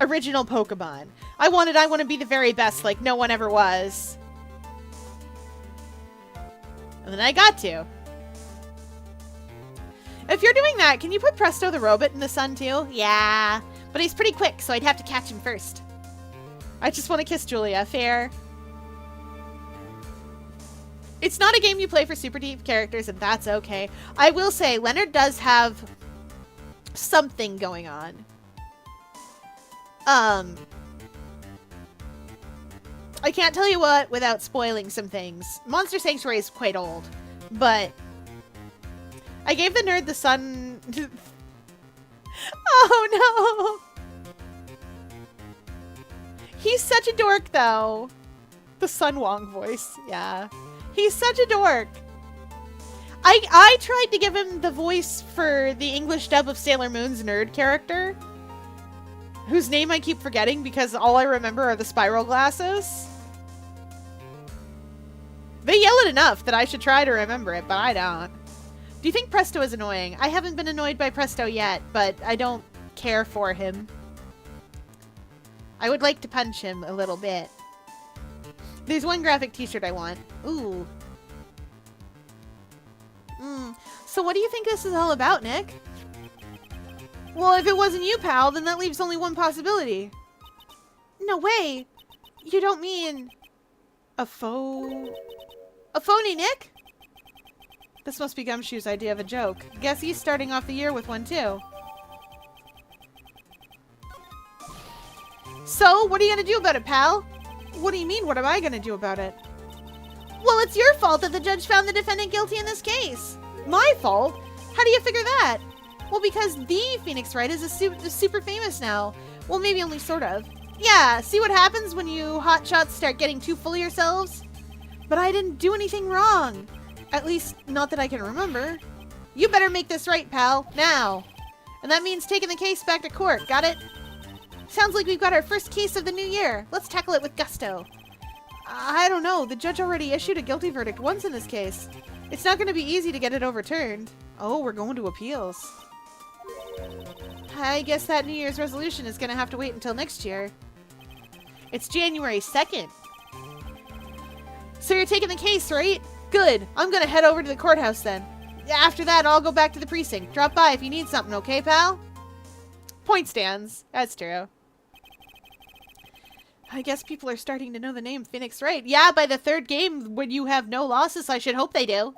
original Pokemon. I want to be the very best, like no one ever was. And then I got to. If you're doing that, can you put Presto the Robot in the sun too? Yeah, but he's pretty quick, so I'd have to catch him first. I just want to kiss Julia. Fair. It's not a game you play for super deep characters, and that's okay. I will say, Leonard does have something going on. I can't tell you what without spoiling some things. Monster Sanctuary is quite old, but I gave the nerd the sun... Oh no! He's such a dork, though. The Sun Wong voice. Yeah. He's such a dork. I tried to give him the voice for the English dub of Sailor Moon's nerd character, whose name I keep forgetting because all I remember are the spiral glasses. They yell it enough that I should try to remember it, but I don't. Do you think Presto is annoying? I haven't been annoyed by Presto yet, but I don't care for him. I would like to punch him a little bit. There's one graphic t-shirt I want. Ooh. So what do you think this is all about, Nick? Well, if it wasn't you, pal, then that leaves only one possibility. No way! You don't mean... a phony, Nick? This must be Gumshoe's idea of a joke. Guess he's starting off the year with one, too. So, what are you gonna do about it, pal? What do you mean, what am I gonna do about it? Well, it's your fault that the judge found the defendant guilty in this case. My fault? How do you figure that? Well, because the Phoenix Wright is super famous now. Well, maybe only sort of. Yeah, see what happens when you hotshots start getting too full of yourselves? But I didn't do anything wrong. At least, not that I can remember. You better make this right, pal. Now. And that means taking the case back to court. Got it? Sounds like we've got our first case of the new year. Let's tackle it with gusto. I don't know. The judge already issued a guilty verdict once in this case. It's not going to be easy to get it overturned. Oh, we're going to appeals. I guess that New Year's resolution is going to have to wait until next year. It's January 2nd. So you're taking the case, right? Good. I'm going to head over to the courthouse then. After that, I'll go back to the precinct. Drop by if you need something, okay, pal? Point stands. That's true. I guess people are starting to know the name Phoenix Wright. Yeah, by the third game, when you have no losses, I should hope they do.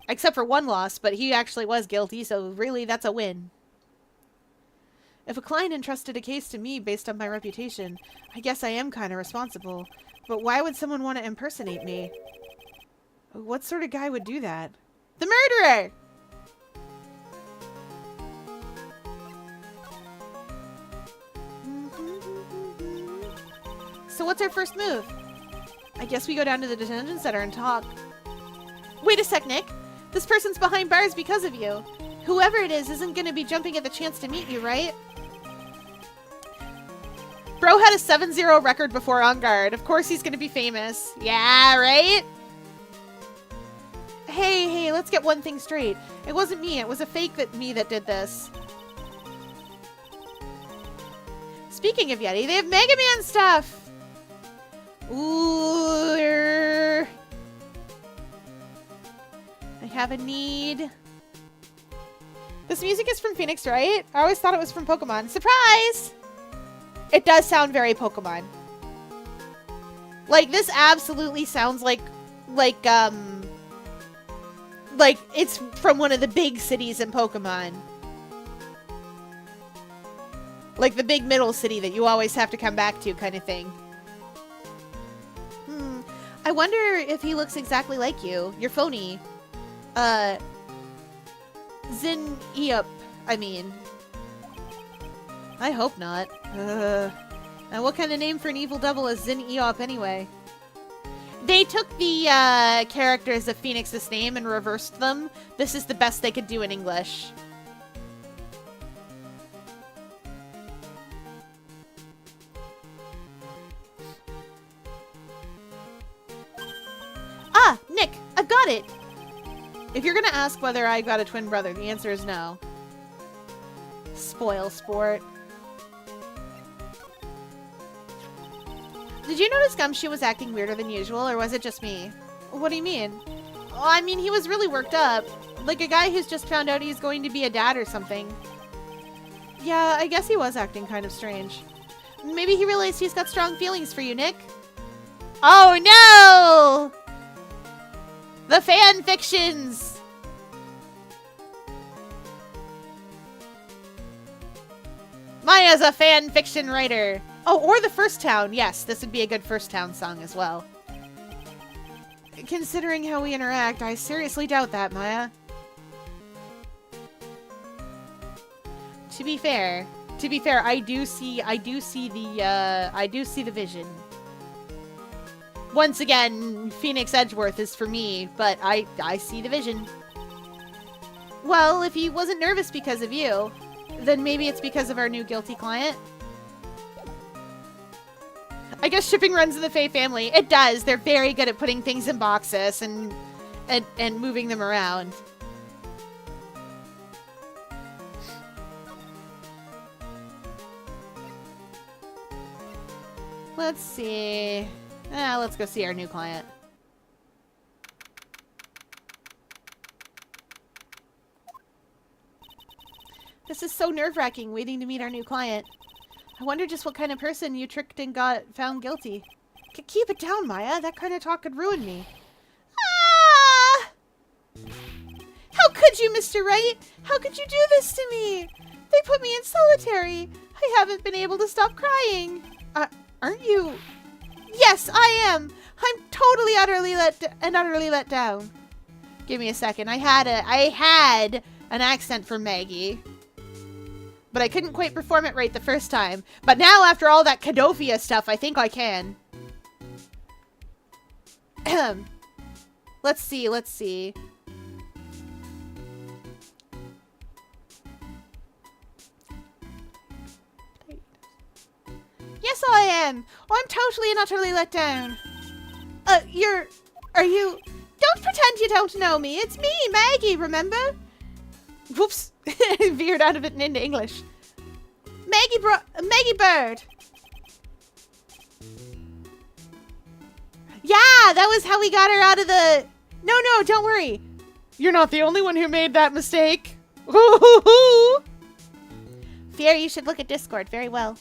Except for one loss, but he actually was guilty, so really that's a win. If a client entrusted a case to me based on my reputation, I guess I am kind of responsible. But why would someone want to impersonate me? What sort of guy would do that? The murderer! So what's our first move? I guess we go down to the detention center and talk. Wait a sec, Nick. This person's behind bars because of you. Whoever it is isn't going to be jumping at the chance to meet you, right? Bro had a 7-0 record before On Guard. Of course he's going to be famous. Yeah, right? Hey, let's get one thing straight. It wasn't me. It was a fake me that did this. Speaking of Yeti, they have Mega Man stuff! Ooh. I have a need. This music is from Phoenix, right? I always thought it was from Pokemon. Surprise! It does sound very Pokemon. Like, this absolutely sounds like it's from one of the big cities in Pokemon. Like the big middle city that you always have to come back to kind of thing. I wonder if he looks exactly like you. You're phony. Zin Eop, I mean. I hope not. Now what kind of name for an evil double is Zin Eop anyway? They took the characters of Phoenix's name and reversed them. This is the best they could do in English. Ah, Nick, I've got it! If you're gonna ask whether I got a twin brother, the answer is no. Spoil sport. Did you notice Gumshoe was acting weirder than usual, or was it just me? What do you mean? Oh, I mean, he was really worked up. Like a guy who's just found out he's going to be a dad or something. Yeah, I guess he was acting kind of strange. Maybe he realized he's got strong feelings for you, Nick. Oh no! The fan fictions! Maya's a fan fiction writer. Oh, or the First Town. Yes, this would be a good First Town song as well. Considering how we interact, I seriously doubt that, Maya. To be fair, I do see the vision. Once again, Phoenix Edgeworth is for me, but I see the vision. Well, if he wasn't nervous because of you, then maybe it's because of our new guilty client. I guess shipping runs in the Faye family. It does. They're very good at putting things in boxes and moving them around. Let's see. Let's go see our new client. This is so nerve-wracking, waiting to meet our new client. I wonder just what kind of person you tricked and got found guilty. Keep it down, Maya. That kind of talk could ruin me. Ah! How could you, Mr. Wright? How could you do this to me? They put me in solitary. I haven't been able to stop crying. Aren't you? Yes, I am. I'm totally, utterly let down. Give me a second. I had an accent for Maggie, but I couldn't quite perform it right the first time. But now, after all that Cadofia stuff, I think I can. Let's see. Yes, I am. Oh, I'm totally and utterly let down. Are you? Don't pretend you don't know me. It's me, Maggie, remember? Whoops. Veered out of it and into English. Maggie Bird. Yeah, that was how we got her out of the... No, don't worry. You're not the only one who made that mistake. Fear, you should look at Discord very well.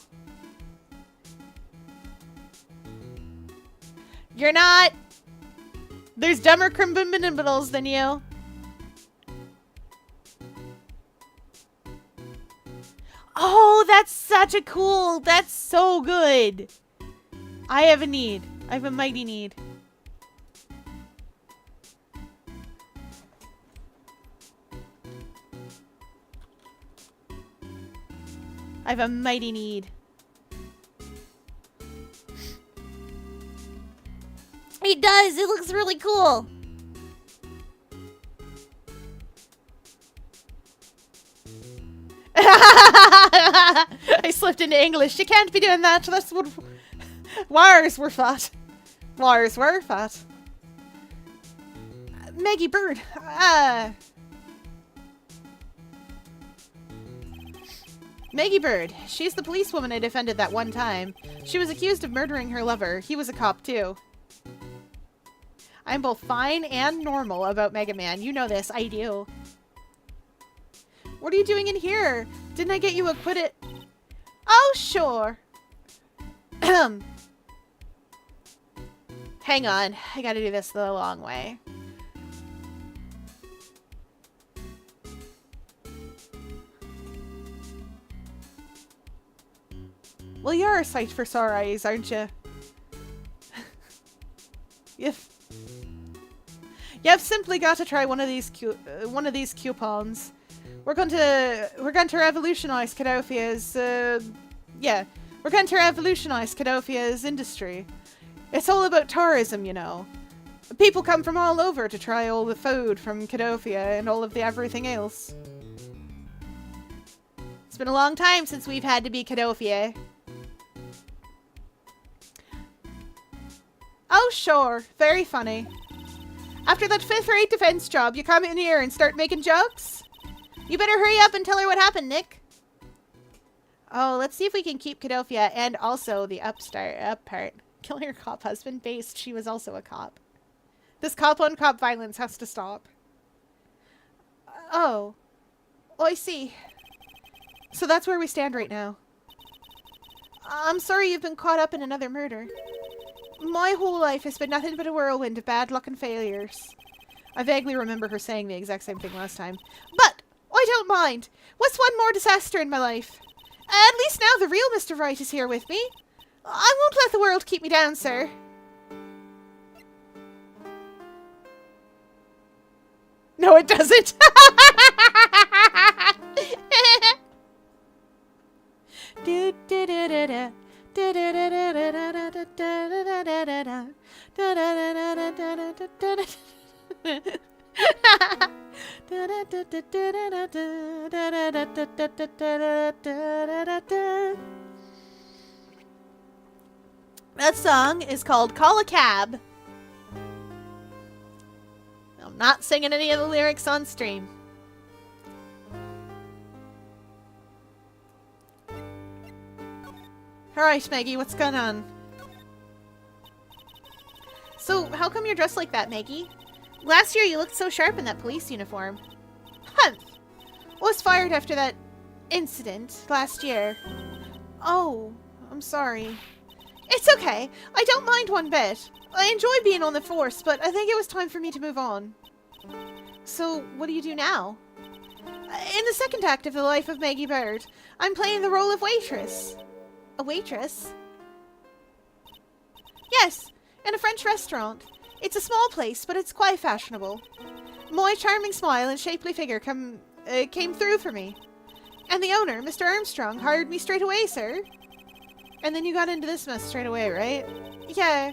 You're not. There's dumber criminals than you. Oh, that's so good. I have a need. I have a mighty need. I have a mighty need. It does. It looks really cool. I slipped into English. You can't be doing that. That's what wires were fat. Wires were fat. Maggie Bird. Maggie Bird. She's the policewoman I defended that one time. She was accused of murdering her lover. He was a cop too. I'm both fine and normal about Mega Man. You know this. I do. What are you doing in here? Didn't I get you acquitted? Oh, sure. Hang on. I gotta do this the long way. Well, you're a sight for sore eyes, aren't you? You've simply got to try one of these coupons. We're going to revolutionize Cadofia's we're going to revolutionize Cadofia's industry. It's all about tourism, you know. People come from all over to try all the food from Cadofia and all of the everything else. It's been a long time since we've had to be Cadofia. Oh, sure. Very funny. After that fifth-rate defense job, you come in here and start making jokes? You better hurry up and tell her what happened, Nick. Oh, let's see if we can keep Cadofia and also the up part. Killing her cop husband based. She was also a cop. This cop-on-cop violence has to stop. Oh, I see. So that's where we stand right now. I'm sorry you've been caught up in another murder. My whole life has been nothing but a whirlwind of bad luck and failures. I vaguely remember her saying the exact same thing last time. But I don't mind. What's one more disaster in my life? At least now the real Mr. Wright is here with me. I won't let the world keep me down, sir. No, it doesn't. That song is called Call a Cab. I'm not singing any of the lyrics on stream. Alright, Maggie, what's going on? So, how come you're dressed like that, Maggie? Last year you looked so sharp in that police uniform. Humph! Was fired after that incident last year. Oh, I'm sorry. It's okay. I don't mind one bit. I enjoy being on the force, but I think it was time for me to move on. So, what do you do now? In the second act of The Life of Maggie Bird, I'm playing the role of waitress. A waitress? Yes, in a French restaurant. It's a small place, but it's quite fashionable. My charming smile and shapely figure came through for me. And the owner, Mr. Armstrong, hired me straight away, sir. And then you got into this mess straight away, right? Yeah,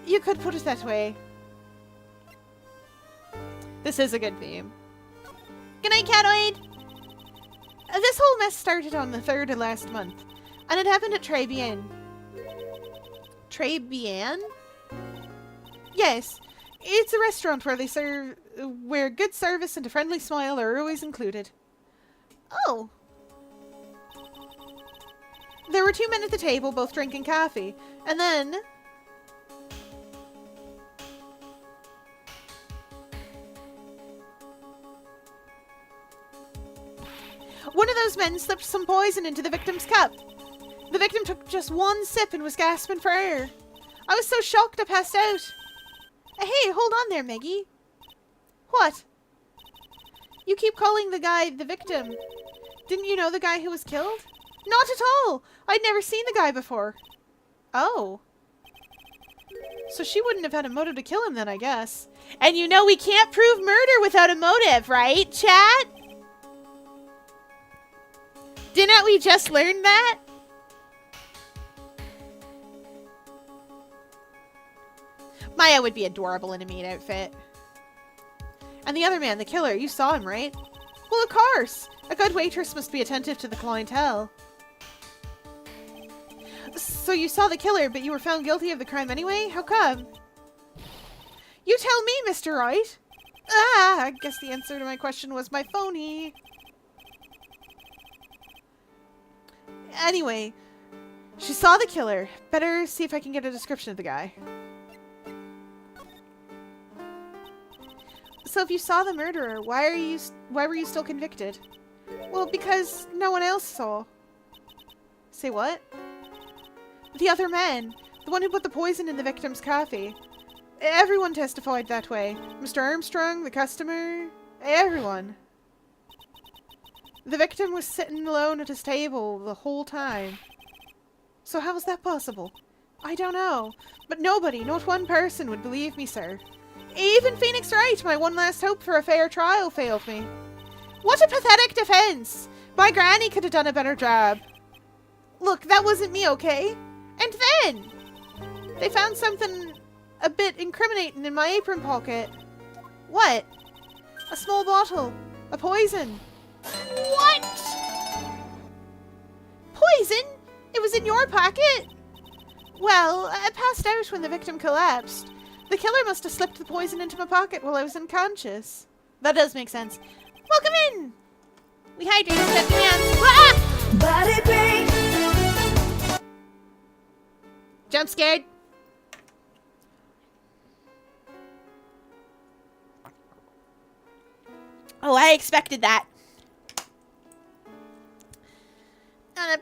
you could put it that way. This is a good theme. Good night, Catoid! This whole mess started on the 3rd of last month, and it happened at Très Bien. Très Bien? Yes, it's a restaurant where where good service and a friendly smile are always included. Oh. There were 2 men at the table, both drinking coffee, and then... one of those men slipped some poison into the victim's cup. The victim took just 1 sip and was gasping for air. I was so shocked I passed out. Hey, hold on there, Maggie. What? You keep calling the guy the victim. Didn't you know the guy who was killed? Not at all! I'd never seen the guy before. Oh. So she wouldn't have had a motive to kill him then, I guess. And you know we can't prove murder without a motive, right, chat? Didn't we just learn that? Maya would be adorable in a meat outfit. And the other man, the killer, you saw him, right? Well, of course! A good waitress must be attentive to the clientele. So you saw the killer, but you were found guilty of the crime anyway? How come? You tell me, Mr. Wright! Ah, I guess the answer to my question was my phony. Anyway, she saw the killer. Better see if I can get a description of the guy. So if you saw the murderer, why were you still convicted? Well, because no one else saw. Say what? The other man. The one who put the poison in the victim's coffee. Everyone testified that way. Mr. Armstrong, the customer, everyone. The victim was sitting alone at his table the whole time. So how is that possible? I don't know. But nobody, not one person, would believe me, sir. Even Phoenix Wright, my one last hope for a fair trial, failed me. What a pathetic defense! My granny could have done a better job. Look, that wasn't me, okay? And then, they found something a bit incriminating in my apron pocket. What? A small bottle. A poison. What? Poison? It was in your pocket? Well, I passed out when the victim collapsed. The killer must have slipped the poison into my pocket while I was unconscious. That does make sense. Welcome in! We hydrated at the hands. Ah! Body bang. Jump scared. Oh, I expected that. And a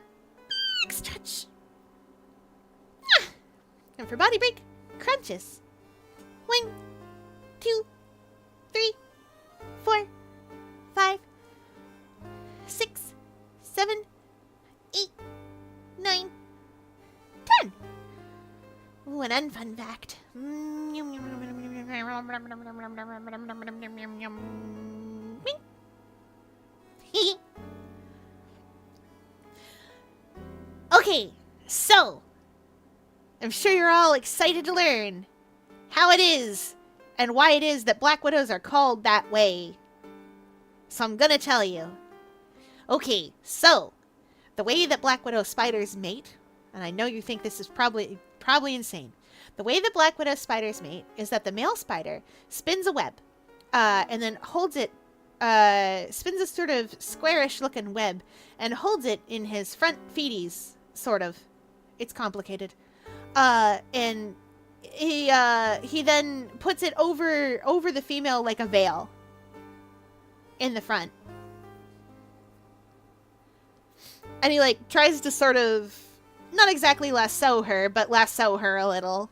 big stretch. Ah. And for body break, crunches. 1, 2, 3, 4, 5, 6, 7, 8, 9, 10. Ooh, an unfun fact. Okay, so I'm sure you're all excited to learn how it is and why it is that Black Widows are called that way. So I'm gonna tell you. Okay, so the way that Black Widow spiders mate, and I know you think this is probably insane. The way that Black Widow spiders mate is that the male spider spins a web, and then holds it, spins a sort of squarish-looking web, and holds it in his front feeties, sort of. It's complicated. And he then puts it over the female like a veil in the front. And he, like, tries to sort of, not exactly lasso her, but lasso her a little.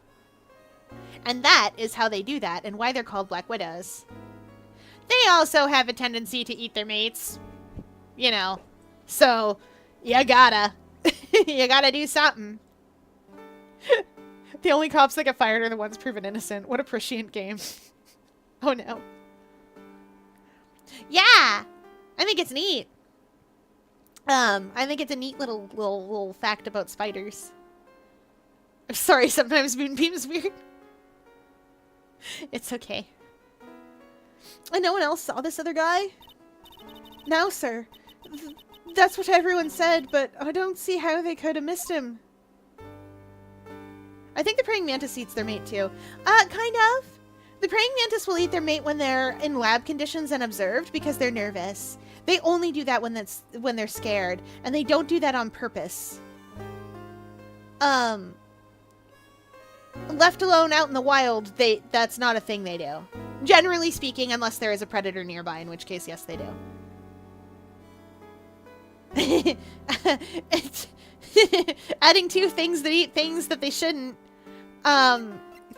And that is how they do that, and why they're called Black Widows. They also have a tendency to eat their mates. You know. So, you gotta. You gotta do something. The only cops that get fired are the ones proven innocent. What a prescient game. Oh no. Yeah! I think it's neat. I think it's a neat little fact about spiders. I'm sorry, sometimes Moonbeam's weird. It's okay. And no one else saw this other guy? No, sir. That's what everyone said, but I don't see how they could have missed him. I think the praying mantis eats their mate too. Kind of. The praying mantis will eat their mate when they're in lab conditions and observed because they're nervous. They only do that when they're scared, and they don't do that on purpose. Left alone out in the wild, that's not a thing they do. Generally speaking, unless there is a predator nearby, in which case, yes, they do. Adding two things that eat things that they shouldn't.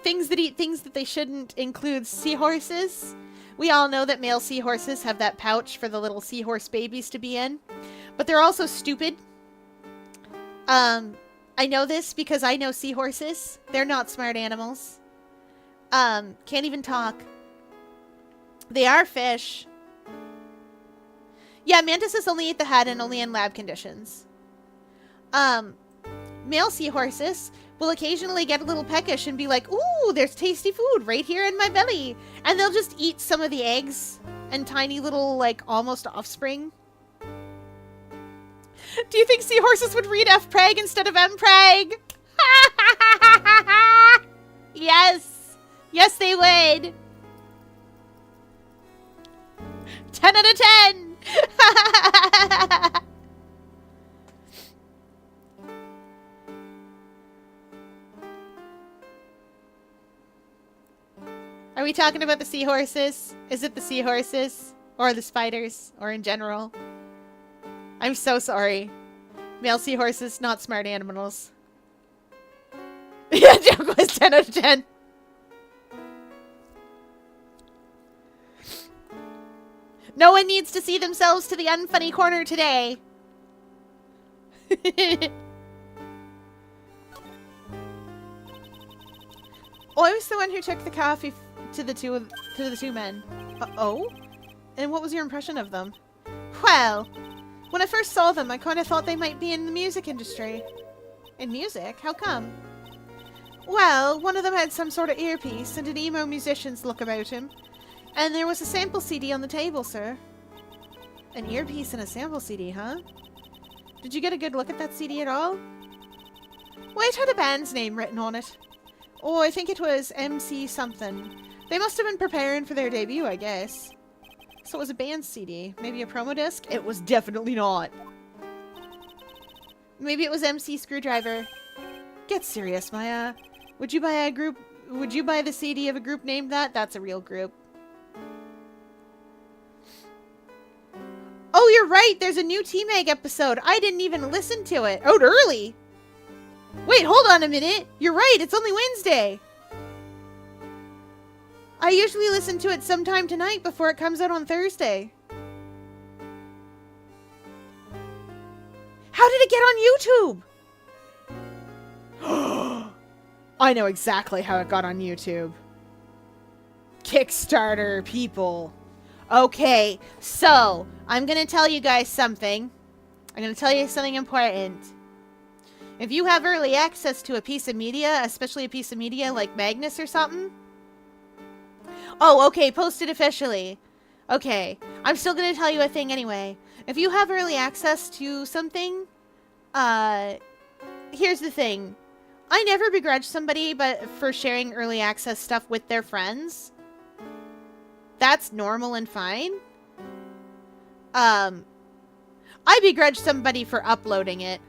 Things that eat things that they shouldn't includes seahorses. We all know that male seahorses have that pouch for the little seahorse babies to be in. But they're also stupid. I know this because I know seahorses. They're not smart animals. Can't even talk. They are fish. Yeah, mantises only eat the head and only in lab conditions. Male seahorses will occasionally get a little peckish and be like, ooh, there's tasty food right here in my belly. And they'll just eat some of the eggs and tiny little, like, almost offspring. Do you think seahorses would read F-Preg instead of M-Preg? Yes. Yes, they would. 10 out of 10. Are we talking about the seahorses? Is it the seahorses? Or the spiders? Or in general? I'm so sorry. Male seahorses, not smart animals. Yeah, joke was 10 out of 10. No one needs to see themselves to the unfunny corner today. Oh, I was the one who took the coffee to the two men. Oh? And what was your impression of them? Well, when I first saw them, I kind of thought they might be in the music industry. In music? How come? Well, one of them had some sort of earpiece and an emo musician's look about him. And there was a sample CD on the table, sir. An earpiece and a sample CD, huh? Did you get a good look at that CD at all? Well, it had a band's name written on it. Oh, I think it was MC something. They must have been preparing for their debut, I guess. So it was a band CD. Maybe a promo disc? It was definitely not. Maybe it was MC Screwdriver. Get serious, Maya. Would you buy the CD of a group named that? That's a real group. Oh, you're right. There's a new T-Mag episode. I didn't even listen to it. Out early. Wait, hold on a minute. You're right. It's only Wednesday. I usually listen to it sometime tonight before it comes out on Thursday. How did it get on YouTube? I know exactly how it got on YouTube. Kickstarter people. Okay, so I'm going to tell you guys something. I'm going to tell you something important. If you have early access to a piece of media, especially a piece of media like Magnus or something. Oh, okay, posted officially. Okay, I'm still gonna tell you a thing anyway. If you have early access to something, here's the thing. I never begrudge somebody but for sharing early access stuff with their friends. That's normal and fine. I begrudge somebody for uploading it.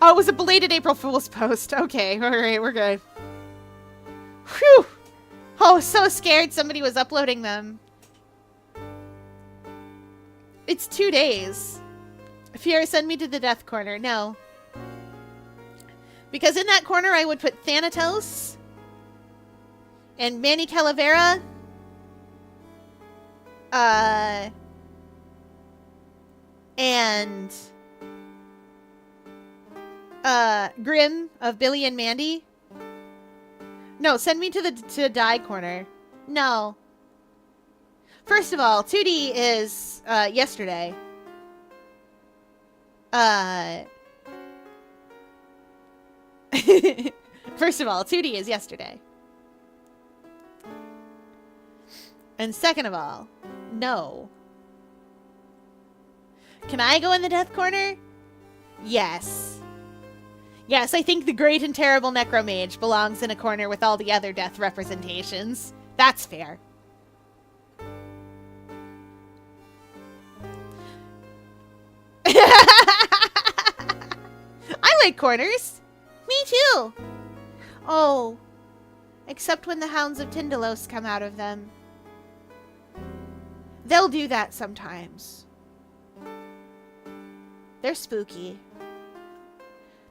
Oh, it was a belated April Fool's post. Okay, alright, we're good. Whew! Oh, so scared somebody was uploading them. It's 2 days. Fear, send me to the death corner. No. Because in that corner I would put Thanatos and Manny Calavera. And Grim of Billy and Mandy. No, send me to the die corner. No. First of all, 2D is yesterday. First of all, 2D is yesterday. And second of all, no. Can I go in the death corner? Yes. Yes, I think the great and terrible Necromage belongs in a corner with all the other death representations. That's fair. I like corners. Me too. Oh, except when the Hounds of Tindalos come out of them. They'll do that sometimes. They're spooky.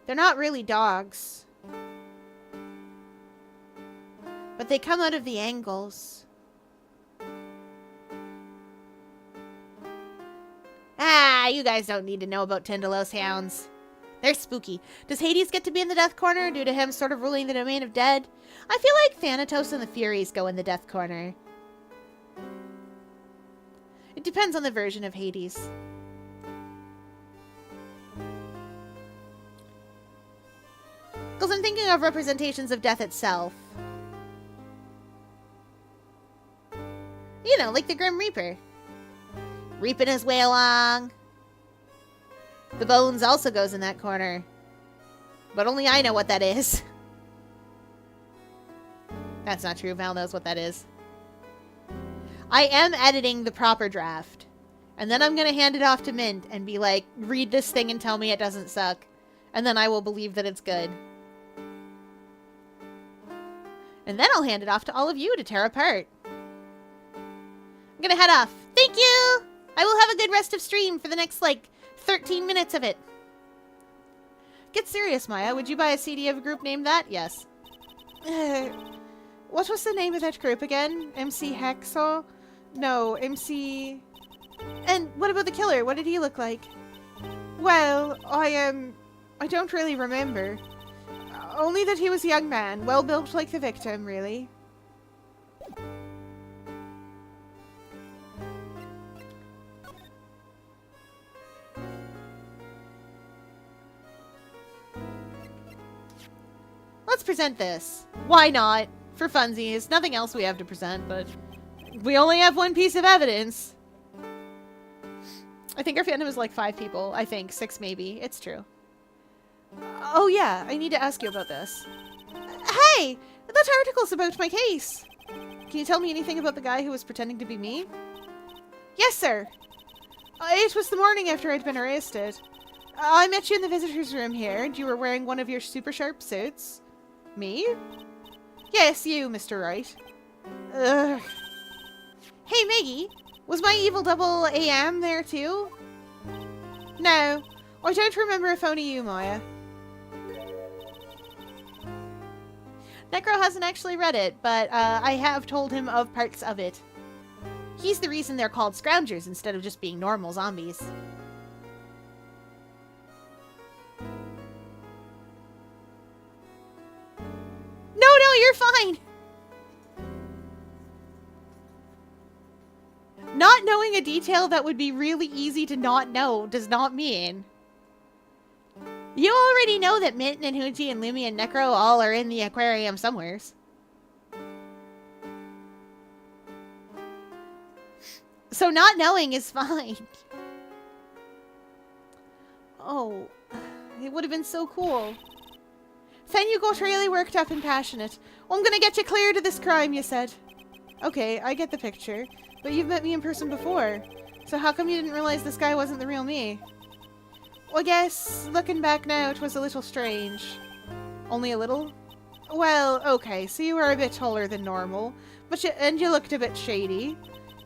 They're not really dogs. But they come out of the angles. Ah, you guys don't need to know about Tindalos hounds. They're spooky. Does Hades get to be in the death corner due to him sort of ruling the domain of dead? I feel like Thanatos and the Furies go in the death corner. It depends on the version of Hades. Because I'm thinking of representations of death itself. You know, like the Grim Reaper. Reaping his way along. The Bones also goes in that corner. But only I know what that is. That's not true. Val knows what that is. I am editing the proper draft. And then I'm going to hand it off to Mint and be like, read this thing and tell me it doesn't suck. And then I will believe that it's good. And then I'll hand it off to all of you to tear apart. I'm gonna head off. Thank you! I will have a good rest of stream for the next, 13 minutes of it. Get serious, Maya. Would you buy a CD of a group named that? Yes. What was the name of that group again? MC Hexo? No, MC... And what about the killer? What did he look like? Well, I don't really remember. Only that he was a young man, well built like the victim, really. Let's present this. Why not? For funsies. Nothing else we have to present, but we only have one piece of evidence. I think our fandom is 5 people. I think 6 maybe. It's true. Oh yeah, I need to ask you about this. Hey! That article's about my case! Can you tell me anything about the guy who was pretending to be me? Yes, sir! It was the morning after I'd been arrested. I met you in the visitor's room here, and you were wearing one of your super sharp suits. Me? Yes, you, Mr. Wright. Ugh. Hey, Maggie! Was my evil double AM there too? No. I don't remember if only you, Maya. Necro hasn't actually read it, but I have told him of parts of it. He's the reason they're called scroungers instead of just being normal zombies. No, you're fine! Not knowing a detail that would be really easy to not know does not mean... You already know that Mint and Hoochie and Lumi and Necro all are in the aquarium somewheres. So not knowing is fine. Oh, it would have been so cool. Then you got really worked up and passionate. I'm gonna get you cleared of this crime, you said. Okay, I get the picture. But you've met me in person before. So how come you didn't realize this guy wasn't the real me? Well, I guess, looking back now, it was a little strange. Only a little? Well, okay, so you were a bit taller than normal, but you looked a bit shady.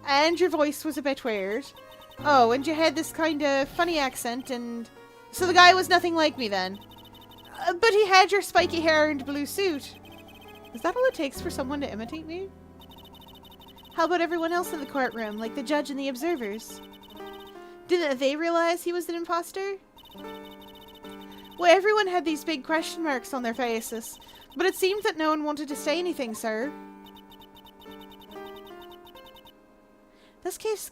And your voice was a bit weird. Oh, and you had this kind of funny accent, and... So the guy was nothing like me then. But he had your spiky hair and blue suit. Is that all it takes for someone to imitate me? How about everyone else in the courtroom, like the judge and the observers? Didn't they realize he was an imposter? Well, everyone had these big question marks on their faces, but it seemed that no one wanted to say anything, sir. This case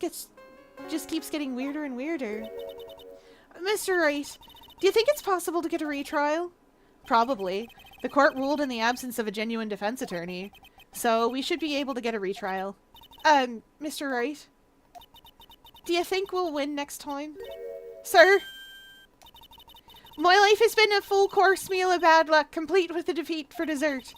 just keeps getting weirder and weirder. Mr. Wright, do you think it's possible to get a retrial? Probably. The court ruled in the absence of a genuine defense attorney, so we should be able to get a retrial. Mr. Wright? Do you think we'll win next time? Sir? My life has been a full course meal of bad luck, complete with a defeat for dessert.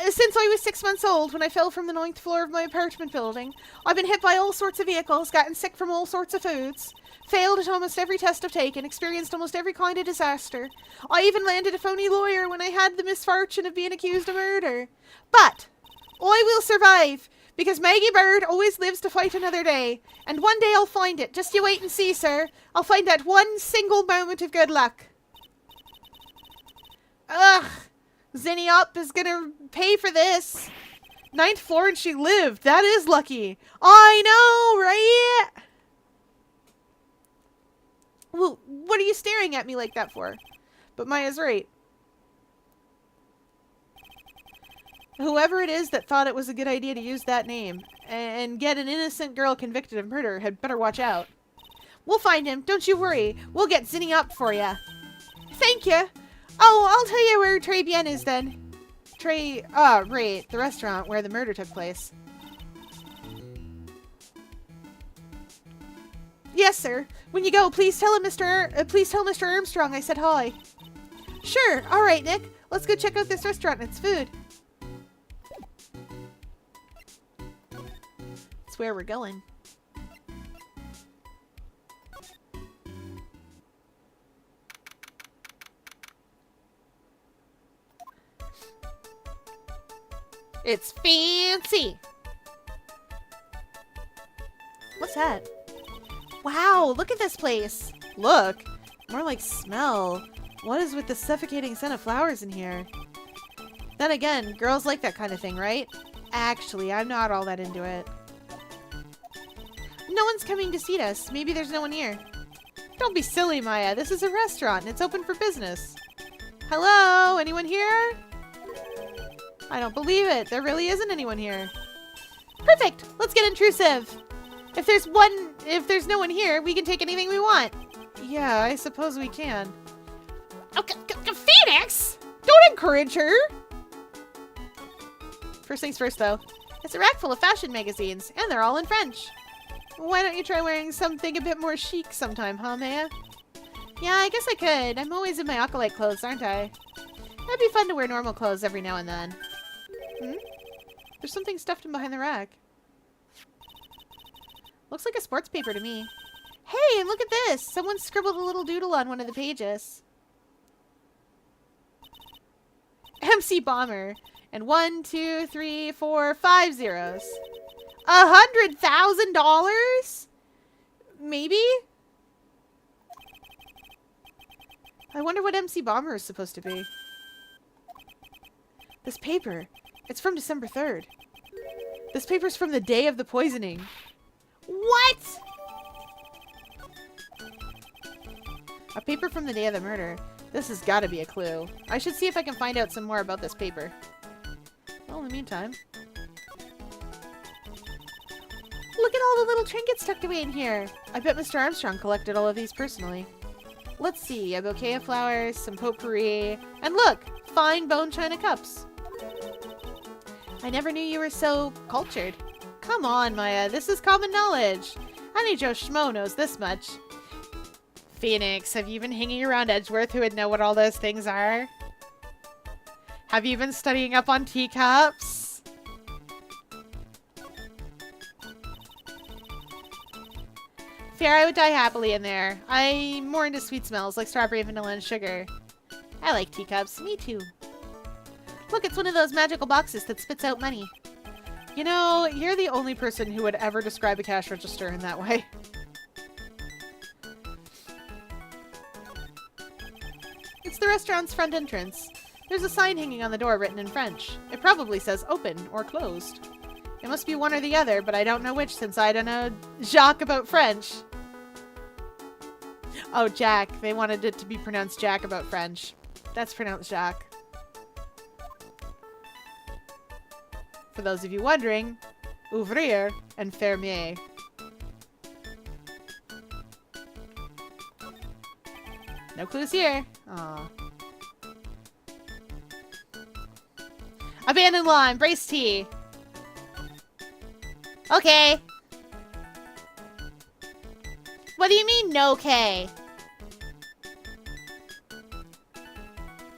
Since I was 6 months old, when I fell from the 9th floor of my apartment building, I've been hit by all sorts of vehicles, gotten sick from all sorts of foods, failed at almost every test I've taken, experienced almost every kind of disaster. I even landed a phony lawyer when I had the misfortune of being accused of murder. But I will survive, because Maggie Bird always lives to fight another day. And one day I'll find it. Just you wait and see, sir. I'll find that one single moment of good luck. Ugh. Zinni Up is gonna pay for this. 9th floor and she lived. That is lucky. I know, right? Well, what are you staring at me like that for? But Maya's right. Whoever it is that thought it was a good idea to use that name and get an innocent girl convicted of murder had better watch out. We'll find him. Don't you worry. We'll get Zinni Up for you. Thank you. Oh, I'll tell you where Très Bien is then. Right, the restaurant where the murder took place. Yes, sir. When you go, please tell Mr. Armstrong I said hi. Sure. All right, Nick. Let's go check out this restaurant and its food. That's where we're going. It's fancy. What's that? Wow, look at this place. Look. More like smell. What is with the suffocating scent of flowers in here? Then again, girls like that kind of thing, right? Actually, I'm not all that into it. No one's coming to seat us. Maybe there's no one here. Don't be silly, Maya. This is a restaurant and it's open for business. Hello? Anyone here? I don't believe it. There really isn't anyone here. Perfect. Let's get intrusive. If there's no one here, we can take anything we want. Yeah, I suppose we can. Oh, Phoenix! Don't encourage her! First things first, though. It's a rack full of fashion magazines, and they're all in French. Why don't you try wearing something a bit more chic sometime, huh, Maya? Yeah, I guess I could. I'm always in my acolyte clothes, aren't I? It'd be fun to wear normal clothes every now and then. There's something stuffed in behind the rack. Looks like a sports paper to me. Hey, look at this! Someone scribbled a little doodle on one of the pages. MC Bomber. And 1, 2, 3, 4, 5 zeros. $100,000? Maybe? I wonder what MC Bomber is supposed to be. This paper. It's from December 3rd. This paper's from the day of the poisoning. What? A paper from the day of the murder. This has got to be a clue. I should see if I can find out some more about this paper. Well, in the meantime. Look at all the little trinkets tucked away in here. I bet Mr. Armstrong collected all of these personally. Let's see. A bouquet of flowers, some potpourri, and look! Fine bone china cups. I never knew you were so cultured. Come on, Maya. This is common knowledge. Any Joe Schmo knows this much. Phoenix, have you been hanging around Edgeworth who would know what all those things are? Have you been studying up on teacups? Fair, I would die happily in there. I'm more into sweet smells like strawberry, vanilla, and sugar. I like teacups. Me too. Look, it's one of those magical boxes that spits out money. You know, you're the only person who would ever describe a cash register in that way. It's the restaurant's front entrance. There's a sign hanging on the door written in French. It probably says open or closed. It must be one or the other, but I don't know which since I don't know Jacques about French. Oh, Jack. They wanted it to be pronounced Jack about French. That's pronounced Jacques. For those of you wondering, ouvrir and fermier. No clues here. Aw. Abandoned lime, brace tea. Okay. What do you mean, no K?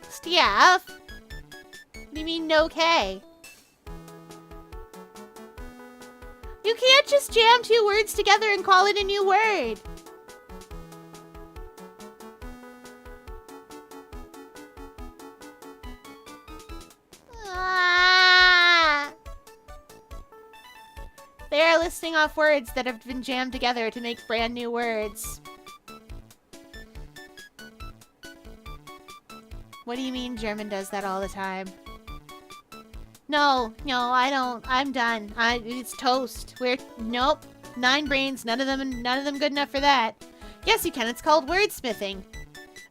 Steph? What do you mean, no K? You can't just jam two words together and call it a new word. Ah. They are listing off words that have been jammed together to make brand new words. What do you mean German does that all the time? No, I don't. I'm done. It's toast. Nope. 9 brains. None of them good enough for that. Yes, you can. It's called wordsmithing.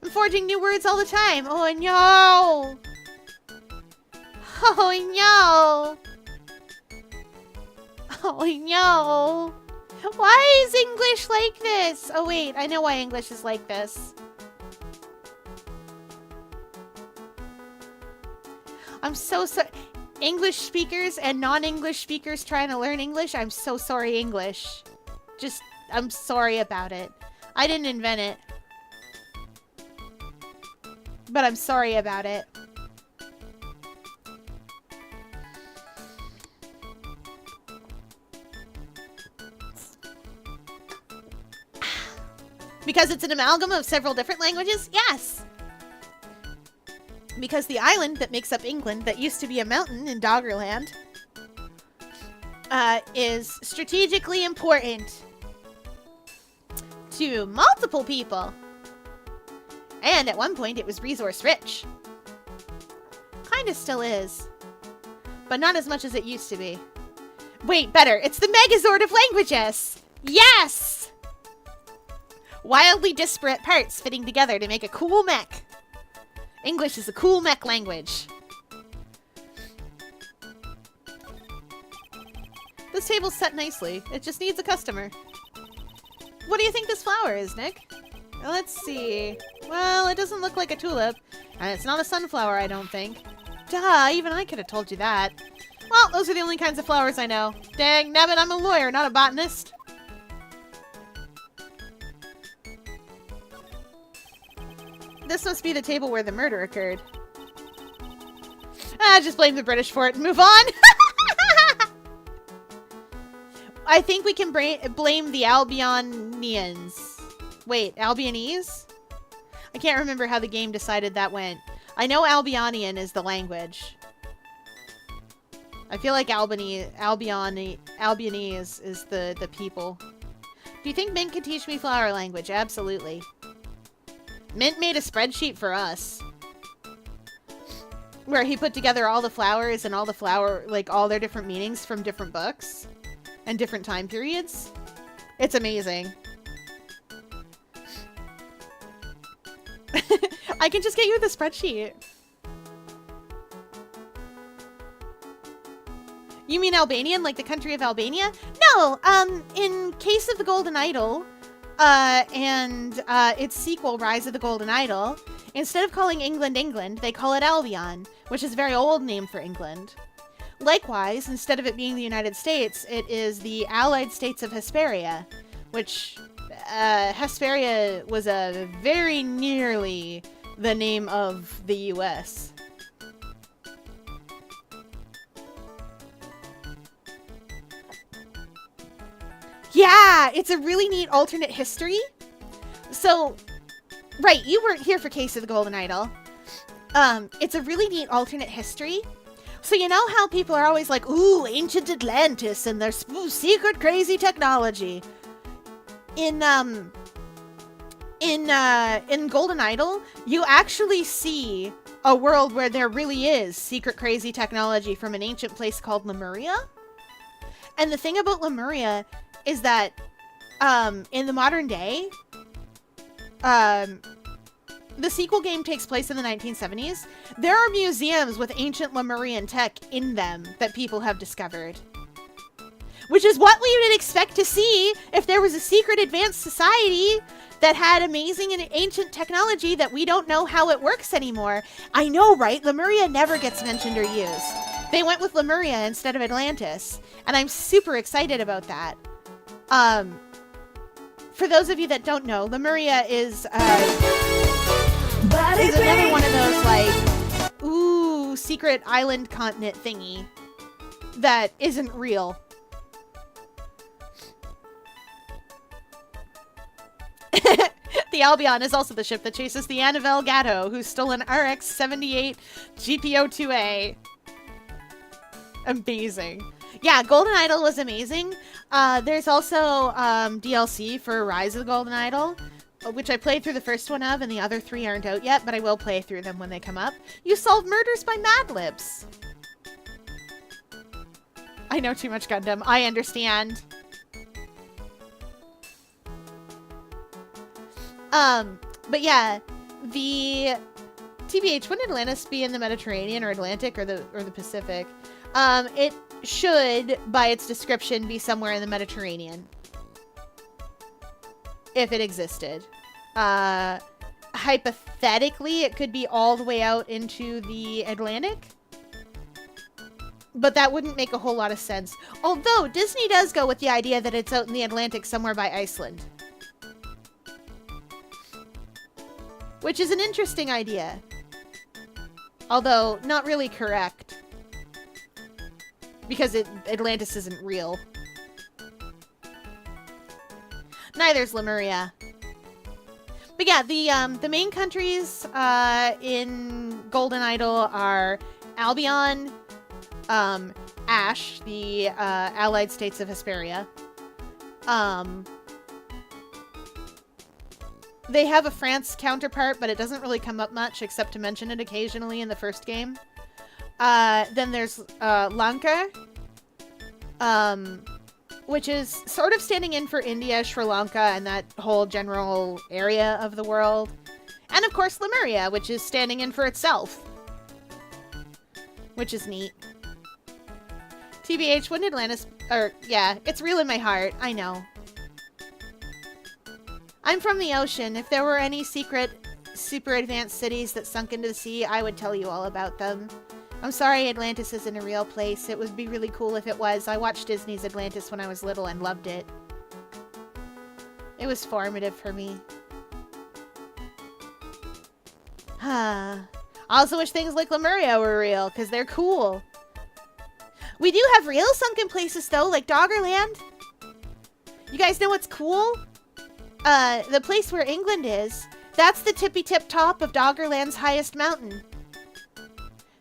I'm forging new words all the time. Oh no. Oh no. Oh no. Why is English like this? Oh wait, I know why English is like this. I'm so sorry. English speakers and non-English speakers trying to learn English, I'm so sorry, English. I'm sorry about it. I didn't invent it. But I'm sorry about it. Because it's an amalgam of several different languages? Yes! Because the island that makes up England, that used to be a mountain in Doggerland, is strategically important to multiple people. And at one point, it was resource rich. Kinda still is. But not as much as it used to be. Wait, better. It's the Megazord of languages! Yes! Wildly disparate parts fitting together to make a cool mech. English is a cool mech language. This table's set nicely. It just needs a customer. What do you think this flower is, Nick? Let's see. Well, it doesn't look like a tulip. And it's not a sunflower, I don't think. Duh, even I could have told you that. Well, those are the only kinds of flowers I know. Dang nabbit, I'm a lawyer, not a botanist. This must be the table where the murder occurred. Just blame the British for it and move on. I think we can blame the Albionians. Wait, Albionese? I can't remember how the game decided that went. I know Albionian is the language. I feel like Albionese is the people. Do you think Mint can teach me flower language? Absolutely. Mint made a spreadsheet for us. Where he put together all the flowers and all their different meanings from different books. And different time periods. It's amazing. I can just get you the spreadsheet. You mean Albanian, like the country of Albania? No, in Case of the Golden Idol, and its sequel, Rise of the Golden Idol, instead of calling England England, they call it Albion, which is a very old name for England. Likewise, instead of it being the United States, it is the Allied States of Hesperia, which Hesperia was a very nearly the name of the US. Yeah, it's a really neat alternate history. So, right, you weren't here for Case of the Golden Idol. It's a really neat alternate history. So you know how people are always like, ooh, ancient Atlantis and their secret crazy technology. In Golden Idol, you actually see a world where there really is secret crazy technology from an ancient place called Lemuria. And the thing about Lemuria is that in the modern day, the sequel game takes place in the 1970s. There are museums with ancient Lemurian tech in them that people have discovered. Which is what we would expect to see if there was a secret advanced society that had amazing and ancient technology that we don't know how it works anymore. I know, right? Lemuria never gets mentioned or used. They went with Lemuria instead of Atlantis, and I'm super excited about that. For those of you that don't know, Lemuria is another one of those, like, ooh, secret island continent thingy that isn't real. The Albion is also the ship that chases the Annabelle Gatto, who's stolen RX-78 GPO-2A. Amazing. Yeah, Golden Idol was amazing. There's also DLC for Rise of the Golden Idol, which I played through the first one of, and the other 3 aren't out yet, but I will play through them when they come up. You solve murders by Mad Libs. I know too much Gundam. I understand. But yeah, the TBH, wouldn't Atlantis be in the Mediterranean or Atlantic or the Pacific? It should, by its description, be somewhere in the Mediterranean. If it existed. Hypothetically, it could be all the way out into the Atlantic. But that wouldn't make a whole lot of sense. Although, Disney does go with the idea that it's out in the Atlantic somewhere by Iceland. Which is an interesting idea. Although, not really correct. Because Atlantis isn't real. Neither's Lemuria. But yeah, the main countries in Golden Idol are Albion, Ash, the Allied States of Hesperia. They have a France counterpart, but it doesn't really come up much except to mention it occasionally in the first game. Then there's Lanka, which is sort of standing in for India, Sri Lanka, and that whole general area of the world. And of course Lemuria, which is standing in for itself. Which is neat. TBH, wouldn't Atlantis... yeah, it's real in my heart. I know. I'm from the ocean. If there were any secret, super advanced cities that sunk into the sea, I would tell you all about them. I'm sorry Atlantis isn't a real place. It would be really cool if it was. I watched Disney's Atlantis when I was little and loved it. It was formative for me. I also wish things like Lemuria were real, because they're cool. We do have real sunken places, though, like Doggerland. You guys know what's cool? The place where England is, that's the tippy-tip top of Doggerland's highest mountain.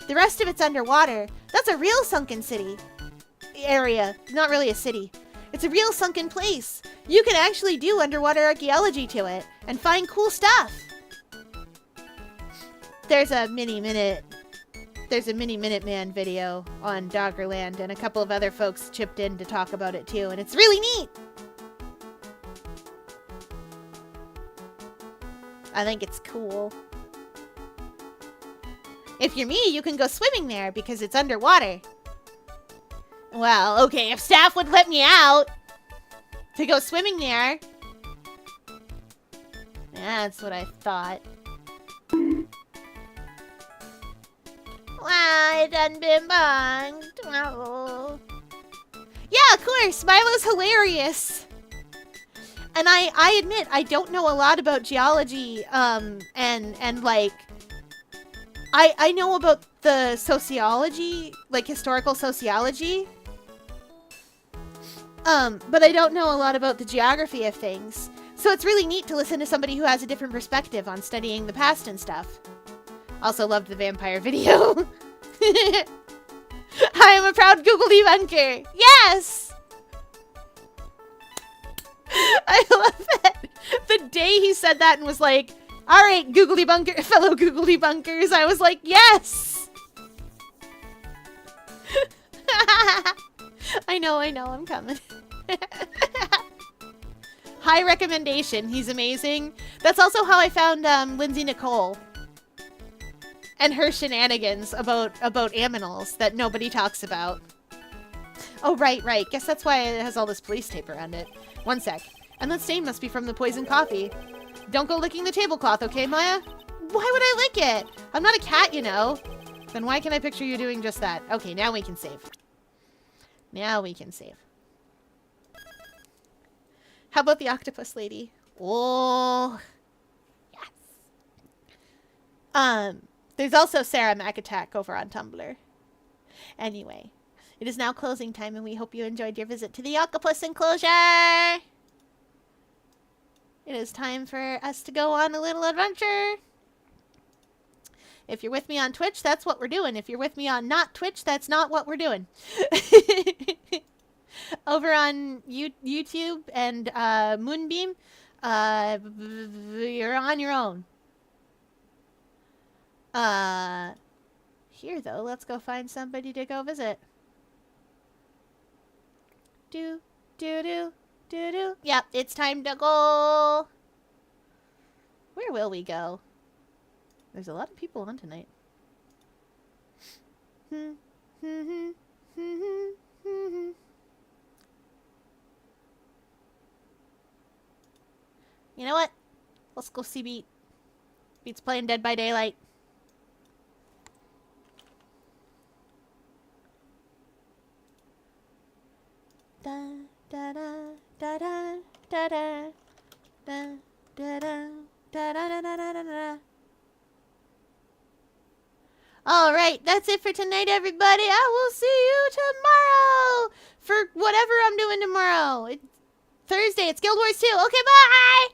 The rest of it's underwater. That's a real sunken city. Area. Not really a city. It's a real sunken place. You can actually do underwater archaeology to it and find cool stuff. There's a Mini-Minute Man video on Doggerland, and a couple of other folks chipped in to talk about it too, and it's really neat. I think it's cool. If you're me, you can go swimming there because it's underwater. Well, okay, if staff would let me out to go swimming there. That's what I thought. Wow, I done been bunked. Oh. Yeah, of course. Milo's hilarious. And I admit, I don't know a lot about geology, and like, I know about the sociology, like historical sociology. But I don't know a lot about the geography of things. So it's really neat to listen to somebody who has a different perspective on studying the past and stuff. Also loved the vampire video. I am a proud Google debunker. Yes! I love that. The day he said that and was like, all right, Google debunker, fellow Google debunkers, I was like, yes! I know, I'm coming. High recommendation. He's amazing. That's also how I found Lindsay Nicole and her shenanigans about aminals that nobody talks about. Oh, right. Guess that's why it has all this police tape around it. One sec. And that stain must be from the poison coffee. Don't go licking the tablecloth, okay, Maya? Why would I lick it? I'm not a cat, you know. Then why can I picture you doing just that? Okay, now we can save. Now we can save. How about the octopus lady? Oh, yes. There's also Sarah McAttack over on Tumblr. Anyway, it is now closing time, and we hope you enjoyed your visit to the octopus enclosure. It is time for us to go on a little adventure. If you're with me on Twitch, that's what we're doing. If you're with me on not Twitch, that's not what we're doing. Over on YouTube and Moonbeam, you're on your own. Here, though, let's go find somebody to go visit. Do. Yep, it's time to go. Where will we go? There's a lot of people on tonight. You know what? Let's go see Beat. Beat's playing Dead by Daylight. Da da da da da da da da da da da da da da da. All right, that's it for tonight, everybody. I will see you tomorrow for whatever I'm doing tomorrow. Thursday, it's Guild Wars 2. Okay, bye!